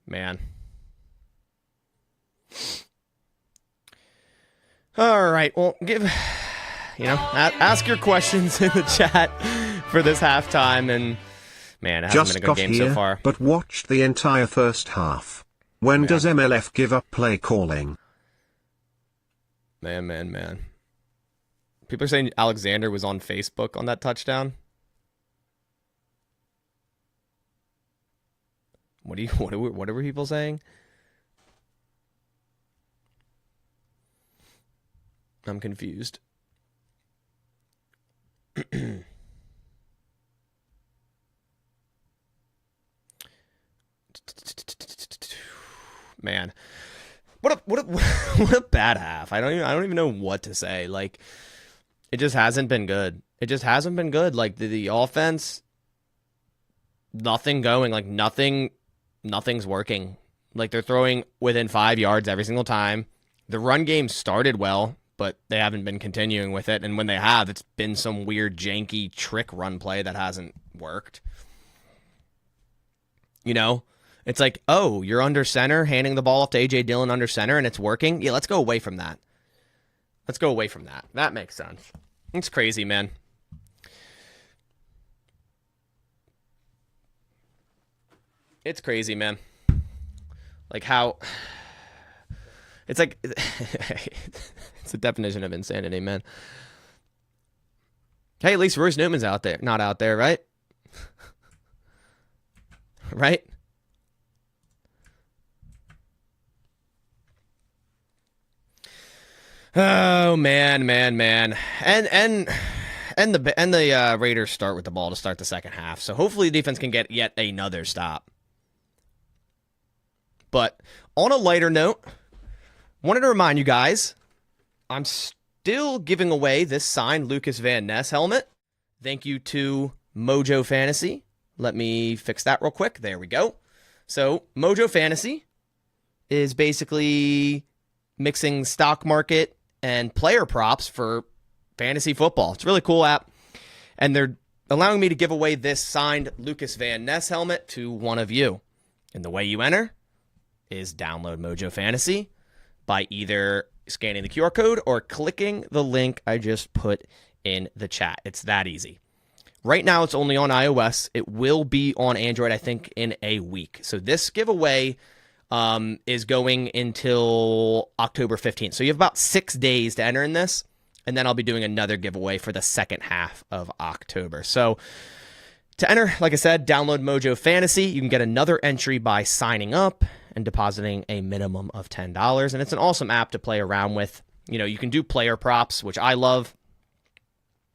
Speaker 1: Man. All right. Well, ask your questions in the chat for this halftime. And man, it hasn't been a good game so far.
Speaker 2: But watched the entire first half. When does MLF give up play calling?
Speaker 1: Man. People are saying Alexander was on Facebook on that touchdown. What are people saying? I'm confused. Man, what a bad half. I don't even know what to say. Like, it just hasn't been good. It just hasn't been good. Like the offense, nothing going. Like nothing's working. Like they're throwing within 5 yards every single time. The run game started well, but they haven't been continuing with it. And when they have, it's been some weird janky trick run play that hasn't worked. You know, it's like, oh, you're under center, handing the ball off to A.J. Dillon under center, and it's working. Yeah, let's go away from that. That makes sense. It's crazy, man. It's crazy, man. Like how... It's like... It's the definition of insanity, man. Hey, at least Royce Newman's out there. Not out there, right? Right? Oh, man. And the Raiders start with the ball to start the second half. So hopefully the defense can get yet another stop. But on a lighter note, wanted to remind you guys, I'm still giving away this signed Lucas Van Ness helmet. Thank you to Mojo Fantasy. Let me fix that real quick. There we go. So Mojo Fantasy is basically mixing stock market and player props for fantasy football. It's a really cool app. And they're allowing me to give away this signed Lucas Van Ness helmet to one of you. And the way you enter is download Mojo Fantasy by either scanning the QR code or clicking the link I just put in the chat. It's that easy. Right now, it's only on iOS. It will be on Android, I think, in a week. So this giveaway is going until October 15th. So you have about 6 days to enter in this, and then I'll be doing another giveaway for the second half of October. So to enter, like I said, download Mojo Fantasy. You can get another entry by signing up and depositing a minimum of $10. And it's an awesome app to play around with. You know, you can do player props, which I love.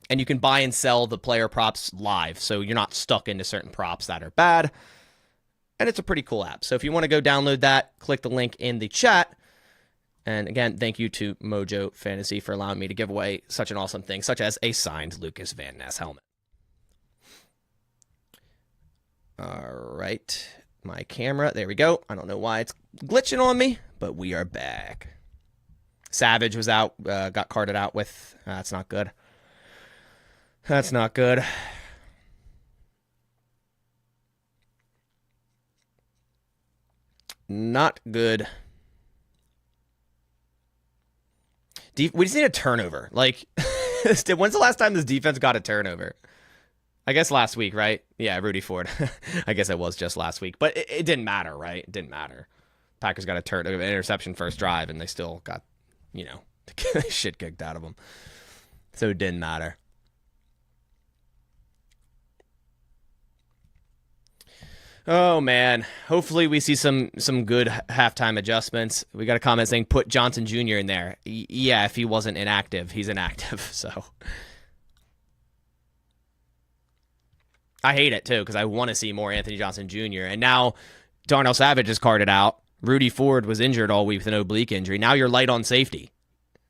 Speaker 1: And you can buy and sell the player props live, so you're not stuck into certain props that are bad. And it's a pretty cool app. So if you want to go download that, click the link in the chat. And again, thank you to Mojo Fantasy for allowing me to give away such an awesome thing, such as a signed Lucas Van Ness helmet. All right. My camera, there we go. I don't know why it's glitching on me, but we are back. Savage was out, got carted out with, that's not good. That's not good. Not good. We just need a turnover. Like, when's the last time this defense got a turnover? I guess last week, right? Yeah, Rudy Ford. I guess it was just last week. But it didn't matter, right? It didn't matter. Packers got an interception first drive, and they still got, the shit kicked out of them. So it didn't matter. Oh, man. Hopefully we see some good halftime adjustments. We got a comment saying put Johnson Jr. in there. Yeah, if he wasn't inactive. He's inactive, so... I hate it, too, because I want to see more Anthony Johnson Jr. And now Darnell Savage is carded out. Rudy Ford was injured all week with an oblique injury. Now you're light on safety.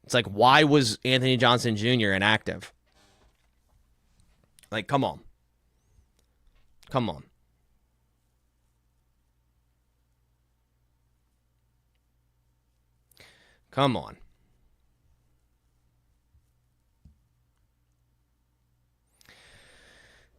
Speaker 1: It's like, why was Anthony Johnson Jr. inactive? Like, come on. Come on. Come on.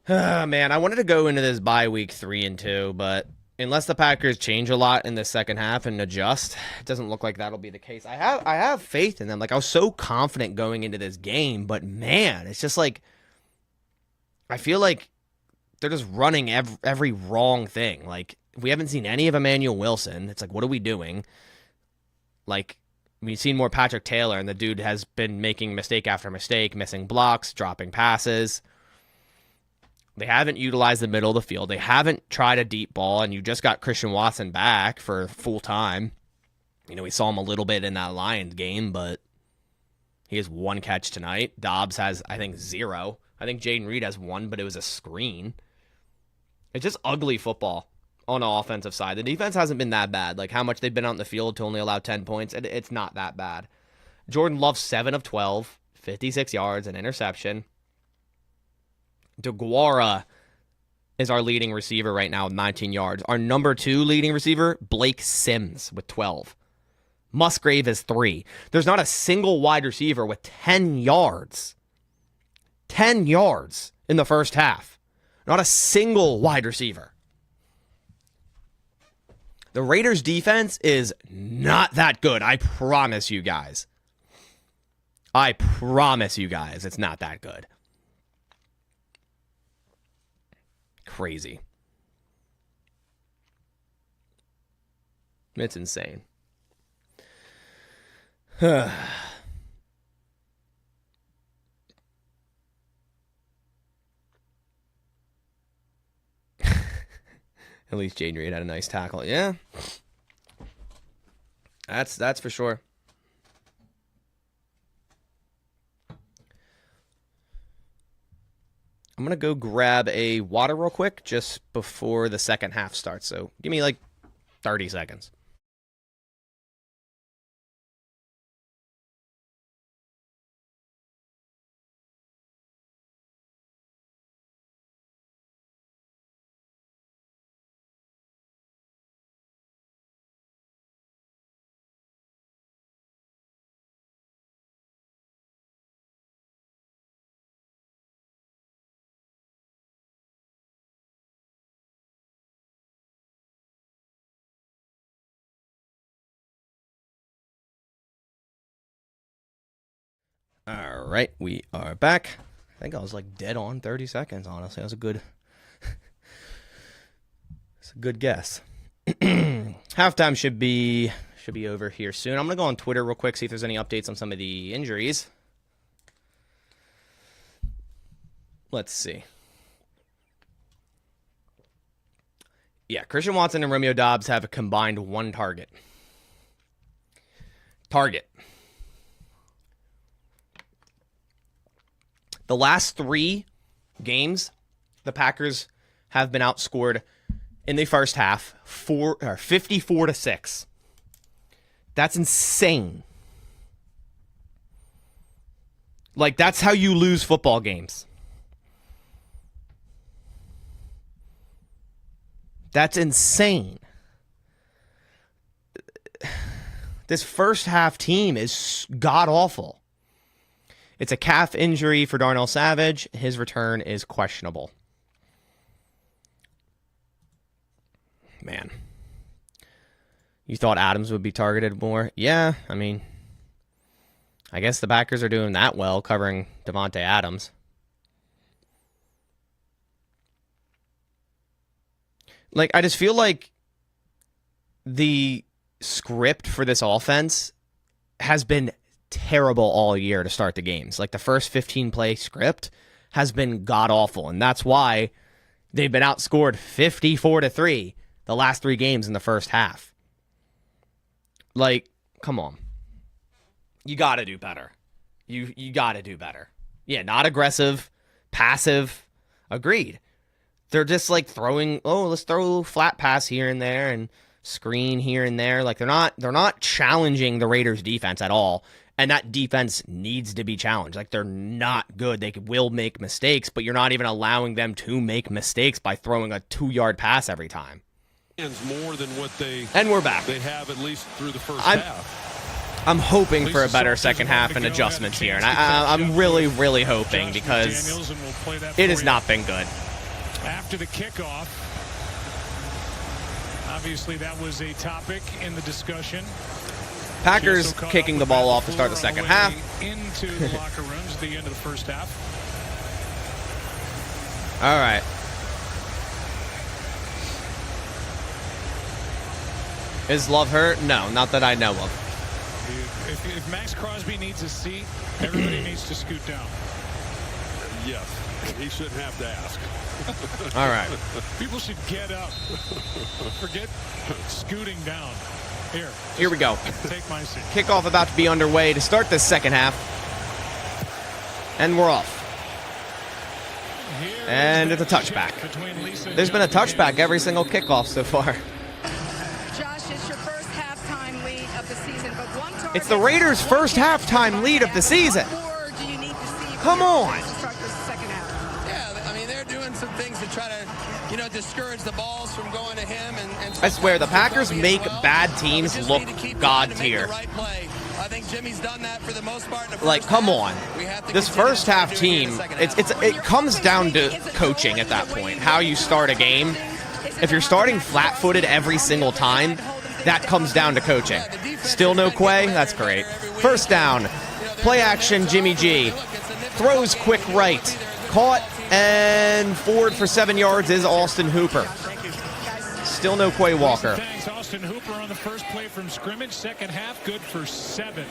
Speaker 1: Man, I wanted to go into this bye week 3-2, but unless the Packers change a lot in the second half and adjust, it doesn't look like that'll be the case. I have faith in them. Like, I was so confident going into this game, but man, it's just like I feel like they're just running every wrong thing. Like, we haven't seen any of Emmanuel Wilson. It's like, what are we doing? Like, we've seen more Patrick Taylor, and the dude has been making mistake after mistake, missing blocks, dropping passes. They haven't utilized the middle of the field. They haven't tried a deep ball, and you just got Christian Watson back for full time. You know, we saw him a little bit in that Lions game, but he has 1 catch tonight. Dobbs has, I think, 0. I think Jaden Reed has 1, but it was a screen. It's just ugly football on the offensive side. The defense hasn't been that bad. Like, how much they've been out in the field to only allow 10 points, it's not that bad. Jordan Love, 7 of 12, 56 yards, an interception. DeGuara is our leading receiver right now with 19 yards. Our number 2 leading receiver, Blake Sims, with 12. Musgrave is 3. There's not a single wide receiver with 10 yards. 10 yards in the first half. Not a single wide receiver. The Raiders' defense is not that good. I promise you guys. I promise you guys it's not that good. Crazy. It's insane. At least Jaden Reed had a nice tackle. Yeah. That's for sure. I'm going to go grab a water real quick just before the second half starts. So give me like 30 seconds. All right, we are back. I think I was like dead on 30 seconds, honestly. That was a good it's a good guess. Halftime should be over here soon. I'm going to go on Twitter real quick, see if there's any updates on some of the injuries. Let's see. Yeah, Christian Watson and Romeo Dobbs have a combined 1 target. The last 3 games, the Packers have been outscored in the first half 54-6. That's insane. Like, that's how you lose football games. That's insane. This first half team is god-awful. It's a calf injury for Darnell Savage. His return is questionable. Man. You thought Adams would be targeted more? Yeah, I mean, I guess the Packers are doing that well covering Devontae Adams. Like, I just feel like the script for this offense has been terrible all year to start the games. Like, the first 15-play script has been god-awful, and that's why they've been outscored 54-3 the last 3 games in the first half. Like, come on. You got to do better. You got to do better. Yeah, not aggressive, passive, agreed. they're just like throwing, oh, let's throw a little flat pass here and there and screen here and there. Like they're not challenging the Raiders defense at all. And that defense needs to be challenged. Like they're not good. They will make mistakes, but you're not even allowing them to make mistakes by throwing a 2-yard pass every time.
Speaker 4: More than what
Speaker 1: and we're back.
Speaker 4: They have at least through the first half.
Speaker 1: I'm hoping for a better second half and adjustments here. And I'm really, really hoping because it has not been good.
Speaker 3: After the kickoff, obviously that was a topic in the discussion.
Speaker 1: Packers kicking the ball off to start the second half.
Speaker 3: Into the locker rooms at the end of the first half.
Speaker 1: All right. Is Love hurt? No, not that I know of.
Speaker 3: If Max Crosby needs a seat, everybody needs to scoot down.
Speaker 4: Yes, he shouldn't have to ask.
Speaker 1: All right.
Speaker 3: People should get up. Forget scooting down.
Speaker 1: Here we go.
Speaker 3: Take my seat.
Speaker 1: Kickoff about to be underway to start this second half. And we're off. And it's a touchback. There's been a touchback every single kickoff so far.
Speaker 8: Josh, it's your first halftime lead of the season, but one target.
Speaker 1: It's the Raiders' first halftime lead of the season.
Speaker 8: What more do you need to see?
Speaker 1: Come on.
Speaker 8: To start this second half?
Speaker 5: Yeah, I mean, they're doing some things to try to, discourage the balls from going to him. And
Speaker 1: I swear, the Packers make bad teams look god tier.
Speaker 5: I think Jimmy's done that for the most part.
Speaker 1: Like, come on. This first half team, it comes down to coaching at that point. How you start a game. If you're starting flat-footed every single time, that comes down to coaching. Still no Quay? That's great. First down. Play action, Jimmy G. Throws quick right. Caught and forward for 7 yards is Austin Hooper. Still no Quay Walker.
Speaker 3: Thanks, Austin Hooper on the first play from scrimmage. Second half, good for 7.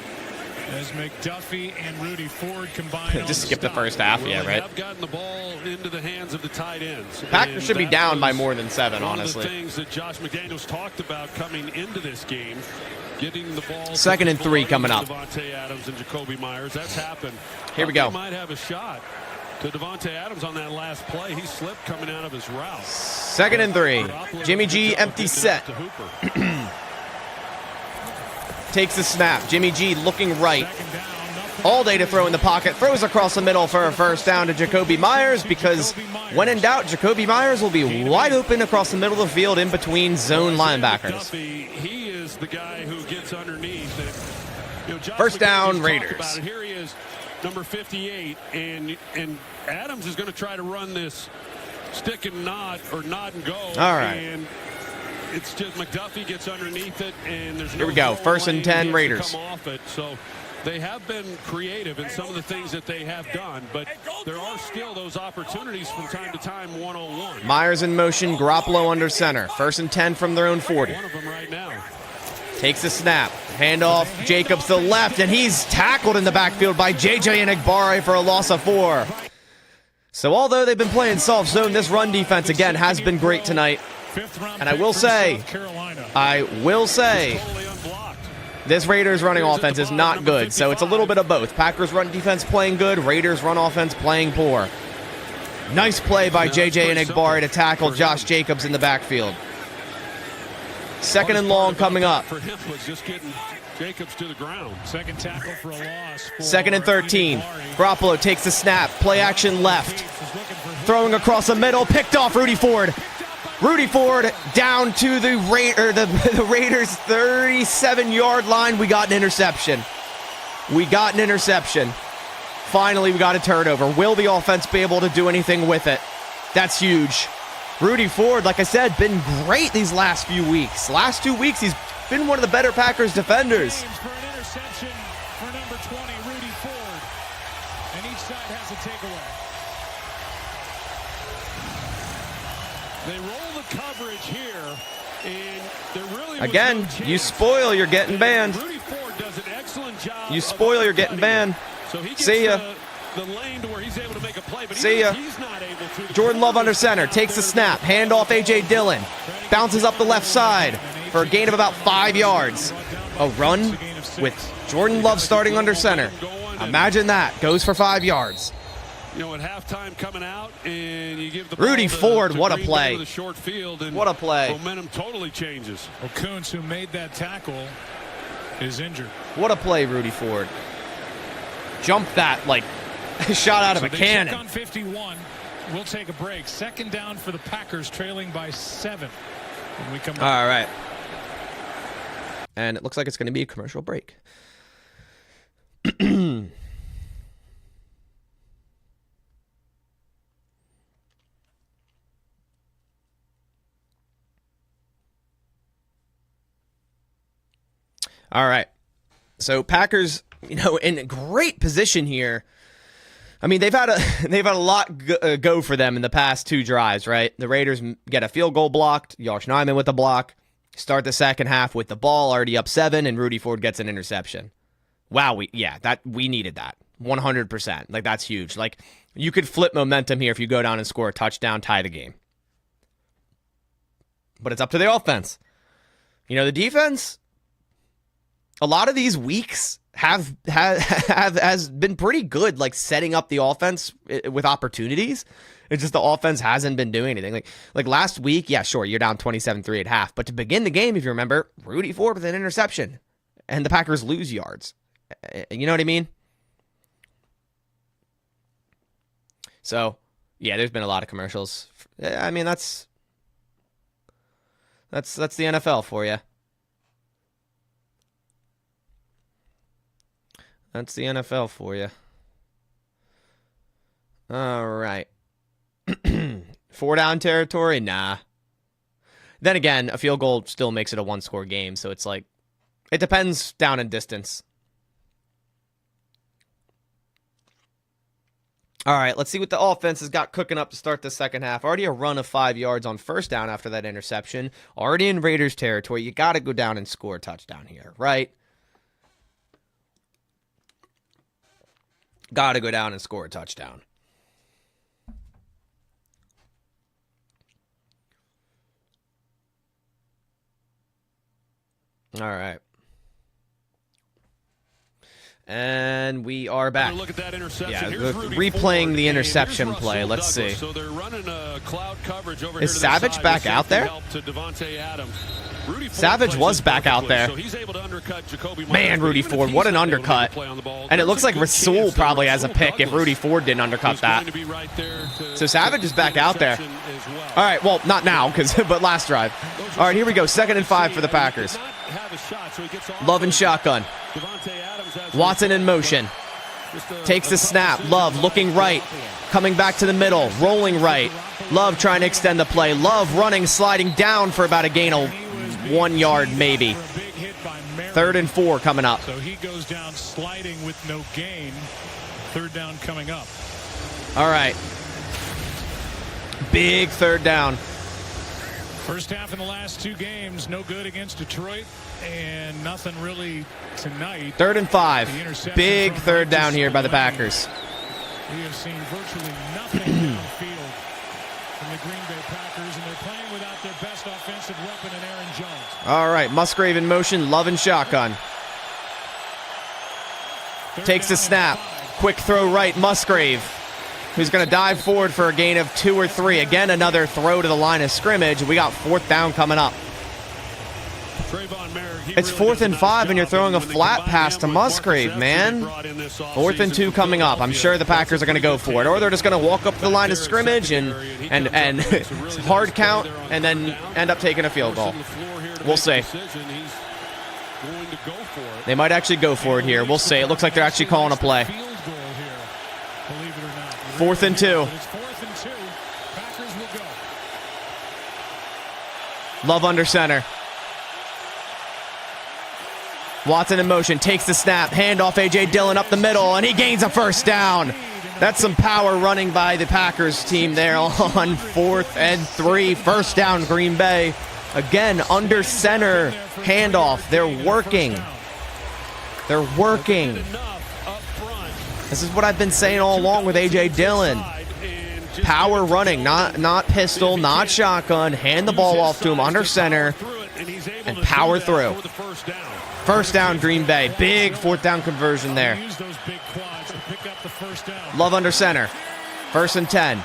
Speaker 3: As McDuffie and Rudy Ford combine.
Speaker 1: Just skip the first half, yeah, right?
Speaker 4: Have gotten the ball into the hands of the tight ends.
Speaker 1: Packers should be down by more than 7, honestly.
Speaker 4: One of the things that Josh McDaniels talked about coming into this game, getting the ball.
Speaker 1: Second and 3 coming up.
Speaker 4: Davante Adams and Jacoby Myers. That's happened.
Speaker 1: Here we go.
Speaker 4: Might have a shot to Davante Adams on that last play. He slipped coming out of his route.
Speaker 1: Second and 3. Jimmy G empty set. Takes the snap. Jimmy G looking right. All day to throw in the pocket. Throws across the middle for a first down to Jacoby Myers because when in doubt, Jacoby Myers will be wide open across the middle of the field in between zone linebackers.
Speaker 4: He is the guy who gets underneath.
Speaker 1: First down, Raiders.
Speaker 4: Here he is, number 58, and Adams is going to try to run this stick and nod or nod and go.
Speaker 1: All right.
Speaker 4: And it's just McDuffie gets underneath it, and there's no
Speaker 1: here we go. First and 10, Raiders.
Speaker 4: Come off it. So they have been creative in some of the things that they have done, but there are still those opportunities from time to time one-on-one.
Speaker 1: Myers in motion, Garoppolo under center. First and 10 from their own 40.
Speaker 4: One of them right now.
Speaker 1: Takes the snap. Handoff, Jacobs to the left, and he's tackled in the backfield by J.J. Enagbare for a loss of 4. So although they've been playing soft zone, this run defense, again, has been great tonight. And I will say, this Raiders running offense is not good. So it's a little bit of both. Packers run defense playing good, Raiders run offense playing poor. Nice play by J.J. Enagbare to tackle Josh Jacobs in the backfield. Second and long coming up.
Speaker 4: For him was just getting Jacobs to the ground.
Speaker 3: Second tackle for a loss.
Speaker 1: Second and 13. Garoppolo takes the snap. Play action left. Throwing across the middle. Picked off Rudy Ford. Rudy Ford down to the Raiders' 37-yard line. We got an interception. Finally, we got a turnover. Will the offense be able to do anything with it? That's huge. Rudy Ford, like I said, been great these last few weeks. Last 2 weeks, he's been one of the better Packers defenders.
Speaker 3: For an interception for number 20, Rudy Ford. And each side has a takeaway. They roll the coverage here, and they're really
Speaker 1: again, you spoil, you're getting banned.
Speaker 4: Rudy Ford does an excellent job.
Speaker 1: You spoil, you're getting banned.
Speaker 4: So he gets
Speaker 1: see ya.
Speaker 4: The lane to where he's able to make a play, but
Speaker 1: see ya.
Speaker 4: He's not able to.
Speaker 1: Jordan Love under center, takes the snap, handoff A.J. Dillon, bounces up the left side for a gain of about 5 yards. A run with Jordan Love starting under center. Imagine that, goes for 5 yards.
Speaker 4: you know, at halftime coming out, and you give the
Speaker 1: Rudy
Speaker 4: ball
Speaker 1: Ford,
Speaker 4: to
Speaker 1: what a
Speaker 4: Green Bay
Speaker 1: play.
Speaker 4: with a short field, and
Speaker 1: What a play.
Speaker 4: Momentum totally changes.
Speaker 3: Well, Kuntz, who made that tackle, is injured.
Speaker 1: What a play, Rudy Ford. Jumped that like shot out of a
Speaker 3: They
Speaker 1: cannon.
Speaker 3: check on 51. We'll take a break. Second down for the Packers, trailing by 7. When we come back.
Speaker 1: All right. And it looks like it's going to be a commercial break. All right. So Packers, you know, in a great position here. I mean, they've had a lot go for them in the past 2 drives, right? The Raiders get a field goal blocked. Josh Nijman with the block. Start the second half with the ball already up 7, and Rudy Ford gets an interception. Wow, we needed that 100%. Like, that's huge. Like, you could flip momentum here if you go down and score a touchdown, tie the game. But it's up to the offense. You know, the defense. A lot of these weeks has been pretty good, like setting up the offense with opportunities. It's just the offense hasn't been doing anything. Like last week, yeah, sure, you're down 27-3 at half. But to begin the game, if you remember, Rudy Ford with an interception. And the Packers lose yards. You know what I mean? So, yeah, there's been a lot of commercials. I mean, that's the NFL for you. That's the NFL for you. All right. 4-down territory? Nah. Then again, a field goal still makes it a 1-score game, so it's like, it depends down and distance. All right, let's see what the offense has got cooking up to start the second half. Already a run of 5 yards on first down after that interception. Already in Raiders territory. You got to go down and score a touchdown here, right? Got to go down and score a touchdown. All right. And we are back.
Speaker 4: Look at that interception.
Speaker 1: Yeah,
Speaker 4: Here's Rudy
Speaker 1: replaying
Speaker 4: Ford,
Speaker 1: the
Speaker 4: and
Speaker 1: interception
Speaker 4: here's
Speaker 1: play.
Speaker 4: Russell
Speaker 1: Let's
Speaker 4: Douglas.
Speaker 1: see.
Speaker 4: So they're running a cloud coverage over
Speaker 1: Is
Speaker 4: here to
Speaker 1: Savage
Speaker 4: the side
Speaker 1: back
Speaker 4: with
Speaker 1: out there?
Speaker 4: help to Devontae Adams. Rudy Ford
Speaker 1: Savage
Speaker 4: plays
Speaker 1: was
Speaker 4: it
Speaker 1: back out
Speaker 4: perfectly,
Speaker 1: there.
Speaker 4: so he's able to undercut Jacoby Myers.
Speaker 1: Man,
Speaker 4: But
Speaker 1: Rudy
Speaker 4: even if
Speaker 1: Ford,
Speaker 4: he's
Speaker 1: what an
Speaker 4: not able to make a
Speaker 1: undercut.
Speaker 4: play on the ball,
Speaker 1: And it
Speaker 4: there's
Speaker 1: looks
Speaker 4: a
Speaker 1: like
Speaker 4: good
Speaker 1: Rasul
Speaker 4: chance that
Speaker 1: probably has a
Speaker 4: Rasul
Speaker 1: pick if
Speaker 4: Douglas
Speaker 1: Rudy Ford didn't undercut
Speaker 4: is
Speaker 1: that.
Speaker 4: going to be right there to
Speaker 1: So Savage is back out there.
Speaker 4: interception as well.
Speaker 1: All right, well, not now, but last drive. All right, here we go. 2nd and 5 for the Packers. Love and shotgun. Watson in motion. Takes the snap. Love looking right. Coming back to the middle. Rolling right. Love trying to extend the play. Love running, sliding down for about a gain of 1 yard maybe. 3rd and 4 coming up.
Speaker 3: So he goes down sliding with no gain. 3rd down coming up.
Speaker 1: All right. Big 3rd down.
Speaker 3: First half in the last 2 games, no good against Detroit, and nothing really tonight.
Speaker 1: 3rd and 5. Big 3rd down here by the Packers.
Speaker 3: We have seen virtually nothing downfield from the Green Bay Packers, and they're playing without their best offensive weapon in Aaron Jones.
Speaker 1: All right, Musgrave in motion, Love and shotgun. Takes the snap. Quick throw right, Musgrave, who's going to dive forward for a gain of 2 or 3. Again, another throw to the line of scrimmage. We got 4th down coming up. It's 4th and 5, and you're throwing a flat pass to Musgrave, man. 4th and 2 coming up. I'm sure the Packers are going to go for it, or they're just going to walk up to the line of scrimmage and hard count, and then end up taking a field goal. We'll see. They might actually go for it here. We'll see. It looks like they're actually calling a play. 4th and 2. Love under center. Watson in motion, takes the snap, handoff A.J. Dillon up the middle, and he gains a 1st down. That's some power running by the Packers team there on 4th and 3. 1st down, Green Bay. Again, under center, handoff. They're working. They're working. This is what I've been saying all along with A.J. Dillon. Power running, not pistol, not shotgun. Hand the ball off to him under center and power through. 1st down, Green Bay. Big 4th down conversion there. Love under center. First and 10.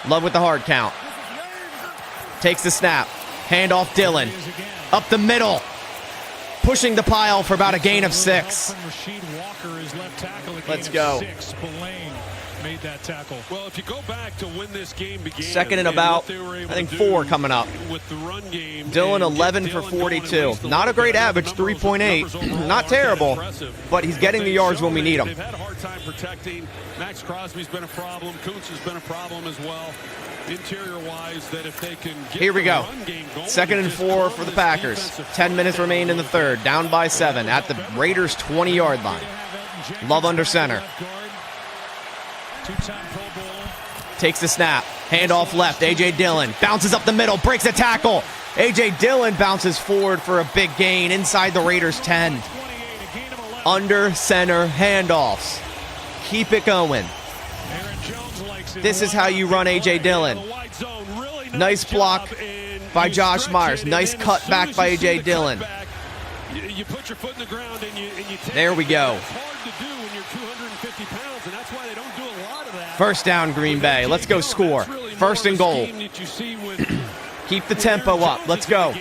Speaker 1: Love with the hard count. Takes the snap. Handoff Dillon. Up the middle. Pushing the pile for about a gain of 6. Let's go.
Speaker 3: Made that tackle.
Speaker 4: Well, if you go back to when this game began,
Speaker 1: Second and about, I think 4 coming up.
Speaker 4: With the run game,
Speaker 1: Dillon 11 for 42. Not a great average, 3.8. Not terrible, but he's getting the yards when we need them.
Speaker 4: They've had a hard time protecting. Max Crosby's been a problem. Kuntz has been a problem as well. Interior-wise, that if they can get
Speaker 1: Here we go.
Speaker 4: the run game going,
Speaker 1: Second and 4 for the Packers. 10 minutes remain in the third. Down by 7 at the Raiders' 20-yard line. Love under center.
Speaker 3: Two-time Pro Bowl.
Speaker 1: Takes the snap. Handoff left. A.J. Dillon bounces up the middle. Breaks a tackle. A.J. Dillon bounces forward for a big gain inside the Raiders' 10. Under center handoffs. Keep it going. This is how you run A.J. Dillon. Nice block by Josh Myers. Nice cut back by A.J. Dillon.
Speaker 4: You put your foot in the ground and you take
Speaker 1: There we go.
Speaker 4: It's hard to do when you're 250 pounds, and that's why they don't do a lot of that.
Speaker 1: First down, Green Bay. Let's go score. First and goal. Keep the tempo up. Let's go.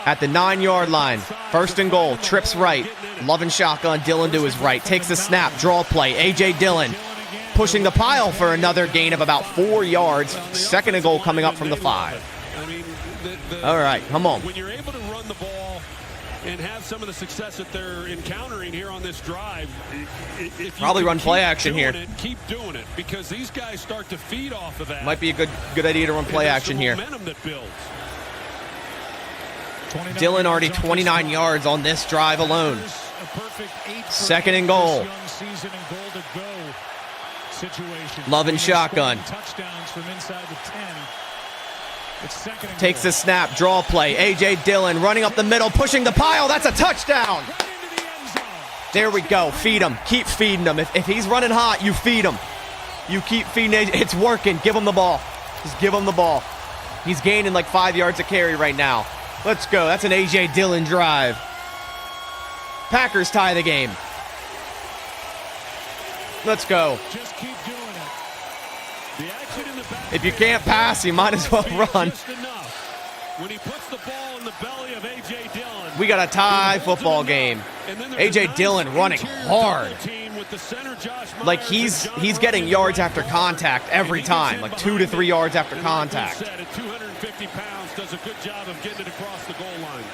Speaker 1: At the 9-yard line. First and goal. Trips right. Loving shotgun. Dillon to his right. Takes the snap. Draw play. A.J. Dillon pushing the pile for another gain of about 4 yards. Second and goal coming up from the 5. All right, come on.
Speaker 4: When you're able to run the ball and have some of the success that they're encountering here on this drive, if
Speaker 1: Probably run play action here.
Speaker 4: Keep doing it, because these guys start to feed off of that.
Speaker 1: Might be a good idea to run play action here.
Speaker 4: Momentum that builds.
Speaker 1: Dillon already 29 yards on this drive alone. Second and goal. Loving shotgun.
Speaker 3: Touchdowns from inside the 10.
Speaker 1: Takes the snap, draw play. A.J. Dillon running up the middle, pushing the pile. That's a touchdown. There we go. Feed him. Keep feeding him. If he's running hot, you feed him. You keep feeding AJ. It's working. Give him the ball. Just give him the ball. He's gaining like 5 yards a carry right now. Let's go. That's an A.J. Dillon drive. Packers tie the game. Let's go.
Speaker 3: Just keep doing it.
Speaker 1: If you can't pass, you might as well run.
Speaker 4: When he puts the ball in the belly of A.J. Dillon,
Speaker 1: We got a tie football game. A.J. Dillon running hard. Like he's getting yards after contact every time, like 2 to 3 yards after contact.
Speaker 4: at 250 pounds, does a good job of getting it across the goal line.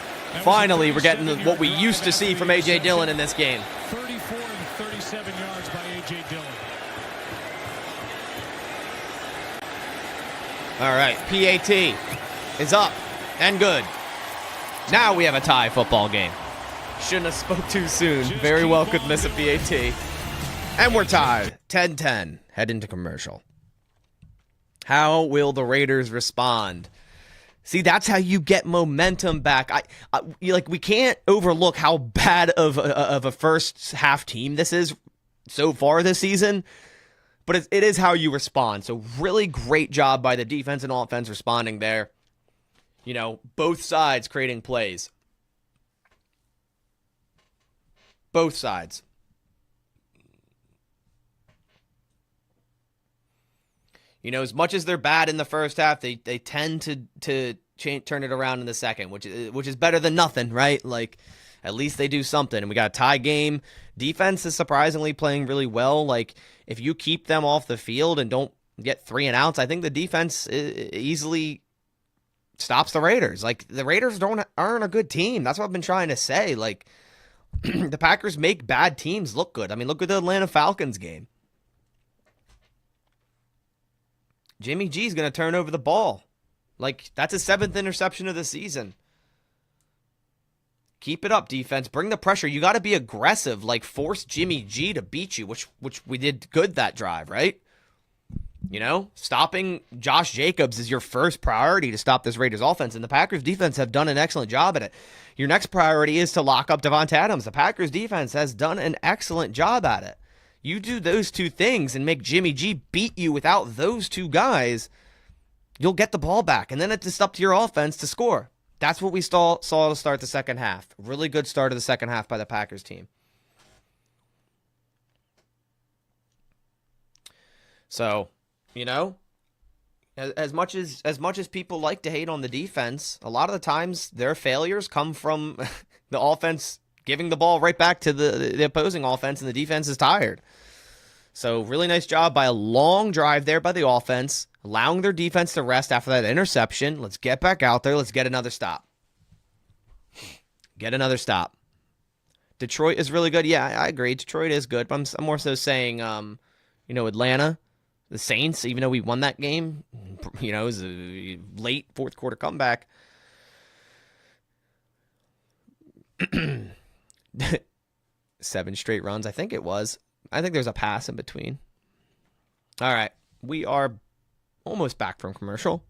Speaker 1: Finally, we're getting what we used to see from A.J. Dillon in this game.
Speaker 3: 34 and 37 yards by A.J. Dillon.
Speaker 1: All right, PAT is up and good. Now we have a tie football game. Shouldn't have spoke too soon. Very well could miss a PAT. And we're tied. 10-10. Head into commercial. How will the Raiders respond? See, that's how you get momentum back. We can't overlook how bad of a first half team this is so far this season. But it is how you respond. So really great job by the defense and offense responding there. You know, both sides creating plays. Both sides. You know, as much as they're bad in the first half, they tend to turn it around in the second, which is better than nothing, right? Like, at least they do something. And we got a tie game. Defense is surprisingly playing really well. Like, if you keep them off the field and don't get 3 and outs, I think the defense easily stops the Raiders. Like, the Raiders aren't a good team. That's what I've been trying to say. Like, the Packers make bad teams look good. I mean, look at the Atlanta Falcons game. Jimmy G's going to turn over the ball. Like, that's his 7th interception of the season. Keep it up, defense. Bring the pressure. You got to be aggressive. Like, force Jimmy G to beat you, which we did good that drive, right? You know, stopping Josh Jacobs is your first priority to stop this Raiders offense, and the Packers defense have done an excellent job at it. Your next priority is to lock up Devonta Adams. The Packers defense has done an excellent job at it. You do those two things and make Jimmy G beat you without those two guys, you'll get the ball back, and then it's just up to your offense to score. That's what we saw to start the second half. Really good start of the second half by the Packers team. So, you know, as much as people like to hate on the defense, a lot of the times their failures come from the offense giving the ball right back to the opposing offense, and the defense is tired. So really nice job by a long drive there by the offense, allowing their defense to rest after that interception. Let's get back out there. Let's get another stop. Get another stop. Detroit is really good. Yeah, I agree. Detroit is good. But I'm more so saying, Atlanta, the Saints, even though we won that game, it was a late fourth quarter comeback. 7 straight runs, I think it was. I think there's a pass in between. All right. We are almost back from commercial.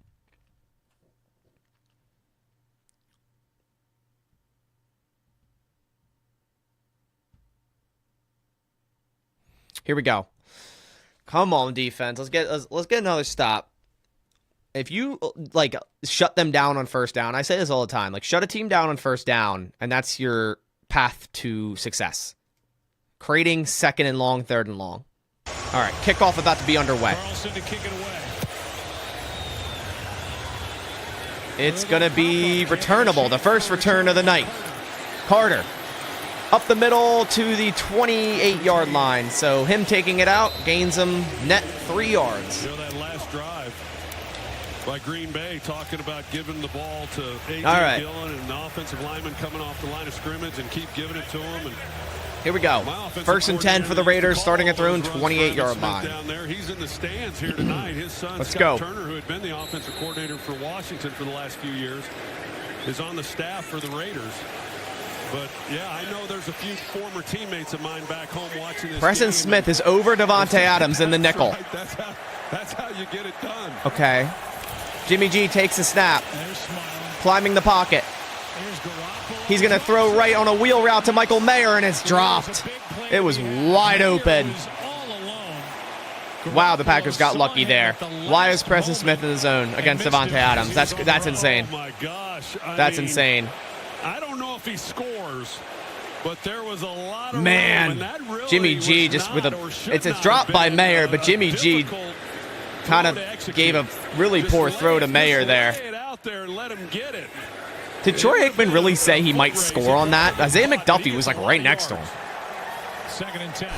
Speaker 1: Here we go. Come on, defense. Let's get another stop. If you shut them down on first down, I say this all the time. Shut a team down on first down, and that's your path to success. Creating second and long, third and long. All right, kickoff about to be underway.
Speaker 3: Carlson to kick it away.
Speaker 1: It's going to be returnable. The first return of the night. Carter up the middle to the 28-yard line. So him taking it out gains him net 3 yards.
Speaker 4: That last drive by Green Bay, talking about giving the ball to A.J.
Speaker 1: All right.
Speaker 4: Dillon and an offensive lineman coming off the line of scrimmage and keep giving it to him. And
Speaker 1: here we go. First and 10 for the Raiders, starting at their own 28-yard line.
Speaker 4: Down there. He's in the stands here tonight. His son,
Speaker 1: Let's
Speaker 4: Scott
Speaker 1: go.
Speaker 4: Turner, who had been the offensive coordinator for Washington for the last few years, is on the staff for the Raiders. But, yeah, I know there's a few former teammates of mine back home watching this
Speaker 1: Preston
Speaker 4: game.
Speaker 1: Smith is over Devontae Adams in the nickel.
Speaker 4: Right. That's how you get it done.
Speaker 1: Okay. Jimmy G takes a snap. Climbing the pocket. He's going to throw right on a wheel route to Michael Mayer, and it's dropped. It was wide open. Wow, the Packers got lucky there. Why is Preston Smith in the zone against Devontae Adams? That's insane.
Speaker 4: Oh, my gosh.
Speaker 1: That's insane.
Speaker 4: I don't know if he scores, but there was a lot of
Speaker 1: Man,
Speaker 4: room, and that really
Speaker 1: Jimmy G just with it's dropped by Mayer, but Jimmy G kind of gave a really poor throw to Mayer there. Did Troy Aikman really say he might score on that? Isaiah McDuffie was right next to him.
Speaker 3: 2nd and 10.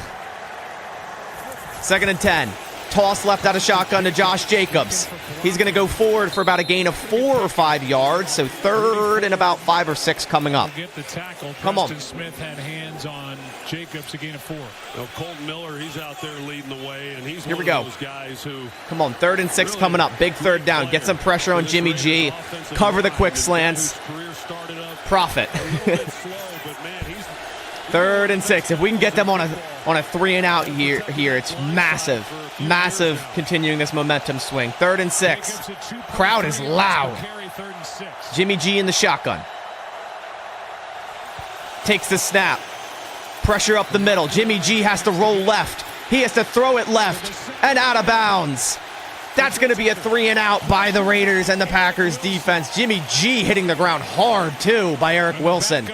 Speaker 1: 2nd and 10. Toss left out of shotgun to Josh Jacobs. He's going to go forward for about a gain of 4 or 5 yards. So 3rd and about 5 or 6 coming up.
Speaker 3: Get the tackle.
Speaker 1: Come on.
Speaker 3: Preston Smith had hands on Jacobs, a gain of 4.
Speaker 4: Well, Colton Miller, he's out there leading the way, and he's
Speaker 1: Here
Speaker 4: one
Speaker 1: we
Speaker 4: of
Speaker 1: go.
Speaker 4: those guys who.
Speaker 1: Come on, 3rd and 6 coming up. Big 3rd down. Get some pressure on Jimmy G. Cover the quick slants. Profit. 3rd and 6. If we can get them on a 3-and-out here, it's massive. Massive continuing this momentum swing. 3rd and 6. Crowd is loud. Jimmy G in the shotgun. Takes the snap. Pressure up the middle. Jimmy G has to roll left. He has to throw it left and out of bounds. That's going to be a 3-and-out by the Raiders and the Packers defense. Jimmy G hitting the ground hard, too, by Eric Wilson.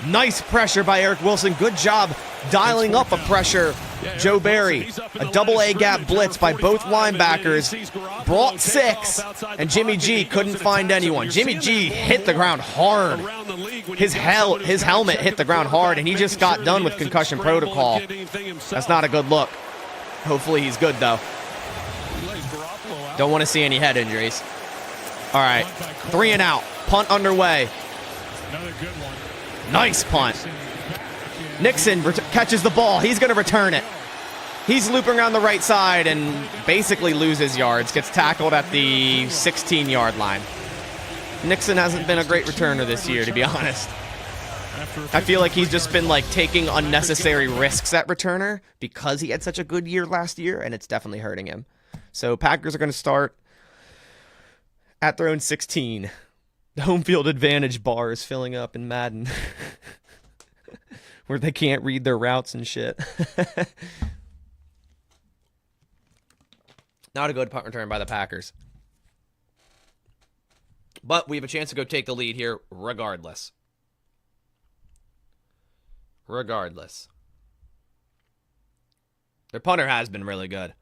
Speaker 1: Nice pressure by Eric Wilson. Good job dialing up a pressure. Joe Barry, a double-A gap blitz by both linebackers. Brought 6, and Jimmy G couldn't find anyone. Jimmy G hit the ground hard. His helmet hit the ground hard, and he just got done with concussion protocol. That's not a good look. Hopefully he's good, though. Don't want to see any head injuries. All right, 3-and-out. Punt underway.
Speaker 3: Another good one.
Speaker 1: Nice punt. Nixon catches the ball. He's going to return it. He's looping around the right side and basically loses yards. Gets tackled at the 16-yard line. Nixon hasn't been a great returner this year, to be honest. I feel like he's just been taking unnecessary risks at returner because he had such a good year last year, and it's definitely hurting him. So Packers are going to start at their own 16. The home field advantage bar is filling up in Madden. Where they can't read their routes and shit. Not a good punt return by the Packers. But we have a chance to go take the lead here regardless. Their punter has been really good.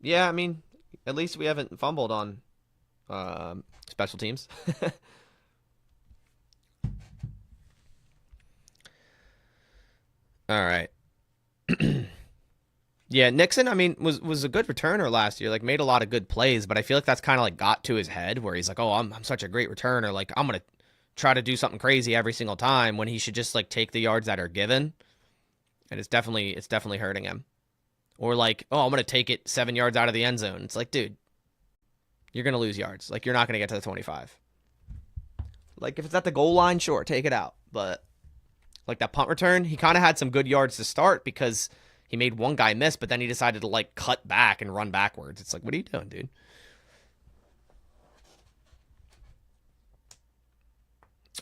Speaker 1: Yeah, I mean, at least we haven't fumbled on special teams. All right. Yeah, Nixon, I mean, was a good returner last year. Like, made a lot of good plays, but I feel like that's kind of like got to his head where he's like, oh, I'm such a great returner. Like, I'm going to try to do something crazy every single time when he should just like take the yards that are given. And it's definitely hurting him. Or like, oh, I'm going to take it 7 yards out of the end zone. It's like, dude, you're going to lose yards. Like, you're not going to get to the 25. Like, if it's at the goal line, sure, take it out. But like that punt return, he kind of had some good yards to start because he made one guy miss, but then he decided to like cut back and run backwards. It's like, what are you doing, dude?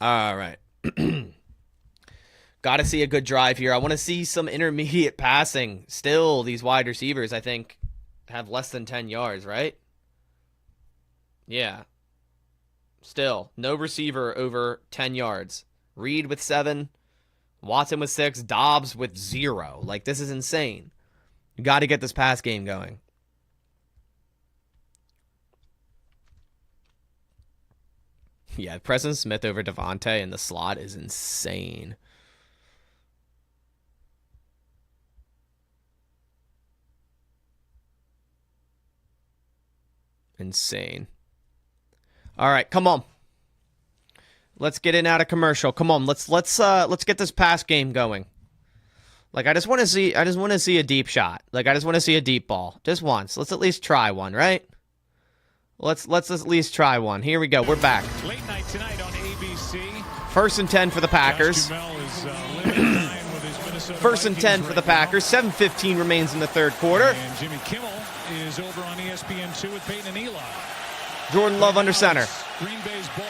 Speaker 1: All right. Got to see a good drive here. I want to see some intermediate passing. Still, these wide receivers, I think, have less than 10 yards, right? Yeah. Still, no receiver over 10 yards. Reed with 7. Watson with 6. Dobbs with 0. Like, this is insane. You got to get this pass game going. Yeah, Preston Smith over Devontae in the slot is insane. Insane. All right, come on. Let's get in out of commercial. Come on, let's get this pass game going. Like, I just want to see a deep shot. Like, I just want to see a deep ball. Just once. Let's at least try one, right? Let's at least try one. Here we go. We're back.
Speaker 3: Late night tonight on ABC.
Speaker 1: 1st and 10 for the Packers. First and 10 for the Packers. 7:15 remains in the third quarter.
Speaker 3: And Jimmy Kimmel is over on ESPN2 with Peyton and Eli.
Speaker 1: Jordan Love under center.
Speaker 3: Green Bay's ball.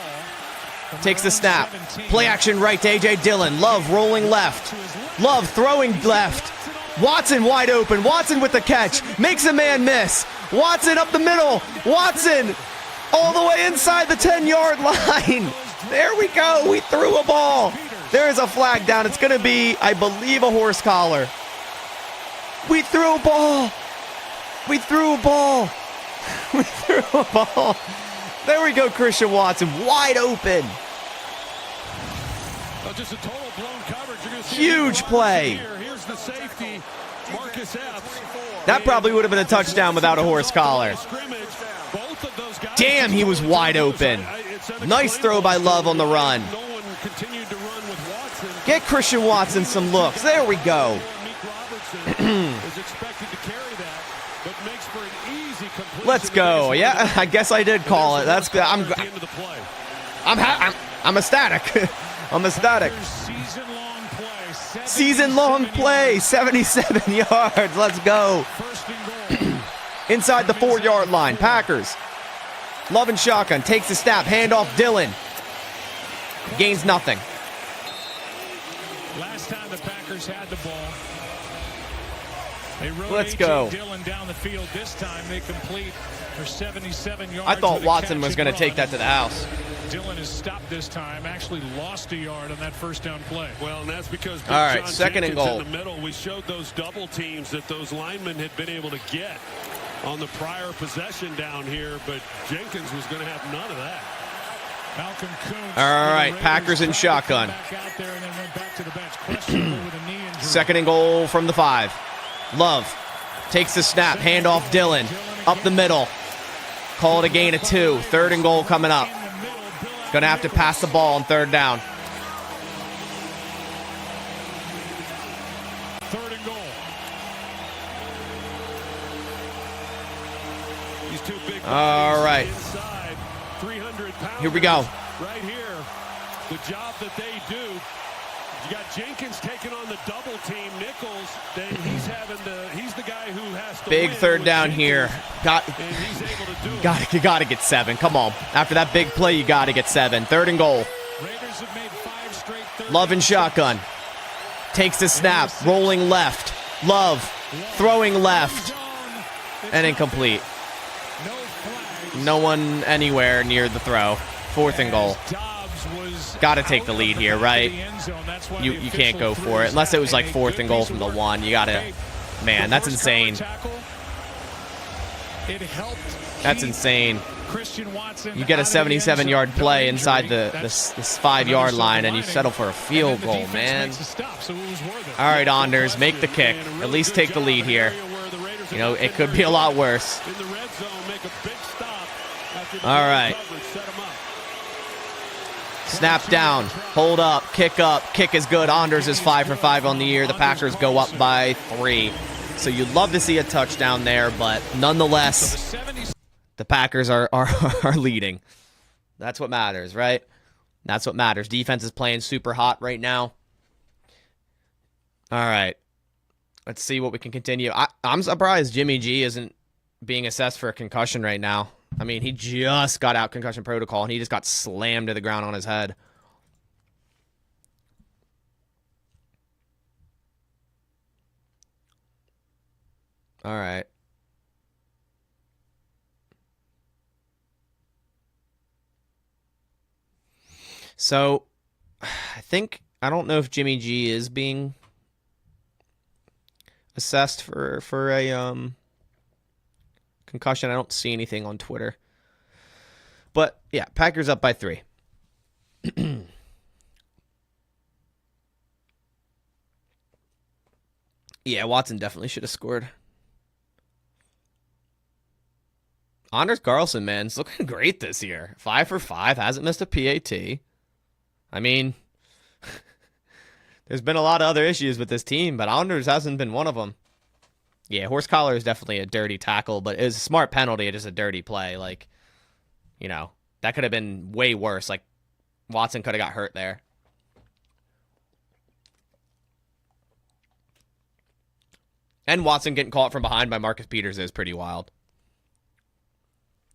Speaker 1: Takes the snap. Play action right to A.J. Dillon. Love rolling left. Love throwing left. Watson wide open. Watson with the catch. Makes a man miss. Watson up the middle. Watson all the way inside the 10-yard line. There we go. We threw a ball. There is a flag down. It's going to be, I believe, a horse collar. We threw a ball. We threw a ball. We threw a ball. There we go, Christian Watson, wide open.
Speaker 4: Just a total blown coverage. You're gonna see
Speaker 1: huge play.
Speaker 4: Here's the safety, Marcus Epps.
Speaker 1: That probably would have been a touchdown without a horse collar. Damn, he was wide open. Nice throw by Love on the run. Get Christian Watson some looks. There we go. Let's go. Yeah, I guess I did call it. That's good. I'm ecstatic. I'm ecstatic. Season-long play. 77 yards. Let's go. Inside the 4-yard line. Packers. Love and shotgun. Takes the snap. Handoff Dillon. Gains nothing.
Speaker 3: Last time the Packers had the ball, they rode
Speaker 1: Let's go.
Speaker 3: Dillon down the field. This time they complete for 77 yards.
Speaker 1: I thought Watson was going to take that to the house.
Speaker 3: Dillon has stopped this time. Actually lost a yard on that first down play.
Speaker 4: Well, and that's because
Speaker 1: all right,
Speaker 4: John
Speaker 1: second and goal.
Speaker 4: In the middle, we showed those double teams that those linemen had been able to get on the prior possession down here, but Jenkins was going to have none of that.
Speaker 3: Malcolm Kuntz.
Speaker 1: All right, Packers in shotgun. Second and goal from the 5. Love takes the snap, handoff Dillon, up the middle. Call it a gain of 2. 3rd and goal coming up. Gonna have to pass the ball on 3rd down.
Speaker 3: 3rd and goal.
Speaker 4: These two big
Speaker 1: all right.
Speaker 4: Inside, 300 pounds.
Speaker 1: Here we go.
Speaker 4: Right here, the job that they do. You got Jenkins taking on the double team. Nichols, then he's the guy who has to
Speaker 1: big
Speaker 4: win
Speaker 1: 3rd down here. Got you got to get 7. Come on. After that big play, you got to get 7. 3rd and goal.
Speaker 3: Raiders have made 5 straight.
Speaker 1: Love and shotgun. Takes the snap, rolling left. Love throwing left and incomplete. No one anywhere near the throw. 4th and goal. Got to take the lead here, right? You can't go for it unless it was like 4th and goal from the 1. You got to Man, that's insane.
Speaker 3: It helped.
Speaker 1: That's insane.
Speaker 3: Christian Watson.
Speaker 1: You get a 77-yard play inside this 5-yard line, and you settle for a field goal, man. All right, Anders, make the kick. At least take the lead here. You know, it could be a lot worse. All right. Snap down, hold up, kick is good. Anders is 5 for 5 on the year. The Packers go up by 3. So you'd love to see a touchdown there, but nonetheless, the Packers are leading. That's what matters, right? That's what matters. Defense is playing super hot right now. All right. Let's see what we can continue. I'm surprised Jimmy G isn't being assessed for a concussion right now. I mean, he just got out concussion protocol, and he just got slammed to the ground on his head. All right. So, I don't know if Jimmy G is being assessed for a concussion. I don't see anything on Twitter. But, yeah, Packers up by 3. Yeah, Watson definitely should have scored. Anders Carlson, man, is looking great this year. 5 for 5, hasn't missed a PAT. I mean, there's been a lot of other issues with this team, but Anders hasn't been one of them. Yeah, horse collar is definitely a dirty tackle, but it was a smart penalty. It is a dirty play. Like, you know, that could have been way worse. Like, Watson could have got hurt there. And Watson getting caught from behind by Marcus Peters is pretty wild.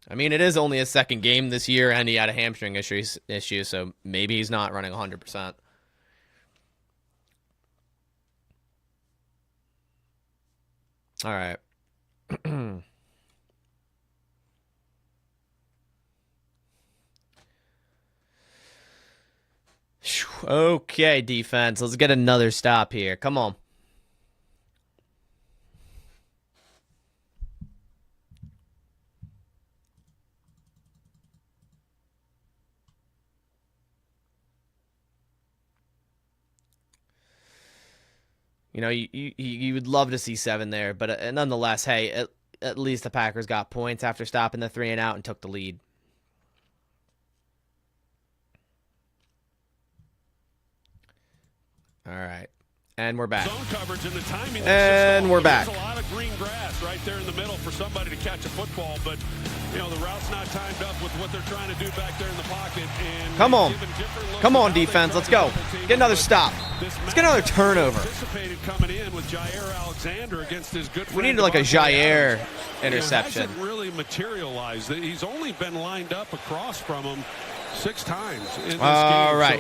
Speaker 1: I mean, it is only his second game this year, and he had a hamstring issue, so maybe he's not running 100%. All right. Okay, defense. Let's get another stop here. Come on. You know, you would love to see 7 there, but nonetheless, hey, at least the Packers got points after stopping the 3 and out and took the lead. All right. And we're back.
Speaker 4: Zone coverage and the timing.
Speaker 1: And we're back.
Speaker 4: There's a lot of green grass right there in the middle for somebody to catch a football, but you know the route's not timed up with what they're trying to do back there in the pocket. And
Speaker 1: come on, defense, let's go. Get another stop. Let's get another turnover.
Speaker 4: Coming in with Jair Alexander against his good friend.
Speaker 1: We need like a Jair interception.
Speaker 4: It hasn't really materialized. He's only been lined up across from him 6 times in this game.
Speaker 1: All right.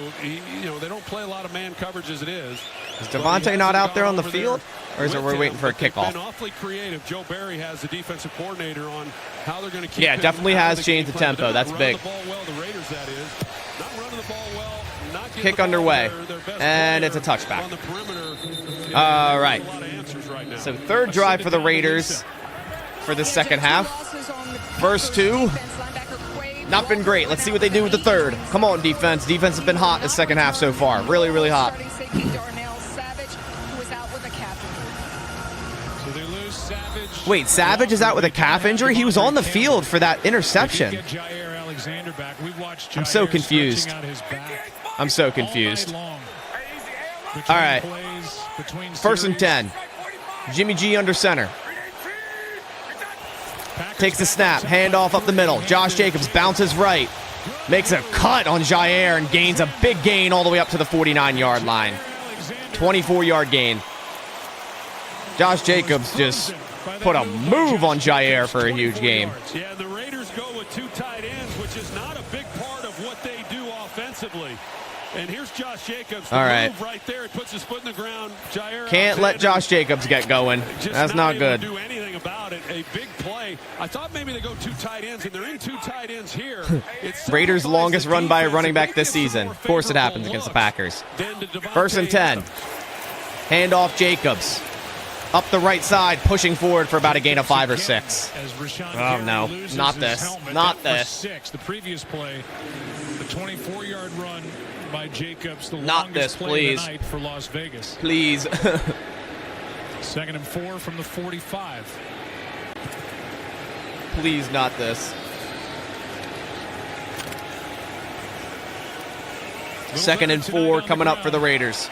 Speaker 4: So they don't play a lot of man coverage as it is.
Speaker 1: Is Devontae not out there on the field? Or is it we're waiting for a kickoff?
Speaker 4: They've been awfully creative. Joe Barry has the defensive coordinator on how they're going to keep.
Speaker 1: Yeah, definitely has changed the tempo. That's big.
Speaker 4: The ball well, the Raiders, that is. Not running the ball well. Not
Speaker 1: kick underway. And it's a touchback. All right. So third drive for the Raiders for the second half. First 2. Not been great. Let's see what they do with the third. Come on, defense. Defense has been hot this second half so far. Really, really hot. Wait, Savage is out with a calf injury? He was on the field for that interception. I'm so confused. I'm so confused. All right. 1st and 10. Jimmy G under center. Takes the snap, handoff up the middle. Josh Jacobs bounces right, makes a cut on Jair and gains a big gain all the way up to the 49-yard line. 24-yard gain. Josh Jacobs just put a move on Jair for a huge game.
Speaker 4: Yeah, the Raiders go with 2 tight ends, which is not a big part of what they do offensively. And here's Josh Jacobs.
Speaker 1: All right.
Speaker 4: Move right there. He puts his foot in the ground. Jair
Speaker 1: Can't let Josh Jacobs get going. That's not good.
Speaker 4: Do anything about it. A big play. I thought maybe they go 2 tight ends, and they're in 2 tight ends here.
Speaker 1: Raiders' longest run by a running back this season. Of course it happens against the Packers. 1st and 10. Handoff Jacobs. Up the right side, pushing forward for about a gain of 5 or 6. Oh, no. Not this. Not this.
Speaker 3: The previous play, the 24-yard run by Jacobs, the
Speaker 1: Not
Speaker 3: longest
Speaker 1: this,
Speaker 3: play of
Speaker 1: please.
Speaker 3: the night for Las Vegas.
Speaker 1: Please.
Speaker 3: 2nd and 4 from the 45.
Speaker 1: Please, not this. 2nd and 4 coming up for the Raiders.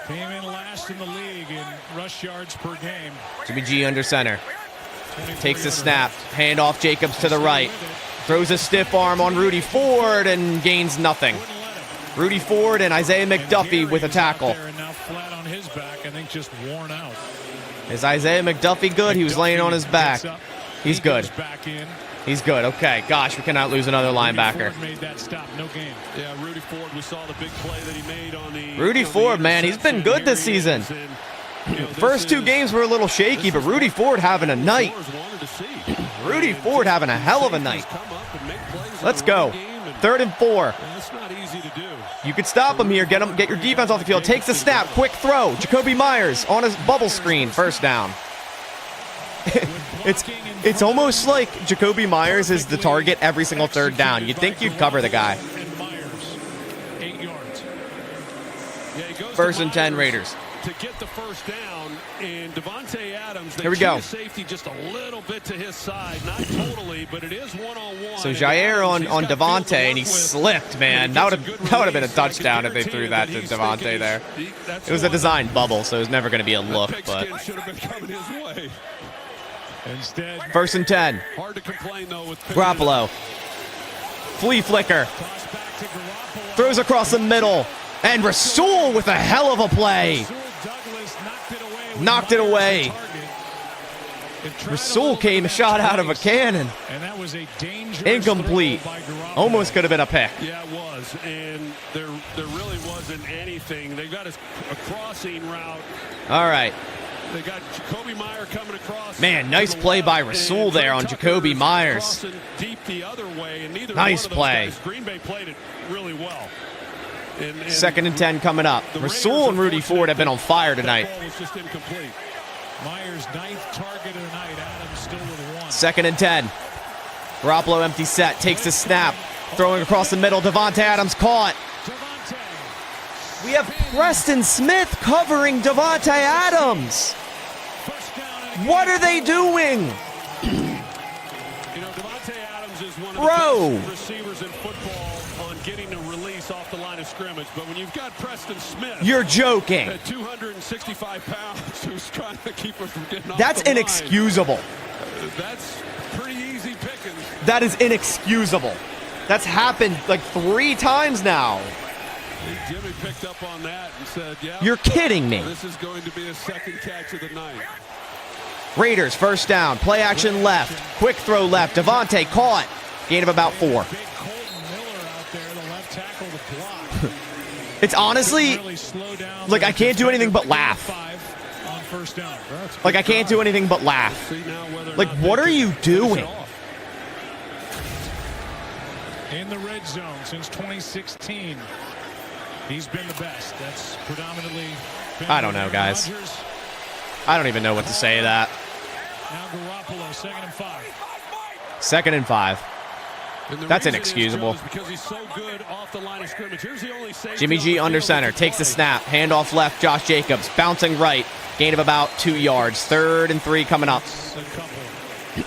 Speaker 3: Came in last in the league in rush yards per game.
Speaker 1: Jimmy G under center. Takes the snap. Hand off Jacobs to the right. Throws a stiff arm on Rudy Ford and gains nothing. Rudy Ford and Isaiah McDuffie with a tackle.
Speaker 3: And now flat on his back, I think just worn out.
Speaker 1: Is Isaiah McDuffie good? He was laying on his back. He's good.
Speaker 3: Back in.
Speaker 1: He's good. Okay, gosh, we cannot lose another linebacker.
Speaker 3: Ford made that stop, no gain.
Speaker 4: Yeah, Rudy Ford, we saw the big play that he made on the...
Speaker 1: Rudy Ford, man, he's been good this season. First 2 games were a little shaky, but Rudy Ford having a night. Rudy Ford having a hell of a night. Let's go. 3rd and 4.
Speaker 4: That's not easy to do.
Speaker 1: You could stop him here. Get your defense off the field. Takes the snap. Quick throw. Jacoby Myers on his bubble screen. First down. It's almost like Jacoby Myers is the target every single 3rd down. You'd think you'd cover the guy.
Speaker 3: And Myers, 8 yards.
Speaker 4: Yeah, he goes
Speaker 1: 1st
Speaker 4: to
Speaker 1: and 10
Speaker 4: Myers
Speaker 1: Raiders.
Speaker 4: to get the first down, and Devontae Adams, they
Speaker 1: Here we
Speaker 4: cheat
Speaker 1: go.
Speaker 4: his safety just a little bit to his side, not totally, but it is one-on-one.
Speaker 1: So
Speaker 4: And
Speaker 1: Jair
Speaker 4: Adams,
Speaker 1: on
Speaker 4: he's got field to
Speaker 1: Devontae, and
Speaker 4: work
Speaker 1: he
Speaker 4: with.
Speaker 1: slipped, man.
Speaker 4: And
Speaker 1: That
Speaker 4: he
Speaker 1: would
Speaker 4: gets a good
Speaker 1: have been a
Speaker 4: release. I can
Speaker 1: touchdown if they threw that to
Speaker 4: guarantee
Speaker 1: Devontae
Speaker 4: that
Speaker 1: there.
Speaker 4: that's
Speaker 1: It was a
Speaker 4: one
Speaker 1: design bubble, so it was never going to be a look. But
Speaker 4: pigskin should have been coming his way.
Speaker 3: Instead,
Speaker 1: 1st and 10.
Speaker 4: Hard to complain, though, with
Speaker 1: Garoppolo. Flea flicker.
Speaker 3: toss back to Garoppolo.
Speaker 1: Throws across the middle. And Rasul with a hell of a play.
Speaker 3: Rasul Douglas knocked it away. with
Speaker 1: Knocked it
Speaker 3: Myers
Speaker 1: away.
Speaker 3: on target. It tried a
Speaker 1: Rasul
Speaker 3: little
Speaker 1: came
Speaker 3: bit
Speaker 1: shot out of a
Speaker 3: twice,
Speaker 1: cannon.
Speaker 3: And that was a dangerous
Speaker 1: Incomplete.
Speaker 3: throw by Garoppolo.
Speaker 1: Almost could have been a pick.
Speaker 4: Yeah, it was, and there really wasn't anything. They got a crossing route.
Speaker 1: All right.
Speaker 4: They got Jacoby Myers coming across.
Speaker 1: Man, nice
Speaker 4: to the
Speaker 1: play
Speaker 4: left,
Speaker 1: by Rasul
Speaker 4: and
Speaker 1: there on
Speaker 4: Tucker
Speaker 1: Jacoby
Speaker 4: is
Speaker 1: Myers.
Speaker 4: crossing deep the other way, and neither
Speaker 1: Nice
Speaker 4: one of those
Speaker 1: play.
Speaker 4: guys, Green Bay played it really well. And
Speaker 1: 2nd and 10 coming up.
Speaker 4: the
Speaker 1: Rasul
Speaker 4: Raiders,
Speaker 1: and Rudy Ford have been on fire
Speaker 4: that
Speaker 1: tonight.
Speaker 4: ball was just incomplete.
Speaker 3: Myers' 9th target of the night. Adams still with 1.
Speaker 1: 2nd and 10. Garoppolo empty set. Takes the snap. Throwing across the middle. Devontae Adams caught.
Speaker 3: Devontae.
Speaker 1: We have Preston Smith covering Devontae Adams.
Speaker 3: First down and a
Speaker 1: What
Speaker 3: gain.
Speaker 1: are they doing?
Speaker 4: You know, Devontae Adams is one of
Speaker 1: Bro.
Speaker 4: the best receivers in football on getting a release off the line of scrimmage. But when you've got Preston Smith
Speaker 1: You're joking.
Speaker 4: at 265 pounds who's trying to keep him from getting off
Speaker 1: That's
Speaker 4: the line,
Speaker 1: inexcusable.
Speaker 4: that's pretty easy pickings.
Speaker 1: That is inexcusable. That's happened like 3 times now.
Speaker 4: Jimmy picked up on that and said, yeah,
Speaker 1: You're kidding me.
Speaker 4: this is going to be a second catch of the night.
Speaker 1: Raiders, first down. Play action left. Quick throw left. Devontae caught. Gain of about 4.
Speaker 3: Big Colton Miller out there, the left tackle to block.
Speaker 1: It's honestly,
Speaker 3: Really slow down
Speaker 1: like,
Speaker 3: the
Speaker 1: I can't do anything but
Speaker 3: defender.
Speaker 1: laugh.
Speaker 3: 5 on first down.
Speaker 1: like, I can't do anything but laugh.
Speaker 4: See now whether or
Speaker 1: Like,
Speaker 4: not
Speaker 1: what
Speaker 4: they
Speaker 1: are
Speaker 4: can
Speaker 1: you
Speaker 4: finish
Speaker 1: doing?
Speaker 4: it off.
Speaker 3: In the red zone since 2016. He's been the best. That's predominantly been
Speaker 1: I don't know,
Speaker 3: Aaron
Speaker 1: guys.
Speaker 3: Rodgers.
Speaker 1: I don't even know what to say to that.
Speaker 3: Now Garoppolo, 2nd and 5.
Speaker 1: 2nd and 5.
Speaker 4: And the
Speaker 1: That's
Speaker 4: reason
Speaker 1: inexcusable.
Speaker 4: is because he's so good off the line of scrimmage. Here's the only safety
Speaker 1: Jimmy
Speaker 4: on
Speaker 1: G
Speaker 4: the
Speaker 1: under
Speaker 4: field
Speaker 1: center.
Speaker 4: that can
Speaker 1: Takes the
Speaker 4: play.
Speaker 1: snap. Handoff left. Josh Jacobs. Bouncing right. Gain of about 2 yards. 3rd and 3 coming up.
Speaker 3: A couple.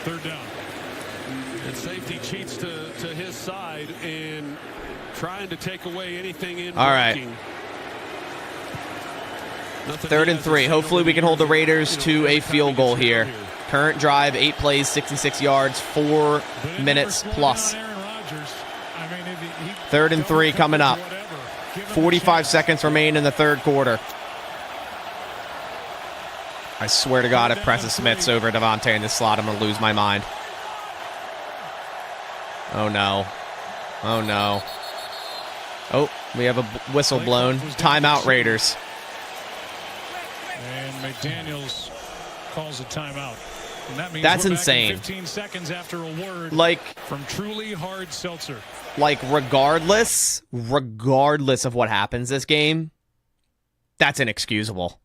Speaker 3: 3rd down.
Speaker 4: And safety cheats to his side and trying to take away anything in
Speaker 1: All right.
Speaker 4: blocking. Nothing
Speaker 1: 3rd
Speaker 4: he
Speaker 1: and
Speaker 4: hasn't
Speaker 1: 3.
Speaker 4: seen
Speaker 1: Hopefully
Speaker 4: over
Speaker 1: we can hold the
Speaker 4: years.
Speaker 1: Raiders
Speaker 4: You know,
Speaker 1: to a
Speaker 4: every time
Speaker 1: field
Speaker 4: he
Speaker 1: goal
Speaker 4: gets
Speaker 1: here.
Speaker 4: down
Speaker 1: Current drive, 8 plays, 66 yards, 4
Speaker 3: But it
Speaker 1: minutes
Speaker 3: never slowed
Speaker 1: plus.
Speaker 3: down Aaron Rodgers. I mean, if he
Speaker 1: 3rd and
Speaker 3: don't
Speaker 1: 3
Speaker 3: cover
Speaker 1: coming up.
Speaker 3: whatever, give him a
Speaker 1: 45
Speaker 3: chance.
Speaker 1: seconds remain in the 3rd quarter. I swear to God, if Preston Smith's over Devontae in this slot, I'm going to lose my mind. Oh, no. Oh, no. Oh, we have a whistle blown. Timeout, Raiders.
Speaker 3: And McDaniels calls a timeout. And that means
Speaker 1: That's
Speaker 3: we're back in
Speaker 1: insane.
Speaker 3: 15 seconds after a word
Speaker 1: Like,
Speaker 3: from Truly Hard Seltzer.
Speaker 1: regardless of what happens this game, That's inexcusable.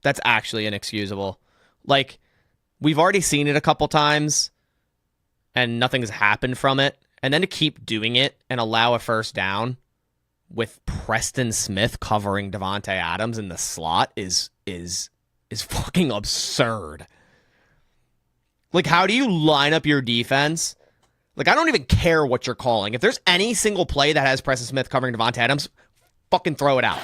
Speaker 1: That's actually inexcusable. Like, we've already seen it a couple times, and nothing's happened from it. And then to keep doing it and allow a first down with Preston Smith covering Davante Adams in the slot is fucking absurd. Like, how do you line up your defense? Like, I don't even care what you're calling. If there's any single play that has Preston Smith covering Davante Adams, fucking throw it out.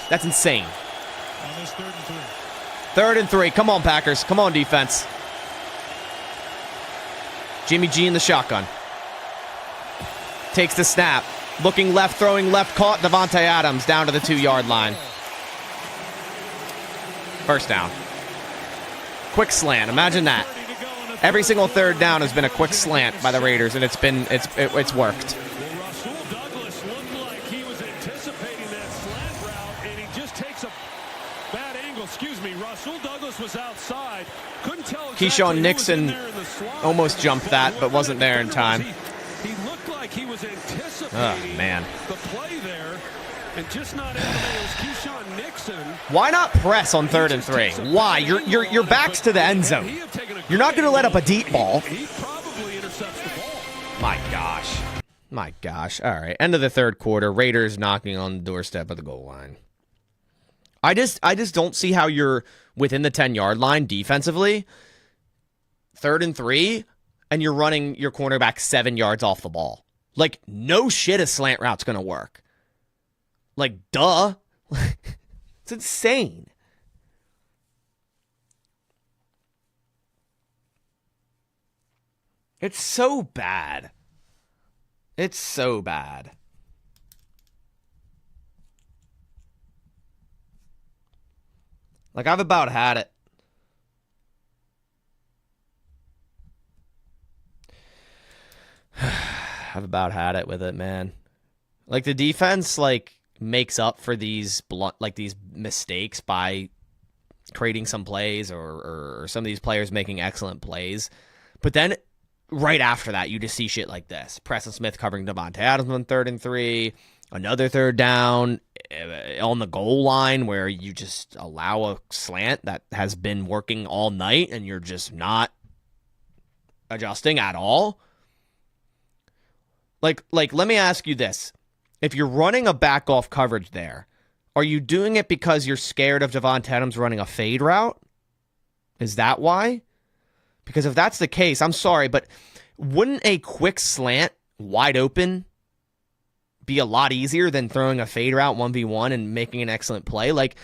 Speaker 1: That's insane.
Speaker 3: On this 3rd and 3.
Speaker 1: 3rd and 3. Come on, Packers. Come on, defense. Jimmy G in the shotgun. Takes the snap. Looking left, throwing left, caught Davante Adams down to the 2-yard line. First down. Quick slant. Imagine that. Every single 3rd down has been a quick slant by the Raiders, and it's worked.
Speaker 4: Well, Rasul Douglas looked like he was anticipating that slant route, and he just takes a bad angle. Excuse me. Rasul Douglas was outside. Couldn't tell exactly
Speaker 1: Keyshawn
Speaker 4: who
Speaker 1: Nixon
Speaker 4: was in there in the slot.
Speaker 1: almost jumped that, but wasn't there in time.
Speaker 4: He looked like he was anticipating the play there, and just not able to. It was Keyshawn Nixon.
Speaker 1: Why not press on 3rd and 3? Why? Your back's to the end zone. You're not going to let up a deep ball.
Speaker 4: He probably intercepts the ball.
Speaker 1: My gosh. My gosh. All right. End of the 3rd quarter. Raiders knocking on the doorstep of the goal line. I just don't see how you're within the 10-yard line defensively. 3rd and 3, and you're running your cornerback 7 yards off the ball. Like, no shit a slant route's going to work. Like, duh. It's insane. It's so bad. It's so bad. Like, I've about had it. I've about had it with it, man. Like, the defense, like, makes up for these these mistakes by creating some plays or some of these players making excellent plays. But then right after that, you just see shit like this. Preston Smith covering Davante Adams on 3rd and 3. Another 3rd down on the goal line where you just allow a slant that has been working all night and you're just not adjusting at all. Like, let me ask you this. If you're running a back-off coverage there, are you doing it because you're scared of Davante Adams running a fade route? Is that why? Because if that's the case, I'm sorry, but wouldn't a quick slant wide open be a lot easier than throwing a fade route 1v1 and making an excellent play? Like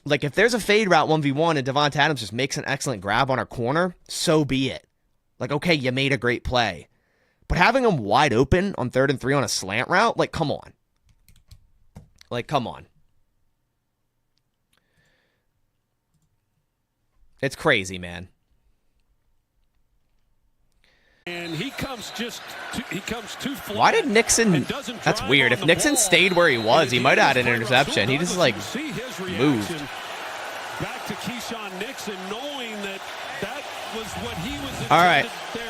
Speaker 1: if there's a fade route 1v1 and Davante Adams just makes an excellent grab on our corner, so be it. Like, okay, you made a great play. But having him wide open on 3rd and 3 on a slant route, like, come on. Like, come on. It's crazy, man.
Speaker 4: And he comes too flat.
Speaker 1: Why did Nixon? That's weird. If Nixon stayed where he was, he might have had an interception. He just, like, moved.
Speaker 4: Back to Keyshawn Nixon, knowing that was what he was.
Speaker 1: All right.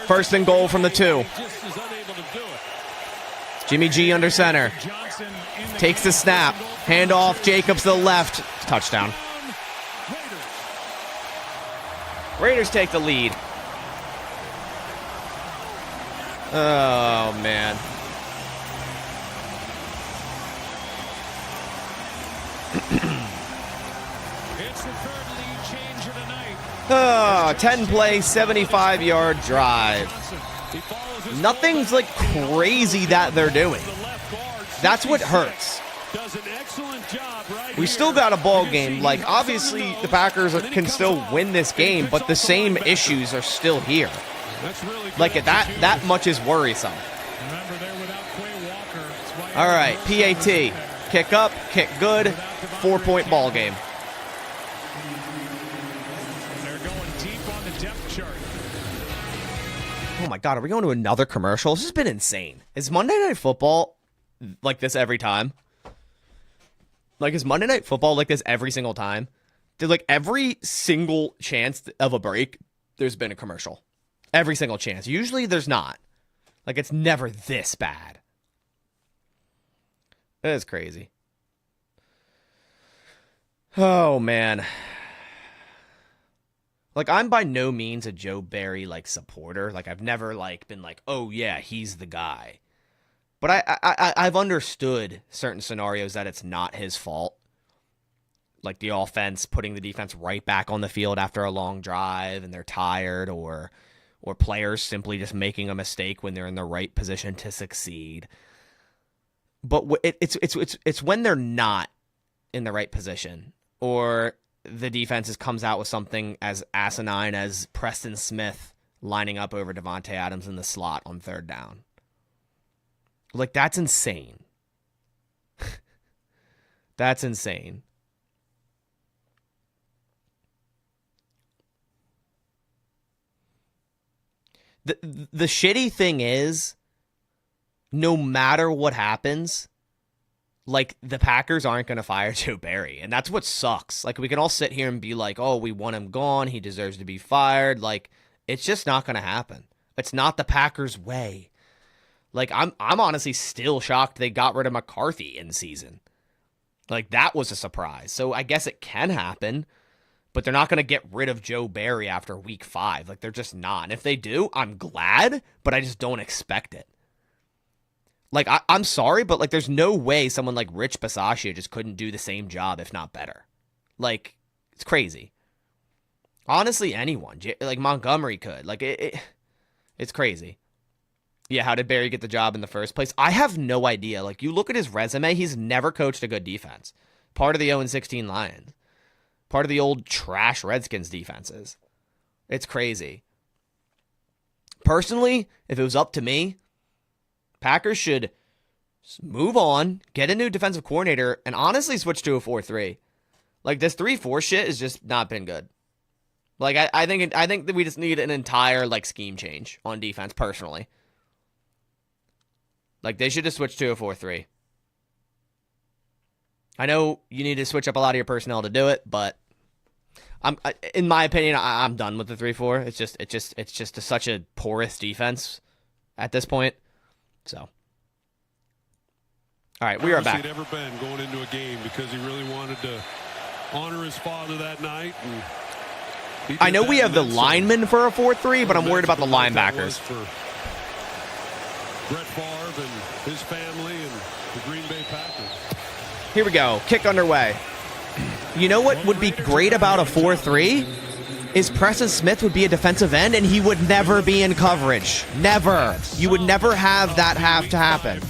Speaker 1: 1st and goal from the 2.
Speaker 4: Just is unable to do it.
Speaker 1: Jimmy G under center. Takes the snap. Handoff. Jacobs to the left. Touchdown. Raiders take the lead. Oh, man.
Speaker 3: It's the 3rd lead changer tonight.
Speaker 1: 10-play, 75-yard drive. Nothing's, like, crazy that they're doing. That's what hurts. We still got a ball game. Like, obviously, the Packers can still win this game, but the same issues are still here. Like, that much is worrisome. All right, PAT. Kick up, kick good, 4-point ball game.
Speaker 3: They're going deep on the depth chart.
Speaker 1: Oh my God, are we going to another commercial? This has been insane. Is Monday Night Football like this every time? Like, is Monday Night Football like this every single time? Did, like, every single chance of a break, there's been a commercial. Every single chance. Usually there's not. Like, it's never this bad. That is crazy. Oh, man. Like, I'm by no means a Joe Barry, like, supporter. Like, I've never, like, been like, oh, yeah, he's the guy. But I've understood certain scenarios that it's not his fault. Like, the offense putting the defense right back on the field after a long drive and they're tired, or players simply just making a mistake when they're in the right position to succeed. But it's when they're not in the right position, or the defense comes out with something as asinine as Preston Smith lining up over Devontae Adams in the slot on 3rd down. Like, that's insane. That's insane. The shitty thing is, no matter what happens, like, the Packers aren't going to fire Joe Barry, and that's what sucks. Like, we can all sit here and be like, oh, we want him gone, he deserves to be fired. Like, it's just not going to happen. It's not the Packers' way. Like, I'm honestly still shocked they got rid of McCarthy in season. Like, that was a surprise. So I guess it can happen, but they're not going to get rid of Joe Barry after week 5. Like, they're just not. And if they do, I'm glad, but I just don't expect it. Like, I'm sorry, but, like, there's no way someone like Rich Bisaccia just couldn't do the same job, if not better. Like, it's crazy. Honestly, anyone. Like, Montgomery could. Like, it's crazy. Yeah, how did Barry get the job in the first place? I have no idea. Like, you look at his resume, he's never coached a good defense. Part of the 0-16 Lions. Part of the old trash Redskins defenses. It's crazy. Personally, if it was up to me, Packers should move on, get a new defensive coordinator, and honestly switch to a 4-3. Like, this 3-4 shit has just not been good. Like, I think that we just need an entire, like, scheme change on defense, personally. Like, they should just switch to a 4-3. I know you need to switch up a lot of your personnel to do it, but in my opinion, I'm done with the 3-4. It's just such a porous defense at this point. So, all right, we are back.
Speaker 4: He'd ever been going into a game because he really wanted to honor his father that night. And
Speaker 1: I know we have the linemen for a 4-3, but I'm worried about the linebackers.
Speaker 4: Brett Favre and his family and the Green Bay Packers.
Speaker 1: Here we go. Kick underway. You know what would be great about a 4-3? Is Preston Smith would be a defensive end, and he would never be in coverage. Never. You would never have that have to happen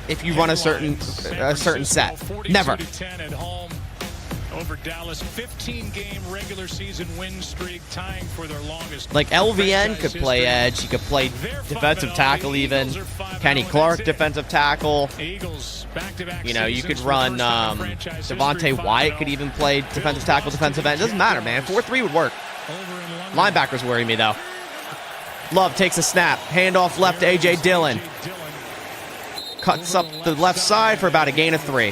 Speaker 1: if you run a certain set. Never.
Speaker 3: Over Dallas, 15-game regular season win streak, tying for their longest.
Speaker 1: Like, LVN could play edge. He could play defensive tackle even. Kenny Clark, defensive tackle. You know, you could run Devontae Wyatt could even play defensive tackle, defensive end. It doesn't matter, man. 4-3 would work. Linebackers worry me, though. Love takes a snap. Handoff left to A.J. Dillon. Cuts up the left side for about a gain of 3.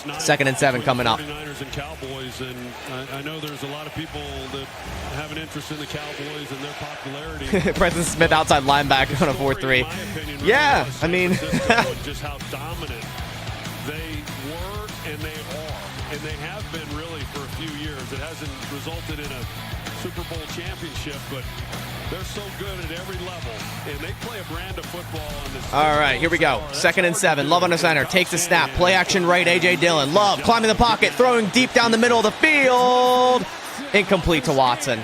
Speaker 1: 2nd and 7 coming up.
Speaker 4: 49ers and Cowboys, and I know there's a lot of people that have an interest in the Cowboys and their popularity.
Speaker 1: Preston Smith outside linebacker on a 4-3. Yeah, I mean.
Speaker 4: Just how dominant they were and they are. And they have been really for a few years. It hasn't resulted in a Super Bowl championship, but they're so good at every level, and they play a brand of football on this.
Speaker 1: All right, here we go. 2nd and 7. Love on the center. Takes a snap. Play action right. A.J. Dillon. Love climbing the pocket. Throwing deep down the middle of the field. Incomplete to Watson.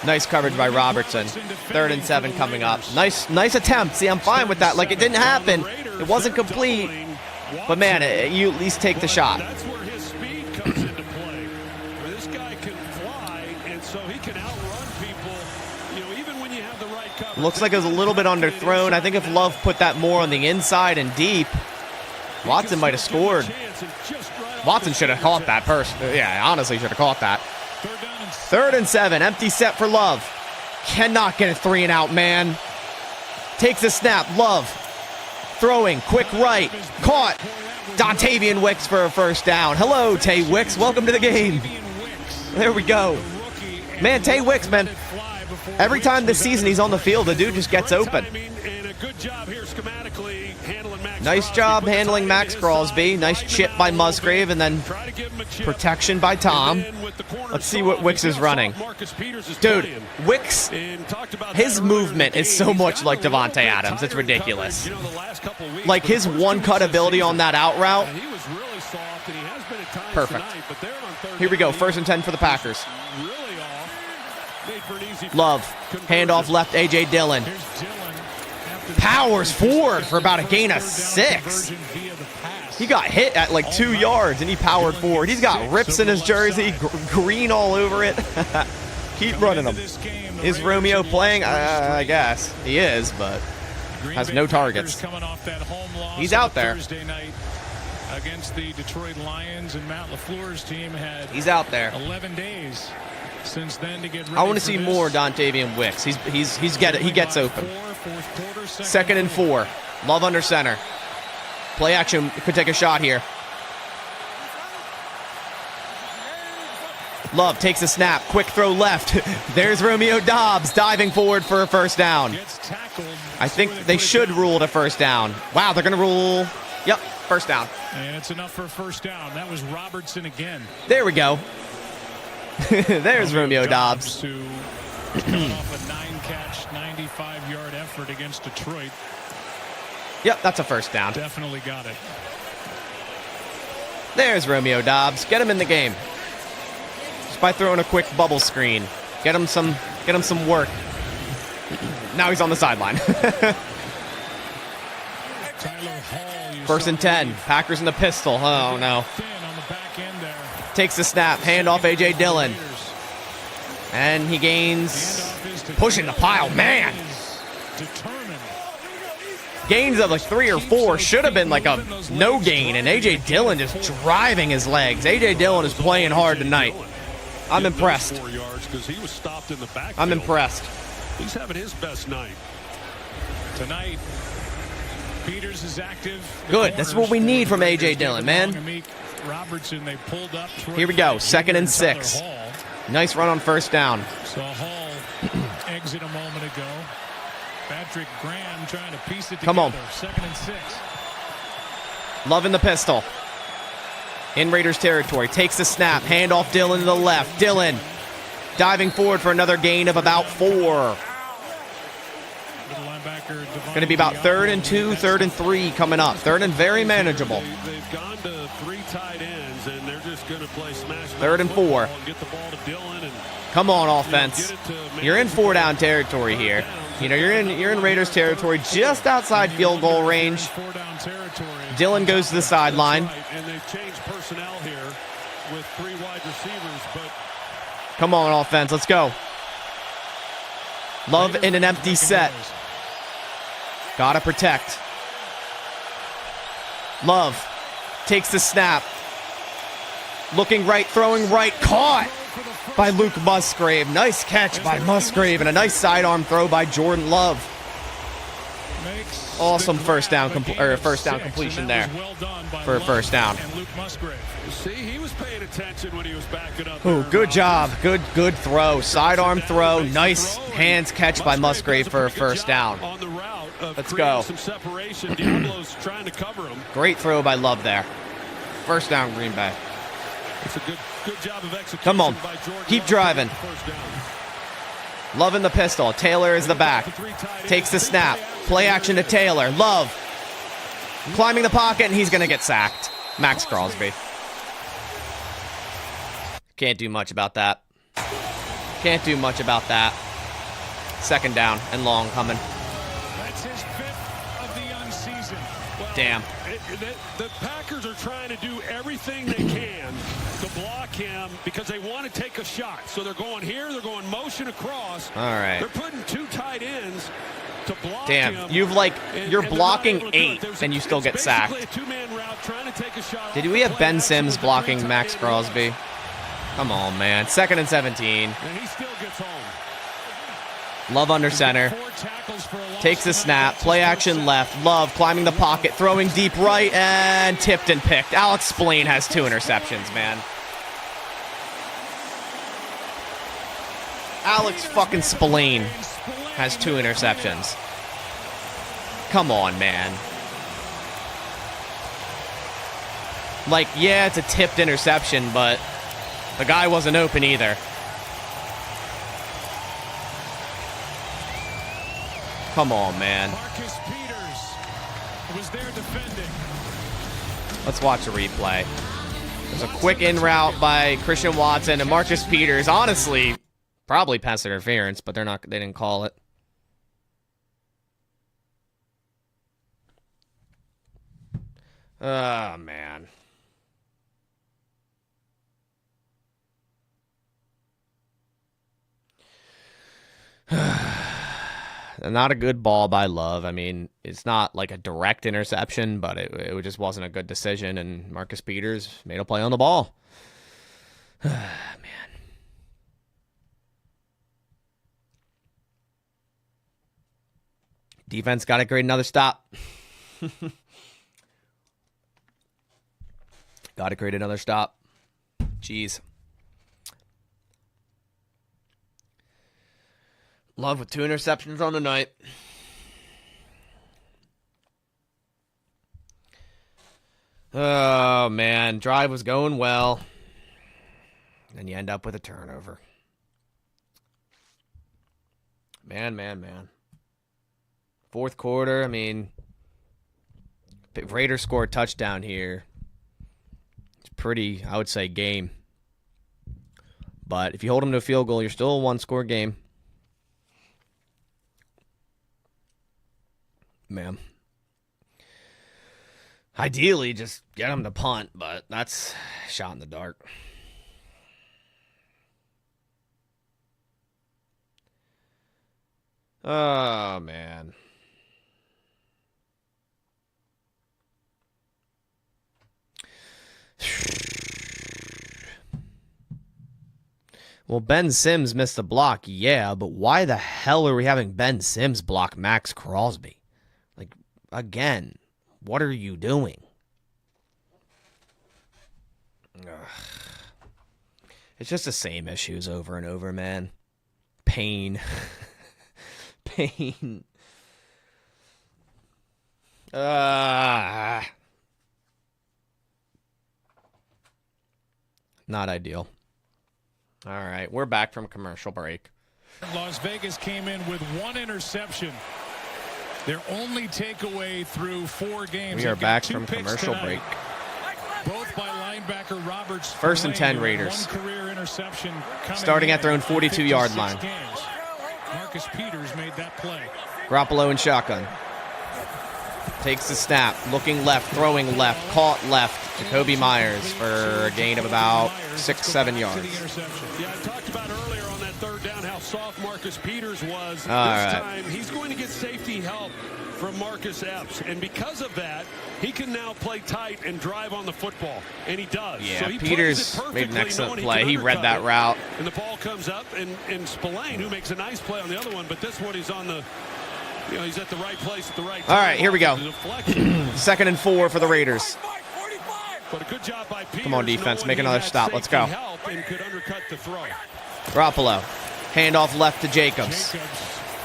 Speaker 1: Nice coverage by Robertson. 3rd and 7 coming up. Nice attempt. See, I'm fine with that. Like, it didn't happen. It wasn't complete. But, man, you at least take the shot.
Speaker 4: That's where his speed comes into play. Where this guy can fly, and so he can outrun people, you know, even when you have the right coverage.
Speaker 1: Looks like it was a little bit underthrown. I think if Love put that more on the inside and deep, Watson might have scored. Watson should have caught that person. Yeah, honestly should have caught that. 3rd and 7. Empty set for Love. Cannot get a 3 and out, man. Takes a snap. Love. Throwing. Quick right. Caught. Dontavian Wicks for a first down. Hello, Tay Wicks. Welcome to the game. There we go. Man, Tay Wicks, man. Every time this season he's on the field, the dude just gets open. Nice job handling Max Crosby. Nice chip by Musgrave, and then protection by Tom. Let's see what Wicks is running. Dude, Wicks, his movement is so much like Devontae Adams. It's ridiculous. Like his one-cut ability on that out route. Perfect. Here we go. 1st and 10 for the Packers. Love. Handoff left, A.J. Dillon. Powers forward for about a gain of 6. He got hit at like 2 yards, and he powered forward. He's got rips in his jersey, green all over it. Keep running him. Is Romeo playing? I guess. He is, but has no targets. He's out there.
Speaker 3: Against the Detroit Lions, and Matt LaFleur's team had
Speaker 1: He's out there.
Speaker 3: 11 days since then to get ready.
Speaker 1: I want to see more Dontavian Wicks. He gets open. 2nd and 4. Love under center. Play action could take a shot here. Love takes a snap. Quick throw left. There's Romeo Doubs diving forward for a 1st down. I think they should rule it a 1st down. Wow, they're going to rule. Yep, 1st down.
Speaker 3: And it's enough for a 1st down. That was Robertson again.
Speaker 1: There we go. There's Romeo Doubs.
Speaker 3: To coming off a 9-catch, 95-yard effort against Detroit.
Speaker 1: Yep, that's a 1st down.
Speaker 3: Definitely got it.
Speaker 1: There's Romeo Doubs. Get him in the game. Just by throwing a quick bubble screen. Get him some work. Now he's on the sideline. 1st and 10. Packers in the pistol. Oh, no. Takes the snap. Handoff A.J. Dillon. And he gains. Pushing the pile. Man. Gains of like 3 or 4. Should have been like a no gain. And A.J. Dillon just driving his legs. A.J. Dillon is playing hard tonight. I'm impressed. I'm impressed.
Speaker 4: He's having his best night.
Speaker 3: Tonight, Peters is active.
Speaker 1: Good. That's what we need from A.J. Dillon, man.
Speaker 3: Robertson, they pulled up.
Speaker 1: Here we go. 2nd and 6. Nice run on 1st down.
Speaker 3: So Hall exit a moment ago. Patrick Graham trying to piece it together.
Speaker 1: Come on.
Speaker 3: 2nd and 6.
Speaker 1: Love in the pistol. In Raiders territory. Takes the snap. Handoff Dillon to the left. Dillon diving forward for another gain of about 4. Going to be about 3rd and 2, 3rd and 3 coming up. 3rd and very manageable.
Speaker 4: They've gone to 3 tight ends, and they're just going to play smash.
Speaker 1: 3rd and 4.
Speaker 4: Get the ball to Dillon and
Speaker 1: come on, offense. You're in 4-down territory here. You know, you're in Raiders territory just outside field goal range. Dillon goes to the sideline.
Speaker 4: And they've changed personnel here with 3 wide receivers, but
Speaker 1: come on, offense. Let's go. Love in an empty set. Gotta protect. Love takes the snap. Looking right, throwing right. Caught by Luke Musgrave. Nice catch by Musgrave and a nice sidearm throw by Jordan Love. Awesome first down completion there for a 1st down.
Speaker 4: see, he was paying attention when he was backing up.
Speaker 1: Oh, good job. Good throw. Sidearm throw. Nice hands catch by Musgrave for a 1st down. Let's go.
Speaker 4: Some separation. Diablo's trying to cover him.
Speaker 1: Great throw by Love there. 1st down, Green Bay.
Speaker 4: It's a good job of execution.
Speaker 1: Come on.
Speaker 4: By Jordan
Speaker 1: Keep
Speaker 4: Love
Speaker 1: driving.
Speaker 4: first down.
Speaker 1: Love in the pistol. Taylor is the back. Takes the snap. Play action to Taylor. Love climbing the pocket, and he's going to get sacked. Max Crosby. Can't do much about that. Can't do much about that. 2nd down and long coming.
Speaker 3: That's his 5th of the young season. Well,
Speaker 1: Damn.
Speaker 4: The Packers are trying to do everything they can to block him because they want to take a shot. So they're going here, they're going motion across.
Speaker 1: All right.
Speaker 4: They're putting 2 tight ends to block
Speaker 1: Damn.
Speaker 4: him.
Speaker 1: You're blocking 8 and you still get sacked.
Speaker 4: A 2-man route trying to take a shot.
Speaker 1: Did we have Ben Sims blocking Max Crosby? Come on, man. 2nd and 17.
Speaker 4: And he still gets home.
Speaker 1: Love under center. Takes the snap. Play action left. Love climbing the pocket. Throwing deep right and tipped and picked. Alex Spillane has 2 interceptions, man. Alex fucking Spillane has 2 interceptions. Come on, man. Like, yeah, it's a tipped interception, but the guy wasn't open either. Come on, man.
Speaker 3: Marcus Peters was there defending.
Speaker 1: Let's watch a replay. There's a quick in route by Christian Watson and Marcus Peters. Honestly, probably pass interference, but they didn't call it. Oh, man. Not a good ball by Love. I mean, it's not like a direct interception, but it just wasn't a good decision, and Marcus Peters made a play on the ball. Man. Defense got to create another stop. Got to create another stop. Jeez. Love with 2 interceptions on the night. Oh, man. Drive was going well. Then you end up with a turnover. Man. Fourth quarter, I mean, Raiders score a touchdown here. It's pretty, I would say, game. But if you hold them to a field goal, you're still a one-score game. Man. Ideally, just get them to punt, but that's a shot in the dark. Oh, man. Well, Ben Sims missed a block, yeah, but why the hell are we having Ben Sims block Max Crosby? Like, again, what are you doing? Ugh. It's just the same issues over and over, man. Pain. Pain. Not ideal. All right, we're back from commercial break.
Speaker 3: Las Vegas came in with 1 interception. Their only takeaway through 4 games.
Speaker 1: We are back from commercial break.
Speaker 3: Both by linebacker Roberts.
Speaker 1: 1st and 10 Raiders.
Speaker 3: 1 career interception
Speaker 1: starting at their own 42-yard line.
Speaker 3: Games. Marcus Peters made that play.
Speaker 1: Garoppolo in shotgun. Takes the snap, looking left, throwing left, caught left. Jacoby Myers for a gain of about 6-7 yards.
Speaker 4: Yeah, I talked about earlier on that 3rd down how soft Marcus Peters was. This time, he's going to get safety help from Marcus Epps. And because of that, he can now play tight and drive on the football. And he does.
Speaker 1: Yeah,
Speaker 4: so he
Speaker 1: Peters made an excellent play. He read that route.
Speaker 4: And the ball comes up, and Spillane, who makes a nice play on the other one, but this one he's on the... You know, he's at the right place at the right time.
Speaker 1: All right, here we go. 2nd and 4 for the Raiders.
Speaker 4: But a good job by Peters.
Speaker 1: Come on, defense. Make another stop. Let's go.
Speaker 4: Could undercut the throw.
Speaker 1: Garoppolo. Handoff left to Jacobs.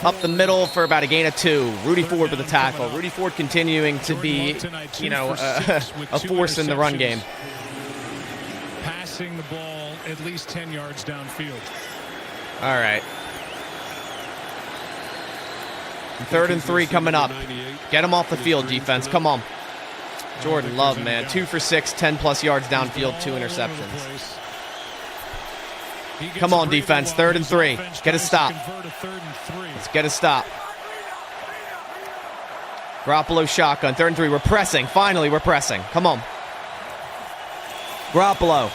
Speaker 1: Up the middle for about a gain of 2. Rudy Ford with the tackle. Rudy Ford continuing to be, a force in the run game.
Speaker 3: Passing the ball at least 10 yards downfield.
Speaker 1: All right. 3rd and 3 coming up. Get him off the field, defense. Come on. Jordan Love, man. 2 for 6, 10-plus yards downfield, 2 interceptions. Come on, defense. 3rd and 3. Get a stop. Let's get a stop. Garoppolo shotgun. 3rd and 3. We're pressing. Finally, we're pressing. Come on. Garoppolo.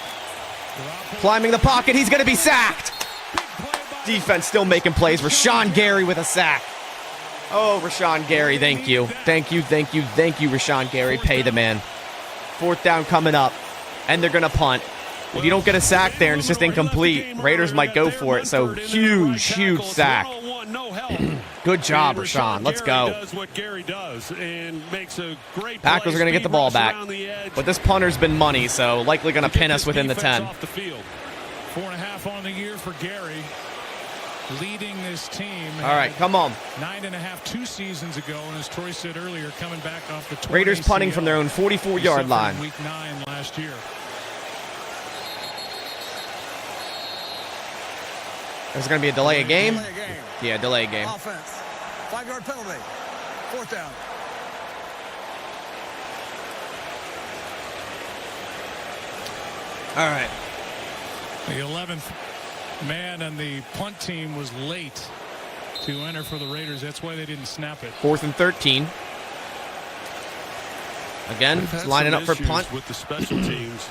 Speaker 1: Climbing the pocket. He's going to be sacked. Defense still making plays. Rashawn Gary with a sack. Oh, Rashawn Gary, thank you. Thank you, Rashawn Gary. Pay the man. 4th down coming up, and they're going to punt. If you don't get a sack there and it's just incomplete, Raiders might go for it. So huge sack. Good job, Rashawn. Let's go. Packers are going to get the ball back. But this punter's been money, so likely going to pin us within the 10.
Speaker 3: 4.5 on the year for Gary. leading this team.
Speaker 1: All right, come on.
Speaker 3: 9.5 2 seasons ago, and as Troy said earlier, coming back off the
Speaker 1: Raiders punting from their own 44-yard line.
Speaker 3: Week 9 last year.
Speaker 1: There's going to be a delay of game.
Speaker 5: Delay of game.
Speaker 1: Yeah, delay of game.
Speaker 5: Offense. 5-yard penalty. 4th down.
Speaker 1: All right.
Speaker 3: The 11th man on the punt team was late to enter for the Raiders. That's why they didn't snap it.
Speaker 1: 4th and 13. Again,
Speaker 4: We've had
Speaker 1: lining
Speaker 4: some
Speaker 1: up for
Speaker 4: issues
Speaker 1: punt.
Speaker 4: with the special teams.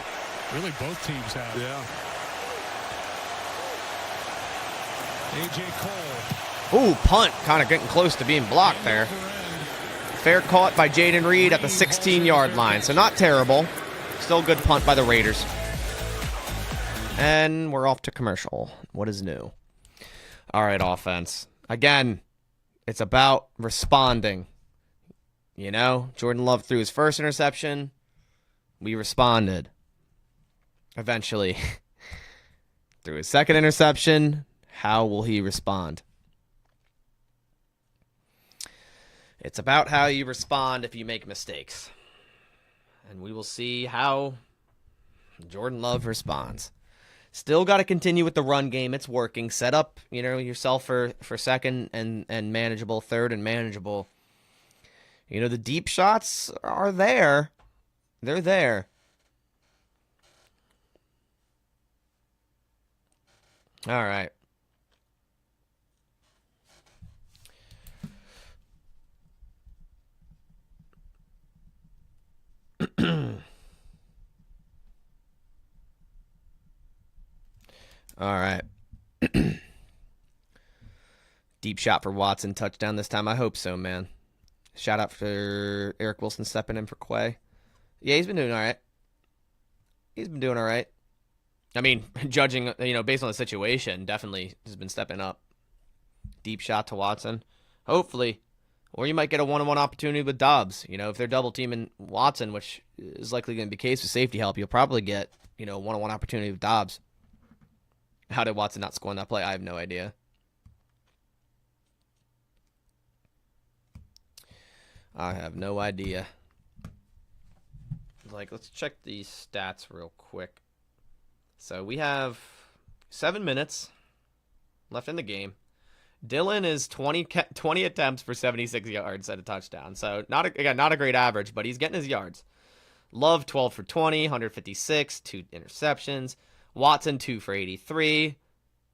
Speaker 3: Really, both teams have.
Speaker 4: Yeah.
Speaker 3: A.J. Cole.
Speaker 1: Ooh, punt. Kind of getting close to being blocked there. Fair caught by Jaden Reed at the 16-yard line. So not terrible. Still good punt by the Raiders. And we're off to commercial. What is new? All right, offense. Again, it's about responding. You know, Jordan Love threw his first interception. We responded. Eventually. Threw his second interception. How will he respond? It's about how you respond if you make mistakes. And we will see how Jordan Love responds. Still got to continue with the run game. It's working. Set up, yourself for second and manageable, third and manageable. The deep shots are there. They're there. All right. All right. Deep shot for Watson. Touchdown this time. I hope so, man. Shout out for Eric Wilson stepping in for Quay. Yeah, he's been doing all right. I mean, judging, based on the situation, definitely has been stepping up. Deep shot to Watson. Hopefully. Or you might get a one-on-one opportunity with Dobbs. If they're double teaming Watson, which is likely going to be the case with safety help, you'll probably get, one-on-one opportunity with Dobbs. How did Watson not score on that play? I have no idea. Let's check these stats real quick. So we have 7 minutes left in the game. Dylan is 20 attempts for 76 yards at a touchdown. So not a great average, but he's getting his yards. Love 12 for 20, 156, 2 interceptions. Watson 2 for 83,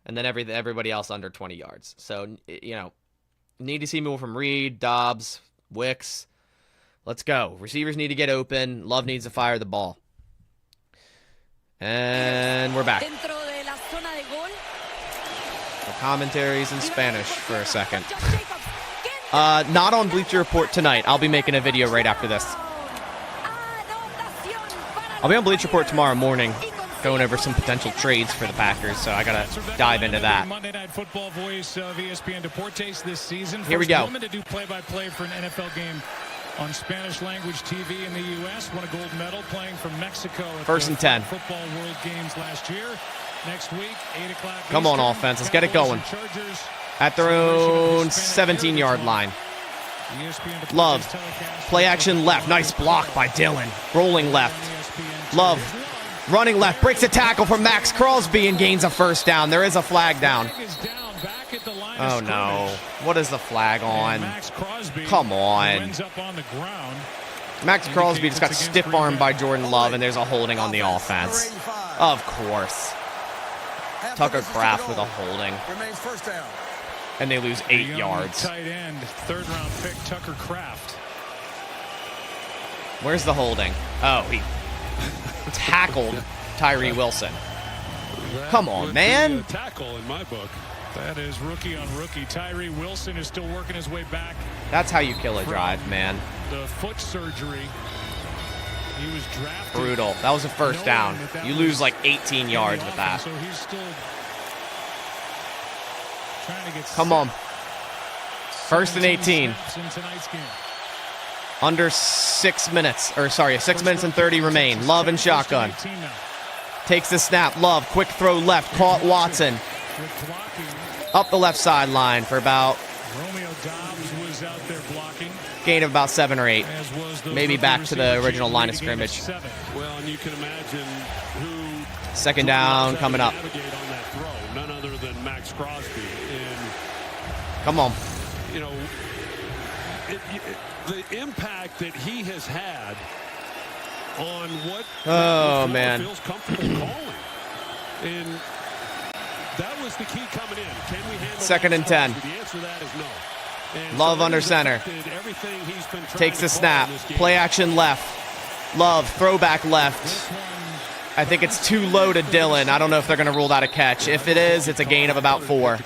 Speaker 1: and then everybody else under 20 yards. So need to see more from Reed, Dobbs, Wicks. Let's go. Receivers need to get open. Love needs to fire the ball. And we're back. The commentaries in Spanish for a second. Not on Bleacher Report tonight. I'll be making a video right after this. I'll be on Bleacher Report tomorrow morning, going over some potential trades for the Packers, so I gotta dive into that.
Speaker 3: Monday Night Football voice of ESPN Deportes this season.
Speaker 1: Here we go.
Speaker 3: First woman to do play-by-play for an NFL game on Spanish language TV in the U.S. Won a gold medal playing for Mexico at
Speaker 1: First and 10.
Speaker 3: Football World Games last year. Next week, 8 o'clock.
Speaker 1: Come on, offense. Let's get it going. At their own 17-yard line. Love. Play action left. Nice block by Dylan. Rolling left. Love. Running left. Breaks a tackle from Max Crosby and gains a first down. There is a flag down. Oh, no. What is the flag on? Come on. Max Crosby just got stiff-armed by Jordan Love, and there's a holding on the offense. Of course. Tucker Kraft with a holding. And they lose 8 yards.
Speaker 3: Tight end, third-round pick Tucker Kraft.
Speaker 1: Where's the holding? Oh, he tackled Tyree Wilson. Come on, man.
Speaker 4: Tackle in my book.
Speaker 3: That is rookie on rookie. Tyree Wilson is still working his way back.
Speaker 1: That's how you kill a drive, man.
Speaker 3: The foot surgery. He was drafted.
Speaker 1: Brutal. That was a first down. You lose like 18 yards with that.
Speaker 3: So he's still trying to get
Speaker 1: Come on. First and 18. Under 6 minutes. 6 minutes and 30 remain. Love and shotgun. Takes the snap. Love. Quick throw left. Caught Watson.
Speaker 3: with blocking.
Speaker 1: Up the left sideline for about
Speaker 3: Romeo Dobbs was out there blocking.
Speaker 1: gain of about 7 or 8.
Speaker 3: As was the
Speaker 1: Maybe
Speaker 3: rookie
Speaker 1: back to the
Speaker 3: receiver,
Speaker 1: original
Speaker 3: Jake
Speaker 1: line of
Speaker 3: Reed, a gain
Speaker 1: scrimmage.
Speaker 3: 7.
Speaker 4: Well, and you can imagine who.
Speaker 1: Second down coming up.
Speaker 4: Navigate on that throw, none other than Max Crosby. And
Speaker 1: Come on.
Speaker 4: you know, the impact that he has had on what
Speaker 1: Oh,
Speaker 4: Matt LaFleur
Speaker 1: man.
Speaker 4: feels comfortable calling, and that was the key coming in. Can we handle
Speaker 1: Second and
Speaker 4: Max
Speaker 1: 10.
Speaker 4: Crosby? The answer to that is no. And
Speaker 1: Love
Speaker 4: so
Speaker 1: under
Speaker 4: that has
Speaker 1: center.
Speaker 4: affected everything he's been trying
Speaker 1: Takes
Speaker 4: to
Speaker 1: the
Speaker 4: call
Speaker 1: snap.
Speaker 4: in this game.
Speaker 1: Play action left. Love, throwback
Speaker 3: This
Speaker 1: left.
Speaker 3: one,
Speaker 1: I think it's too low to Dillon. I don't know if they're going to rule that a catch. If it is, it's a gain of about 4.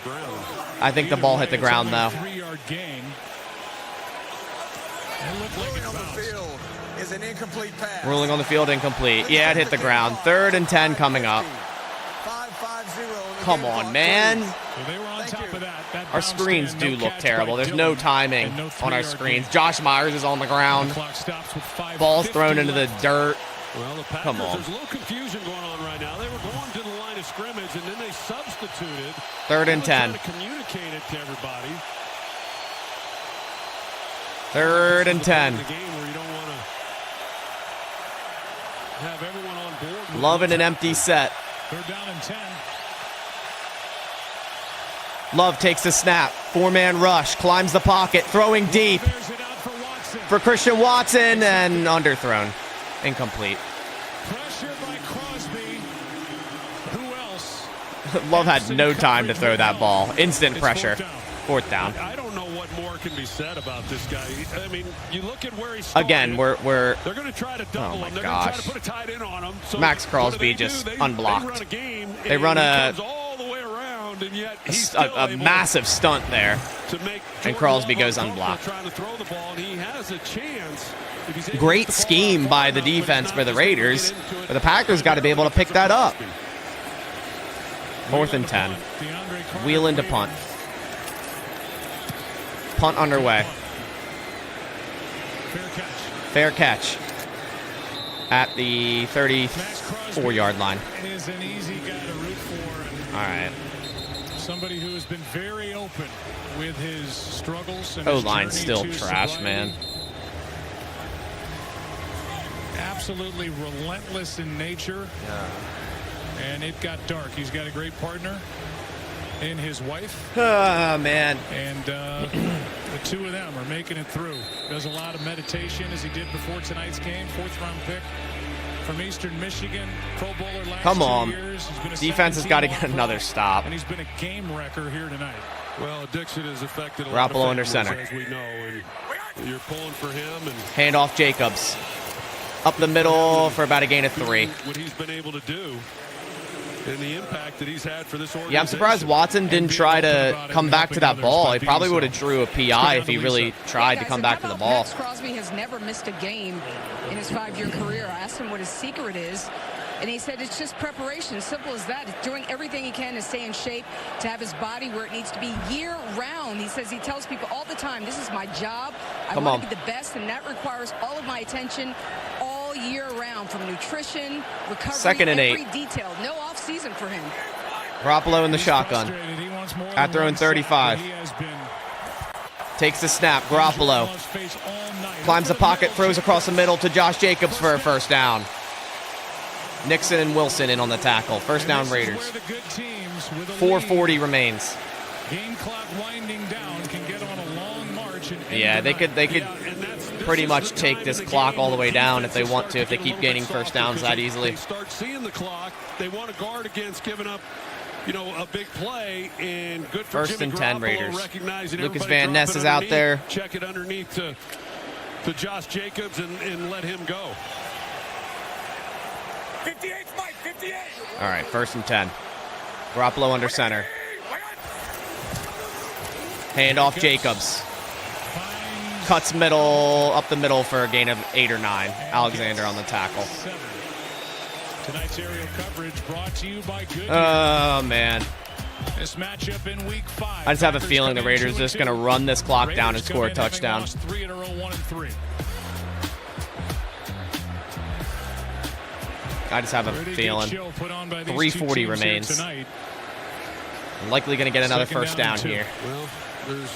Speaker 1: I think the ball hit the ground, though.
Speaker 3: 3-yard gain. It looked like
Speaker 5: Ruling
Speaker 3: it
Speaker 5: on the
Speaker 3: bounced.
Speaker 5: field is an incomplete pass.
Speaker 1: Ruling on the field incomplete. Yeah, it hit the ground. 3rd and 10 coming up.
Speaker 5: 5-5-0.
Speaker 1: Come on, man.
Speaker 3: Well, they were on top of that. That
Speaker 1: Our
Speaker 3: bounced
Speaker 1: screens
Speaker 3: in.
Speaker 1: do
Speaker 3: No
Speaker 1: look
Speaker 3: catch
Speaker 1: terrible.
Speaker 3: by
Speaker 1: There's no
Speaker 3: Dillon,
Speaker 1: timing
Speaker 3: and no
Speaker 1: on our
Speaker 3: 3-yard
Speaker 1: screens.
Speaker 3: gain.
Speaker 1: Josh Myers is on the
Speaker 3: The
Speaker 1: ground.
Speaker 3: clock stops with 5:50
Speaker 1: Ball's thrown into the
Speaker 3: left.
Speaker 1: dirt.
Speaker 4: Well, the Packers,
Speaker 1: Come on.
Speaker 4: there's a little confusion going on right now. They were going to the line of scrimmage, and then they substituted.
Speaker 1: 3rd and
Speaker 4: They were
Speaker 1: 10.
Speaker 4: trying to communicate it to everybody.
Speaker 1: 3rd and
Speaker 4: This is the part
Speaker 1: 10.
Speaker 4: of the game where you don't want to have everyone on board. with
Speaker 1: Love in
Speaker 4: what's
Speaker 1: an empty set.
Speaker 3: 3rd down and 10.
Speaker 1: Love takes the snap. 4-man rush. Climbs the pocket. Throwing deep
Speaker 3: Bears it out for Watson.
Speaker 1: for Christian Watson and underthrown. Incomplete.
Speaker 3: Pressure by Crosby. Who else?
Speaker 1: Love had no time to throw that ball. Instant
Speaker 3: It's
Speaker 1: pressure.
Speaker 3: 4th down.
Speaker 1: 4th down.
Speaker 4: I don't know what more can be said about this guy. I mean, you look at where he started.
Speaker 1: Again, we're
Speaker 4: They're going to try to double
Speaker 1: Oh, my
Speaker 4: him. They're going to try
Speaker 1: gosh.
Speaker 4: to put a tight end on him. So
Speaker 1: Max
Speaker 4: what
Speaker 1: Crosby
Speaker 4: do they
Speaker 1: just
Speaker 4: do? They
Speaker 1: unblocked.
Speaker 4: run a game.
Speaker 1: They
Speaker 4: and
Speaker 1: run
Speaker 4: he
Speaker 1: a-
Speaker 4: comes all the way around, and yet he's
Speaker 1: a
Speaker 4: still able
Speaker 1: massive stunt there.
Speaker 4: to make
Speaker 1: and
Speaker 4: Jordan
Speaker 1: Crosby
Speaker 4: Love
Speaker 1: goes
Speaker 4: uncomfortable
Speaker 1: unblocked.
Speaker 4: Trying to throw the ball, and he has a chance. If he's able to
Speaker 1: Great
Speaker 4: get the ball
Speaker 1: scheme
Speaker 4: out
Speaker 1: by
Speaker 4: far
Speaker 1: the
Speaker 4: enough, but he's
Speaker 1: defense
Speaker 4: not
Speaker 1: for the
Speaker 4: just able to get
Speaker 1: Raiders.
Speaker 4: into it.
Speaker 1: But the Packers got to be able to pick that up. 4th and 10.
Speaker 3: DeAndre Carter
Speaker 1: Wheel into
Speaker 3: waiting.
Speaker 1: punt. Punt underway.
Speaker 3: Fair catch.
Speaker 1: Fair catch at the
Speaker 3: Max
Speaker 1: 34-yard line.
Speaker 3: is an easy guy to root for.
Speaker 1: All right.
Speaker 3: And somebody who has been very open with his struggles. And
Speaker 1: O-line's
Speaker 3: his
Speaker 1: still
Speaker 3: journey to
Speaker 1: trash,
Speaker 3: sobriety.
Speaker 1: man.
Speaker 3: Absolutely relentless in nature. And it got dark. He's got a great partner in his wife.
Speaker 1: Oh, man.
Speaker 3: And the two of them are making it through. Does a lot of meditation as he did before tonight's game. 4th-round pick from Eastern Michigan. Pro Bowler last
Speaker 1: Come
Speaker 3: 2
Speaker 1: years.
Speaker 3: years. He's been a
Speaker 1: Defense has
Speaker 3: second
Speaker 1: got to
Speaker 3: team
Speaker 1: get
Speaker 3: All-Pro,
Speaker 1: another stop.
Speaker 3: And he's been a game wrecker here tonight.
Speaker 4: Well, addiction has affected a lot of
Speaker 1: Garoppolo under
Speaker 4: families,
Speaker 1: center.
Speaker 4: as we know, and you're pulling for him. And
Speaker 1: Hand off Jacobs. Up the middle for about a gain of 3.
Speaker 4: what he's been able to do and the impact that he's had for this organization.
Speaker 1: Yeah, I'm surprised Watson didn't try to come back to that ball. He probably would have drew a PI if he really tried to come back to the ball.
Speaker 8: Max Crosby has never missed a game in his 5-year career. I asked him what his secret is, and he said it's just preparation. Simple as that. It's doing everything he can to stay in shape, to have his body where it needs to be year-round. He says he tells people all the time, this is my job. I want to be the best, and that requires all of my attention all year round, from nutrition, recovery,
Speaker 1: 2nd and 8.
Speaker 8: every detail. No off-season for him.
Speaker 1: Garoppolo in the shotgun.
Speaker 3: Frustrated. He wants more
Speaker 1: At
Speaker 3: than
Speaker 1: throwing
Speaker 3: one sack,
Speaker 1: 35.
Speaker 3: but he has been
Speaker 1: Takes the snap. Garoppolo
Speaker 3: Love's face all night.
Speaker 1: climbs the pocket, throws across the middle to Josh Jacobs for a 1st down. Nixon and Wilson in on the tackle. 1st down Raiders. 4:40 remains.
Speaker 3: Game clock winding down can get on a long march.
Speaker 1: Yeah, they could pretty much take this clock all the way down if they want to, if they keep gaining 1st downs that easily.
Speaker 4: They start seeing the clock. They want to guard against giving up, a big play, and good for
Speaker 1: 1st
Speaker 4: Jimmy
Speaker 1: and 10
Speaker 4: Garoppolo
Speaker 1: Raiders.
Speaker 4: recognizing
Speaker 1: Lucas
Speaker 4: everybody
Speaker 1: Van Ness
Speaker 4: dropping
Speaker 1: is out
Speaker 4: underneath,
Speaker 1: there.
Speaker 4: Check it underneath to Josh Jacobs and let him go.
Speaker 6: 58, Mike, 58.
Speaker 1: All right, 1st and 10. Garoppolo under center. Hand off Jacobs. Cuts middle, up the middle for a gain of 8 or 9. Alexander on the tackle.
Speaker 3: Tonight's aerial coverage brought to you by Goodyear.
Speaker 1: Oh, man.
Speaker 3: This matchup in week 5.
Speaker 1: I just have a
Speaker 3: Packers
Speaker 1: feeling the
Speaker 3: come in
Speaker 1: Raiders are just
Speaker 3: 2-2.
Speaker 1: going to run this clock down and
Speaker 3: Raiders
Speaker 1: score a
Speaker 3: come in having
Speaker 1: touchdown.
Speaker 3: lost 3 in a row, 1-3.
Speaker 1: I just have a
Speaker 3: Pretty good
Speaker 1: feeling.
Speaker 3: show put on by these
Speaker 1: 3:40
Speaker 3: two teams here
Speaker 1: remains.
Speaker 3: tonight.
Speaker 1: Likely going to get another
Speaker 3: Second
Speaker 1: first down here.
Speaker 4: Well, there's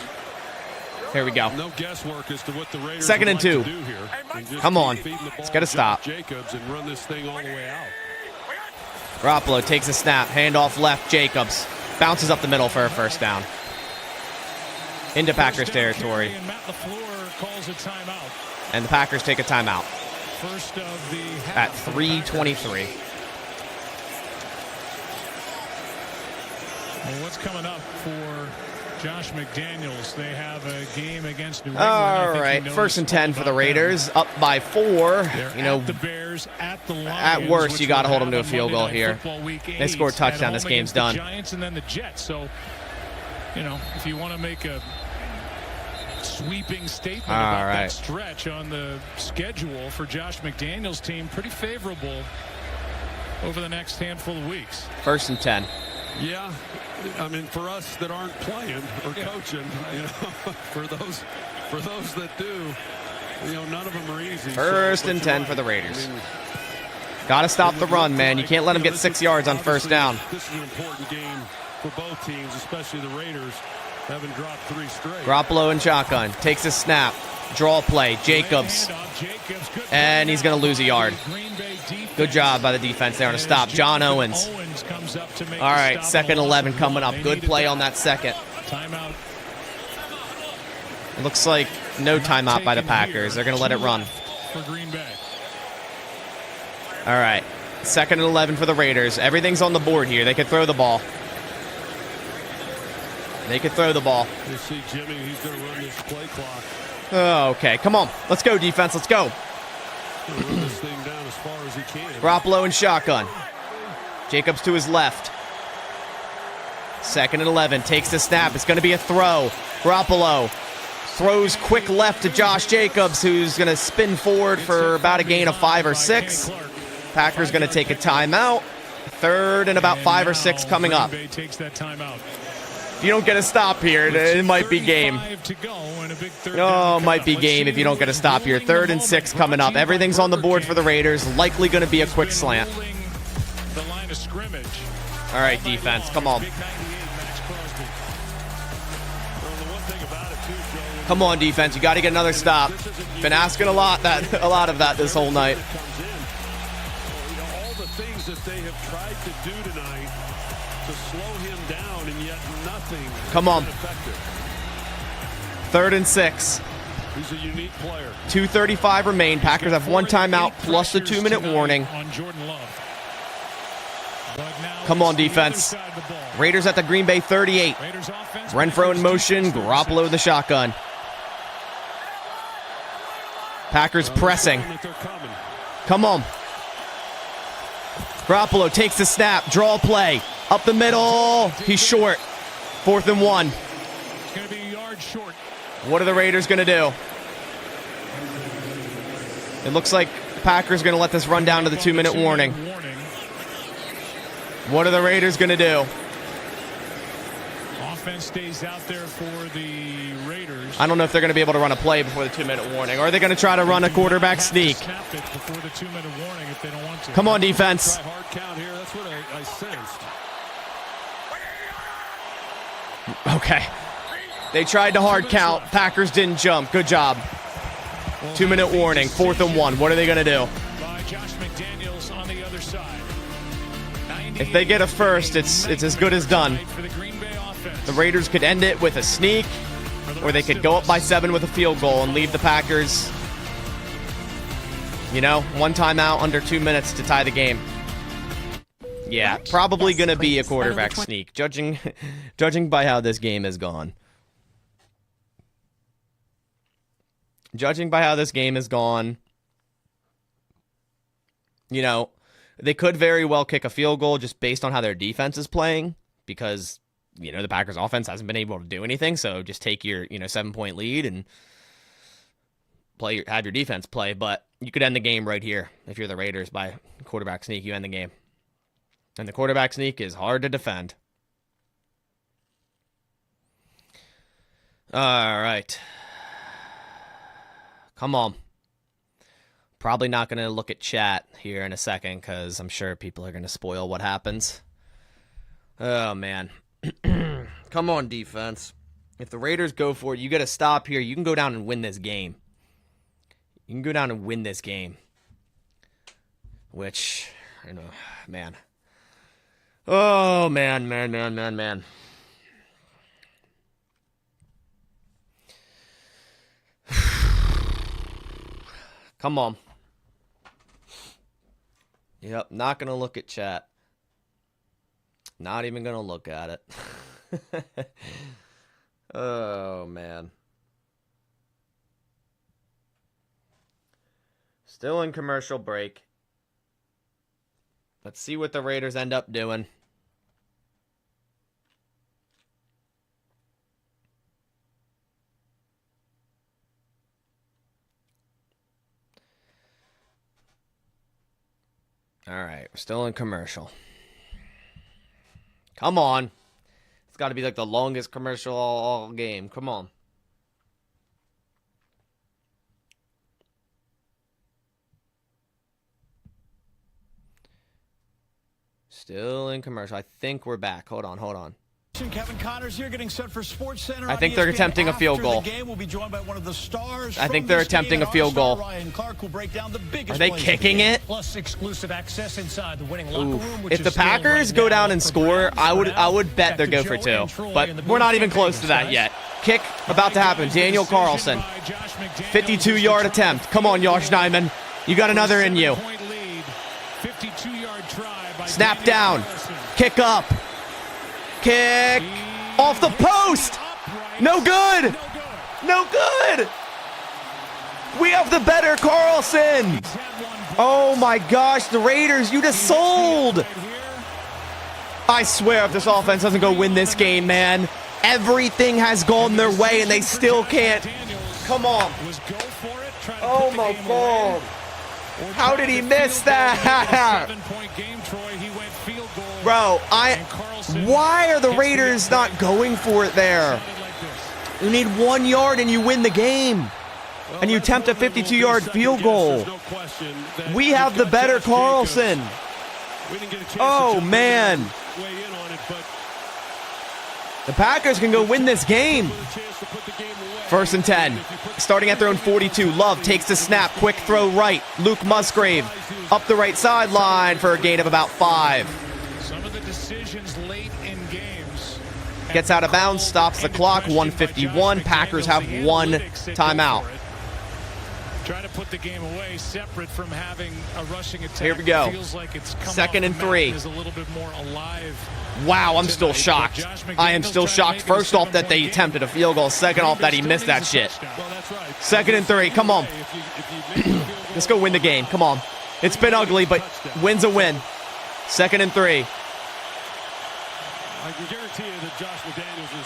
Speaker 1: Here we go.
Speaker 4: no guesswork as to what the Raiders
Speaker 1: Second
Speaker 4: would
Speaker 1: and
Speaker 4: like
Speaker 1: 2.
Speaker 4: to do here. And just
Speaker 1: Come on.
Speaker 4: keep feeding the
Speaker 1: It's
Speaker 4: ball
Speaker 1: gotta
Speaker 4: to
Speaker 1: stop.
Speaker 4: Jacobs and run this thing all the way out.
Speaker 1: Garoppolo takes a snap. Handoff left. Jacobs bounces up the middle for a first down. Into Packers territory.
Speaker 3: And Matt LaFleur calls a timeout.
Speaker 1: And the Packers take a timeout
Speaker 3: First of the
Speaker 1: at
Speaker 3: half.
Speaker 1: 3:23.
Speaker 3: Well, what's coming up for Josh McDaniels? They have a game against New England.
Speaker 1: All right, first and 10 for the Raiders, up by 4.
Speaker 3: They're
Speaker 1: You know,
Speaker 3: at the Bears, at the Lions,
Speaker 1: at worst, you
Speaker 3: which
Speaker 1: got to
Speaker 3: will
Speaker 1: hold them to a
Speaker 3: have
Speaker 1: field
Speaker 3: Monday
Speaker 1: goal
Speaker 3: Night
Speaker 1: here.
Speaker 3: Football Week
Speaker 1: They score a
Speaker 3: 8
Speaker 1: touchdown,
Speaker 3: at
Speaker 1: this
Speaker 3: home
Speaker 1: game's
Speaker 3: against the
Speaker 1: done.
Speaker 3: Giants and then the Jets. So, you know, if you want to make a sweeping statement about
Speaker 1: right.
Speaker 3: that stretch on the schedule for Josh McDaniels' team, pretty favorable over the next handful of weeks.
Speaker 1: First and 10.
Speaker 4: Yeah, I mean, for us that aren't playing or coaching, you know, for those that do, you know, none of them are easy.
Speaker 1: First and 10 for the Raiders. Got to stop the run, man. You can't let them get 6 yards on first down.
Speaker 4: This is an important game for both teams, especially the Raiders, having dropped 3 straight.
Speaker 1: Garoppolo in shotgun. Takes a snap. Draw play. Jacobs. And he's going to lose a yard. Good job by the defense there on a stop. John Owens. All right, second 11 coming up. Good play on that second.
Speaker 3: Timeout.
Speaker 1: It looks like no timeout by the Packers. They're going to let it run.
Speaker 3: For Green Bay.
Speaker 1: All right, second and 11 for the Raiders. Everything's on the board here. They could throw the ball. They could throw the ball.
Speaker 4: You see Jimmy, he's going to run this play clock.
Speaker 1: Oh, okay, come on. Let's go, defense. Let's go.
Speaker 4: Run this thing down as far as he can.
Speaker 1: Garoppolo in shotgun. Jacobs to his left. Second and 11. Takes the snap. It's going to be a throw. Garoppolo throws quick left to Josh Jacobs, who's going to spin forward for about a gain of 5 or 6. Packers going to take a timeout. Third and about 5 or 6 coming up.
Speaker 3: Green Bay takes that timeout.
Speaker 1: If you don't get a stop here, it might be game. Oh, it might be game if you don't get a stop here. Third and 6 coming up. Everything's on the board for the Raiders. Likely going to be a quick slant.
Speaker 3: The line of scrimmage.
Speaker 1: All right, defense, come on. Come on, defense. You got to get another stop. Been asking a lot of that this whole night.
Speaker 4: All the things that they have tried to do tonight to slow him down, and yet nothing.
Speaker 1: Come on.
Speaker 4: Effective.
Speaker 1: Third and 6.
Speaker 4: He's a unique player.
Speaker 1: 2:35 remain. Packers have 1 timeout plus the 2-minute warning.
Speaker 3: On Jordan Love.
Speaker 1: Come on, defense. Raiders at the Green Bay 38. Renfro in motion. Garoppolo in the shotgun. Packers pressing. Come on. Garoppolo takes the snap. Draw play. Up the middle. He's short. 4th and 1.
Speaker 3: It's going to be a yard short.
Speaker 1: What are the Raiders going to do? It looks like the Packers going to let this run down to the 2-minute warning. What are the Raiders going to do?
Speaker 3: Offense stays out there for the Raiders.
Speaker 1: I don't know if they're going to be able to run a play before the 2-minute warning. Or are they going to try to run a quarterback sneak?
Speaker 3: Snap it before the 2-minute warning if they don't want to.
Speaker 1: Come on, defense.
Speaker 4: Try hard count here. That's what I sensed.
Speaker 1: Okay. They tried to hard count. Packers didn't jump. Good job. 2-minute warning. 4th and 1. What are they going to do?
Speaker 3: By Josh McDaniels on the other side.
Speaker 1: If they get a first, it's as good as done.
Speaker 3: For the Green Bay offense.
Speaker 1: The Raiders could end it with a sneak, or they could go up by 7 with a field goal and leave the Packers, you know, 1 timeout under 2 minutes to tie the game. Yeah, probably going to be a quarterback sneak, judging by how this game has gone. Judging by how this game has gone, you know, they could very well kick a field goal just based on how their defense is playing because, you know, the Packers offense hasn't been able to do anything. So just take your, 7-point lead and have your defense play. But you could end the game right here. If you're the Raiders by quarterback sneak, you end the game. And the quarterback sneak is hard to defend. All right. Come on. Probably not going to look at chat here in a second because I'm sure people are going to spoil what happens. Oh, man. Come on, defense. If the Raiders go for it, you got to stop here. You can go down and win this game. You can go down and win this game. Which, I know, man. Oh, man. Come on. Yep, not going to look at chat. Not even going to look at it. Oh, man. Still in commercial break. Let's see what the Raiders end up doing. All right, we're still in commercial. Come on. It's got to be like the longest commercial all game. Come on. Still in commercial. I think we're back. Hold on.
Speaker 9: Kevin Connors here getting set for Sports Center.
Speaker 1: I think they're attempting a field goal.
Speaker 9: The game will be joined by one of the stars.
Speaker 1: I think they're attempting a field goal.
Speaker 9: Ryan Clark will break down the biggest.
Speaker 1: Are they kicking it?
Speaker 6: Plus exclusive access inside the winning locker room.
Speaker 1: If the Packers go down and score, I would bet they go for 2. But we're not even close to that yet. Kick about to happen. Daniel Carlson. 52-yard attempt. Come on, Josh Nijman. You got another in you.
Speaker 3: 52-yard try by
Speaker 1: Snap down. Kick up. Kick. Off the post. No good. No good. We have the better Carlson. Oh my gosh, the Raiders, you just sold. I swear if this offense doesn't go win this game, man, everything has gone their way and they still can't. Come on. Oh my God. How did he miss that? Bro, why are the Raiders not going for it there? You need 1 yard and you win the game. And you attempt a 52-yard field goal. We have the better Carlson. Oh, man. The Packers can go win this game. 1st and 10. Starting at their own 42. Love takes the snap. Quick throw right. Luke Musgrave up the right sideline for a gain of about 5.
Speaker 3: Some of the decisions late in games.
Speaker 1: Gets out of bounds, stops the clock, 1:51. Packers have 1 timeout.
Speaker 3: Try to put the game away separate from having a rushing attack.
Speaker 1: Here we go.
Speaker 3: Feels like it's
Speaker 1: 2nd and 3.
Speaker 3: is a little bit more alive.
Speaker 1: Wow, I'm still shocked. I am still shocked. First off that they attempted a field goal. Second off that he missed that shit. 2nd and 3. Come on. Let's go win the game. Come on. It's been ugly, but win's a win. 2nd and 3.
Speaker 4: I can guarantee you that Josh McDaniels is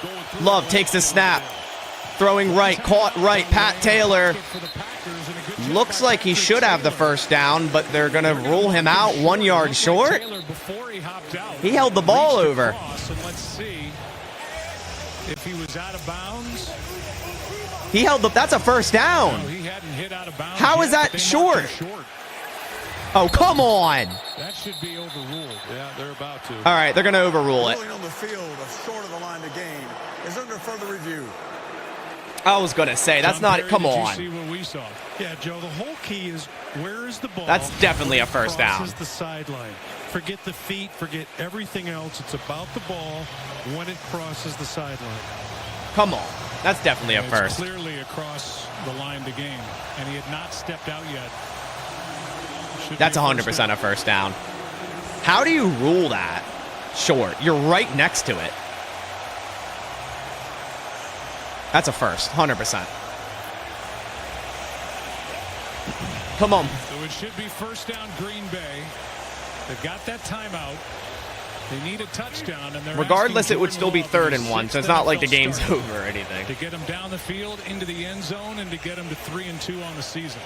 Speaker 4: going through.
Speaker 1: Love takes the snap. Throwing right, caught right. Pat Taylor looks like he should have the first down, but they're going to rule him out 1 yard short. He held the ball over.
Speaker 3: Let's see if he was out of bounds.
Speaker 1: He held the. That's a first down.
Speaker 3: No, he hadn't hit out of bounds.
Speaker 1: How is that short? Oh, come on.
Speaker 3: That should be overruled.
Speaker 4: Yeah, they're about to.
Speaker 1: All right, they're going to overrule it.
Speaker 5: Ruling on the field of short of the line to gain is under further review.
Speaker 1: I was going to say, that's not it. Come on.
Speaker 3: See what we saw.
Speaker 7: Yeah, Joe, the whole key is where is the ball?
Speaker 1: That's definitely a first down.
Speaker 7: Crosses the sideline. Forget the feet, forget everything else. It's about the ball when it crosses the sideline.
Speaker 1: Come on. That's definitely a first.
Speaker 3: It's clearly across the line to gain, and he had not stepped out yet.
Speaker 1: That's 100% a first down. How do you rule that short? You're right next to it. That's a first, 100%. Come on.
Speaker 3: So it should be first down Green Bay. They've got that timeout. They need a touchdown, and they're
Speaker 1: regardless, it would still be 3rd and 1, so it's not like the game's
Speaker 3: start
Speaker 1: over or anything.
Speaker 3: To get them down the field into the end zone and to get them to 3-2 on the season.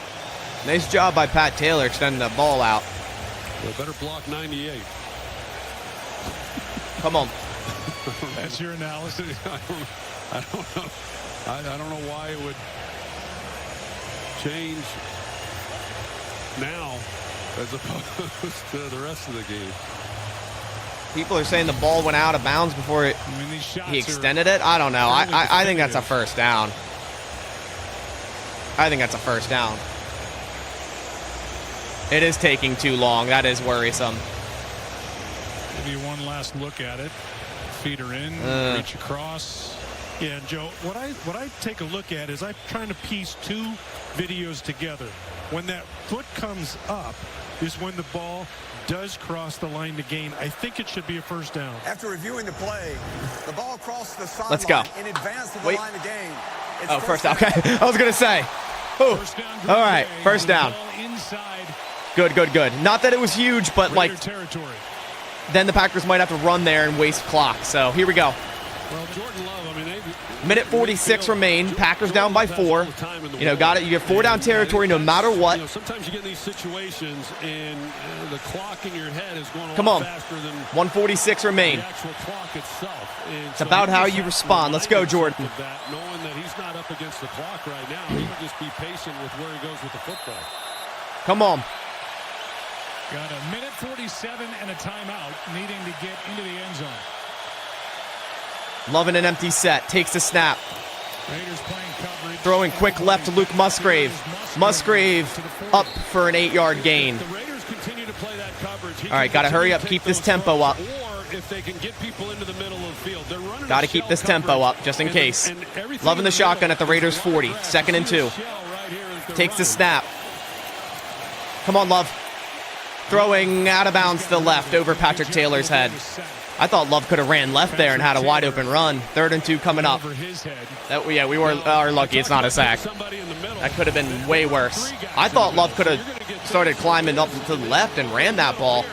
Speaker 1: Nice job by Pat Taylor extending the ball out.
Speaker 4: They better block 98.
Speaker 1: Come on.
Speaker 3: That's your analysis.
Speaker 4: I don't know. I don't know why it would change now as opposed to the rest of the game.
Speaker 1: People are saying the ball went out of bounds before he extended it. I don't know. I think that's a first down. I think that's a first down. It is taking too long. That is worrisome.
Speaker 3: Give you one last look at it. Feet are in, reach across.
Speaker 7: Yeah, Joe, what I take a look at is I'm trying to piece two videos together. When that foot comes up is when the ball does cross the line to gain. I think it should be a first down.
Speaker 5: After reviewing the play, the ball crossed the sideline
Speaker 1: Let's go.
Speaker 5: in advance of the line of gain. It's
Speaker 1: first down. Okay, I was going to say. Ooh. All right, first down. Good. Not that it was huge, but like then the Packers might have to run there and waste clock. So here we go.
Speaker 4: Well, Jordan Love,
Speaker 1: Minute 46 remain. Packers down by 4. You know, got it. You get 4 down territory no matter what.
Speaker 4: You know, sometimes you get in these situations and the clock in your head is going
Speaker 1: Come on.
Speaker 4: faster than
Speaker 1: 146 remain.
Speaker 4: the actual clock itself. And
Speaker 1: It's about how you respond. Let's go, Jordan.
Speaker 4: Knowing that he's not up against the clock right now, he can just be patient with where he goes with the football.
Speaker 1: Come on.
Speaker 3: Got a minute 47 and a timeout, needing to get into the end zone.
Speaker 1: Loving an empty set. Takes the snap.
Speaker 3: Raiders playing coverage.
Speaker 1: Throwing quick left to Luke Musgrave. Musgrave up for an 8-yard gain.
Speaker 4: The Raiders continue to play that coverage.
Speaker 1: All right, got to hurry up. Keep this tempo up.
Speaker 4: Or if they can get people into the middle of the field, they're running.
Speaker 1: Got to keep this tempo up just in case. Loving the shotgun at the Raiders 40. 2nd and 2. Takes the snap. Come on, Love. Throwing out of bounds to the left over Patrick Taylor's head. I thought Love could have ran left there and had a wide open run. 3rd and 2 coming up. We are lucky it's not a sack. That could have been way worse. I thought Love could have started climbing up to the left and ran that ball.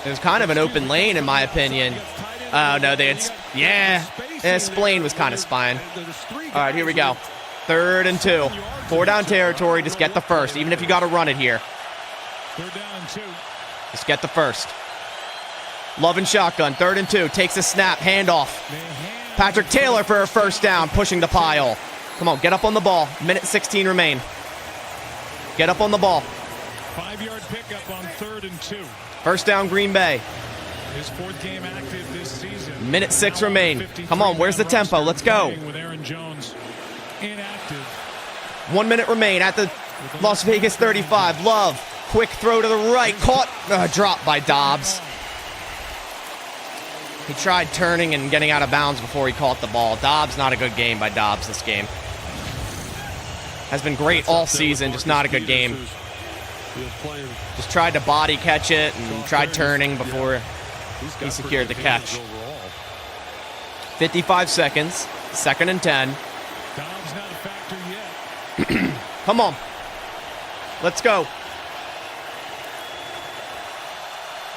Speaker 1: It was kind of an open lane in my opinion. Oh no, Splain was kind of spying. All right, here we go. 3rd and 2. 4 down territory. Just get the first, even if you got to run it here.
Speaker 3: 3rd down and 2.
Speaker 1: Just get the first. Love and shotgun. 3rd and 2. Takes a snap. Handoff. Patrick Taylor for a first down. Pushing the pile. Come on. Get up on the ball. Minute 16 remain. Get up on the ball.
Speaker 3: 5-yard pickup on 3rd and 2.
Speaker 1: First down Green Bay.
Speaker 3: His 4th game active this season.
Speaker 1: Minute 6 remain. Come on. Where's the tempo? Let's go.
Speaker 3: With Aaron Jones inactive.
Speaker 1: 1 minute remain at the Las Vegas 35. Love. Quick throw to the right. Caught. Dropped by Dobbs. He tried turning and getting out of bounds before he caught the ball. Dobbs, not a good game by Dobbs this game. Has been great all season, just not a good game. Just tried to body catch it and tried turning before he secured the catch. 55 seconds, 2nd and 10.
Speaker 3: Dobbs not a factor yet.
Speaker 1: Come on. Let's go.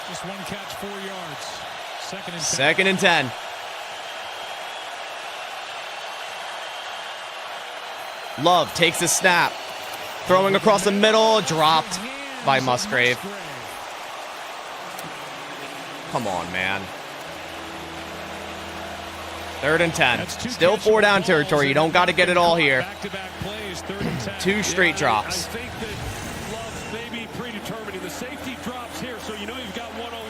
Speaker 3: Just one catch, 4 yards. 2nd and 10.
Speaker 1: 2nd and 10. Love takes a snap. Throwing across the middle. Dropped by Musgrave. Come on, man. 3rd and 10. Still 4 down territory. You don't got to get it all here. 2 straight drops.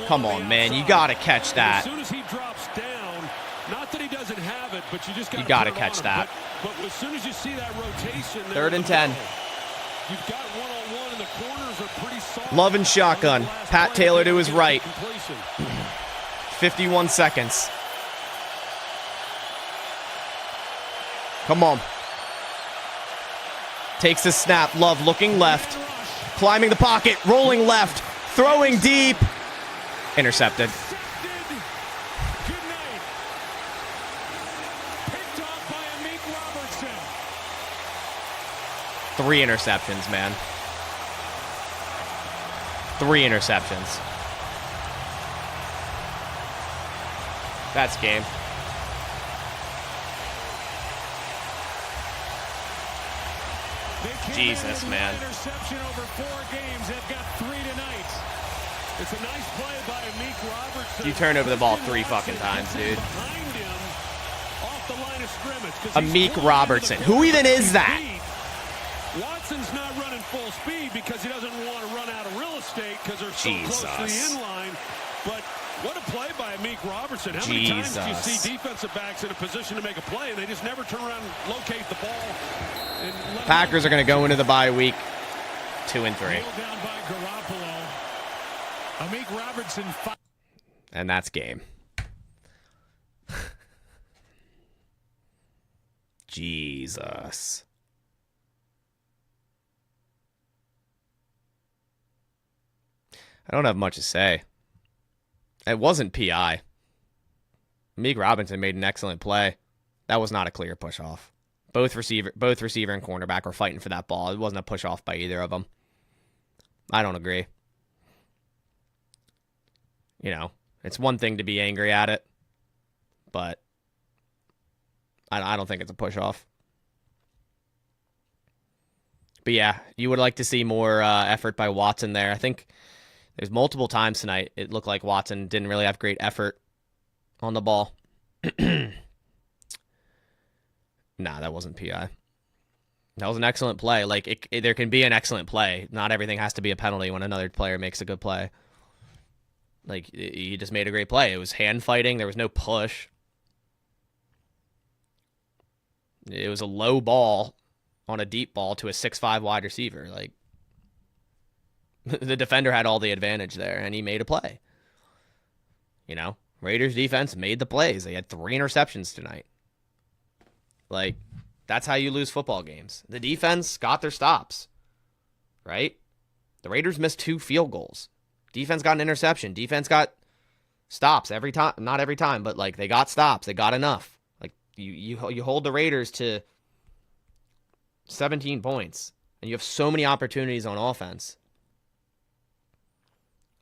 Speaker 1: Come on, man. You got to catch that.
Speaker 4: As soon as he drops down, not that he doesn't have it, but you just
Speaker 1: got to catch that.
Speaker 4: But as soon as you see that rotation,
Speaker 1: 3rd and 10.
Speaker 4: You've got one-on-one, and the corners are pretty soft.
Speaker 1: Love and shotgun. Pat Taylor to his right. 51 seconds. Come on. Takes the snap. Love looking left. Climbing the pocket. Rolling left. Throwing deep. Intercepted.
Speaker 3: Good night. Picked off by Amik Robertson.
Speaker 1: 3 interceptions, man. 3 interceptions. That's game. Jesus, man.
Speaker 3: Interception over 4 games. They've got 3 tonight. It's a nice play by Amik Robertson.
Speaker 1: You turn over the ball 3 fucking times, dude.
Speaker 4: Behind him, off the line of scrimmage, 'cause he's
Speaker 1: Amik Robertson. Who even is that?
Speaker 4: Watson's not running full speed because he doesn't want to run out of real estate because they're so close to the end line. But what a play by Amik Robertson. How many times do you see defensive backs in a position to make a play and they just never turn around and locate the ball?
Speaker 1: Packers are going to go into the bye week 2-3.
Speaker 3: Down by Garoppolo. Amik Robertson.
Speaker 1: And that's game. Jesus. I don't have much to say. It wasn't PI. Meek Robinson made an excellent play. That was not a clear push-off. Both receiver and cornerback were fighting for that ball. It wasn't a push-off by either of them. I don't agree. You know, it's one thing to be angry at it, but I don't think it's a push-off. But yeah, you would like to see more effort by Watson there. I think there's multiple times tonight it looked like Watson didn't really have great effort on the ball. Nah, that wasn't PI. That was an excellent play. Like, there can be an excellent play. Not everything has to be a penalty when another player makes a good play. Like, he just made a great play. It was hand fighting. There was no push. It was a low ball on a deep ball to a 6'5" wide receiver. Like, the defender had all the advantage there, and he made a play. You know, Raiders defense made the plays. They had 3 interceptions tonight. Like, that's how you lose football games. The defense got their stops, right? The Raiders missed 2 field goals. Defense got an interception. Defense got stops every time. Not every time, but, like, they got stops. They got enough. Like, you hold the Raiders to 17 points, and you have so many opportunities on offense.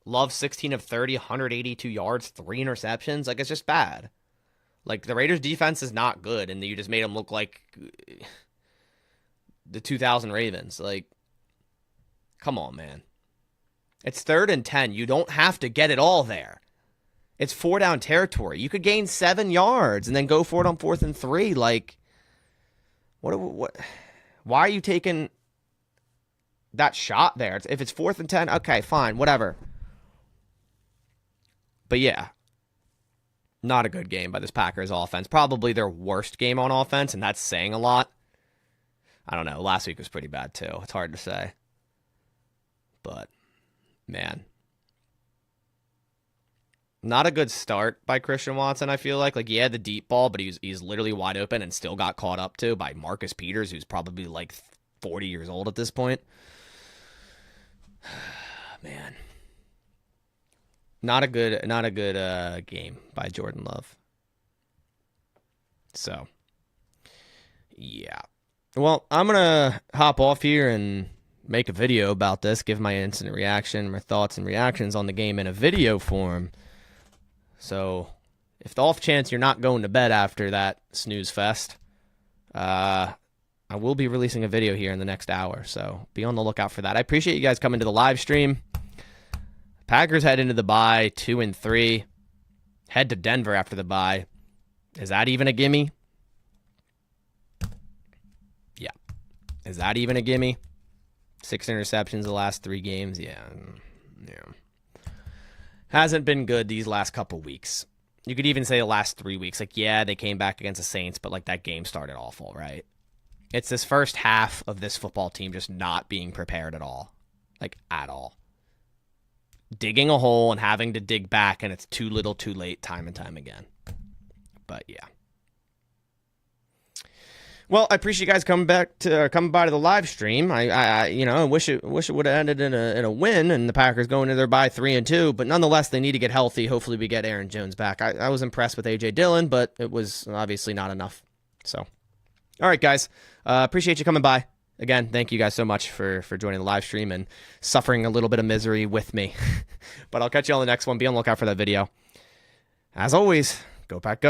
Speaker 1: Love 16 of 30, 182 yards, 3 interceptions. Like, it's just bad. Like, the Raiders defense is not good, and you just made them look like the 2000 Ravens. Like, come on, man. It's 3rd and 10. You don't have to get it all there. It's 4-down territory. You could gain 7 yards and then go for it on 4th and 3. Like, what? Why are you taking that shot there? If it's 4th and 10, okay, fine, whatever. But yeah, not a good game by this Packers offense. Probably their worst game on offense, and that's saying a lot. I don't know. Last week was pretty bad, too. It's hard to say. But, man. Not a good start by Christian Watson, I feel like. Like, he had the deep ball, but he's literally wide open and still got caught up to by Marcus Peters, who's probably like 40 years old at this point. Man. Not a good game by Jordan Love. So, yeah. Well, I'm going to hop off here and make a video about this, give my instant reaction, my thoughts and reactions on the game in a video form. So, if the off chance you're not going to bed after that snooze fest, I will be releasing a video here in the next hour. So, be on the lookout for that. I appreciate you guys coming to the live stream. Packers head into the bye 2-3. Head to Denver after the bye. Is that even a gimme? Yeah. Is that even a gimme? 6 interceptions the last 3 games. Yeah. Hasn't been good these last couple weeks. You could even say the last 3 weeks. Like, yeah, they came back against the Saints, but like that game started awful, right? It's this first half of this football team just not being prepared at all. Like, at all. Digging a hole and having to dig back, and it's too little too late time and time again. But yeah. Well, I appreciate you guys coming by to the live stream. I wish it would have ended in a win and the Packers going into their bye 3-2, but nonetheless they need to get healthy. Hopefully we get Aaron Jones back. I was impressed with AJ Dillon, but it was obviously not enough. So, all right, guys, appreciate you coming by. Again, thank you guys so much for joining the live stream and suffering a little bit of misery with me. But I'll catch you on the next one. Be on the lookout for that video. As always, go Pack Go.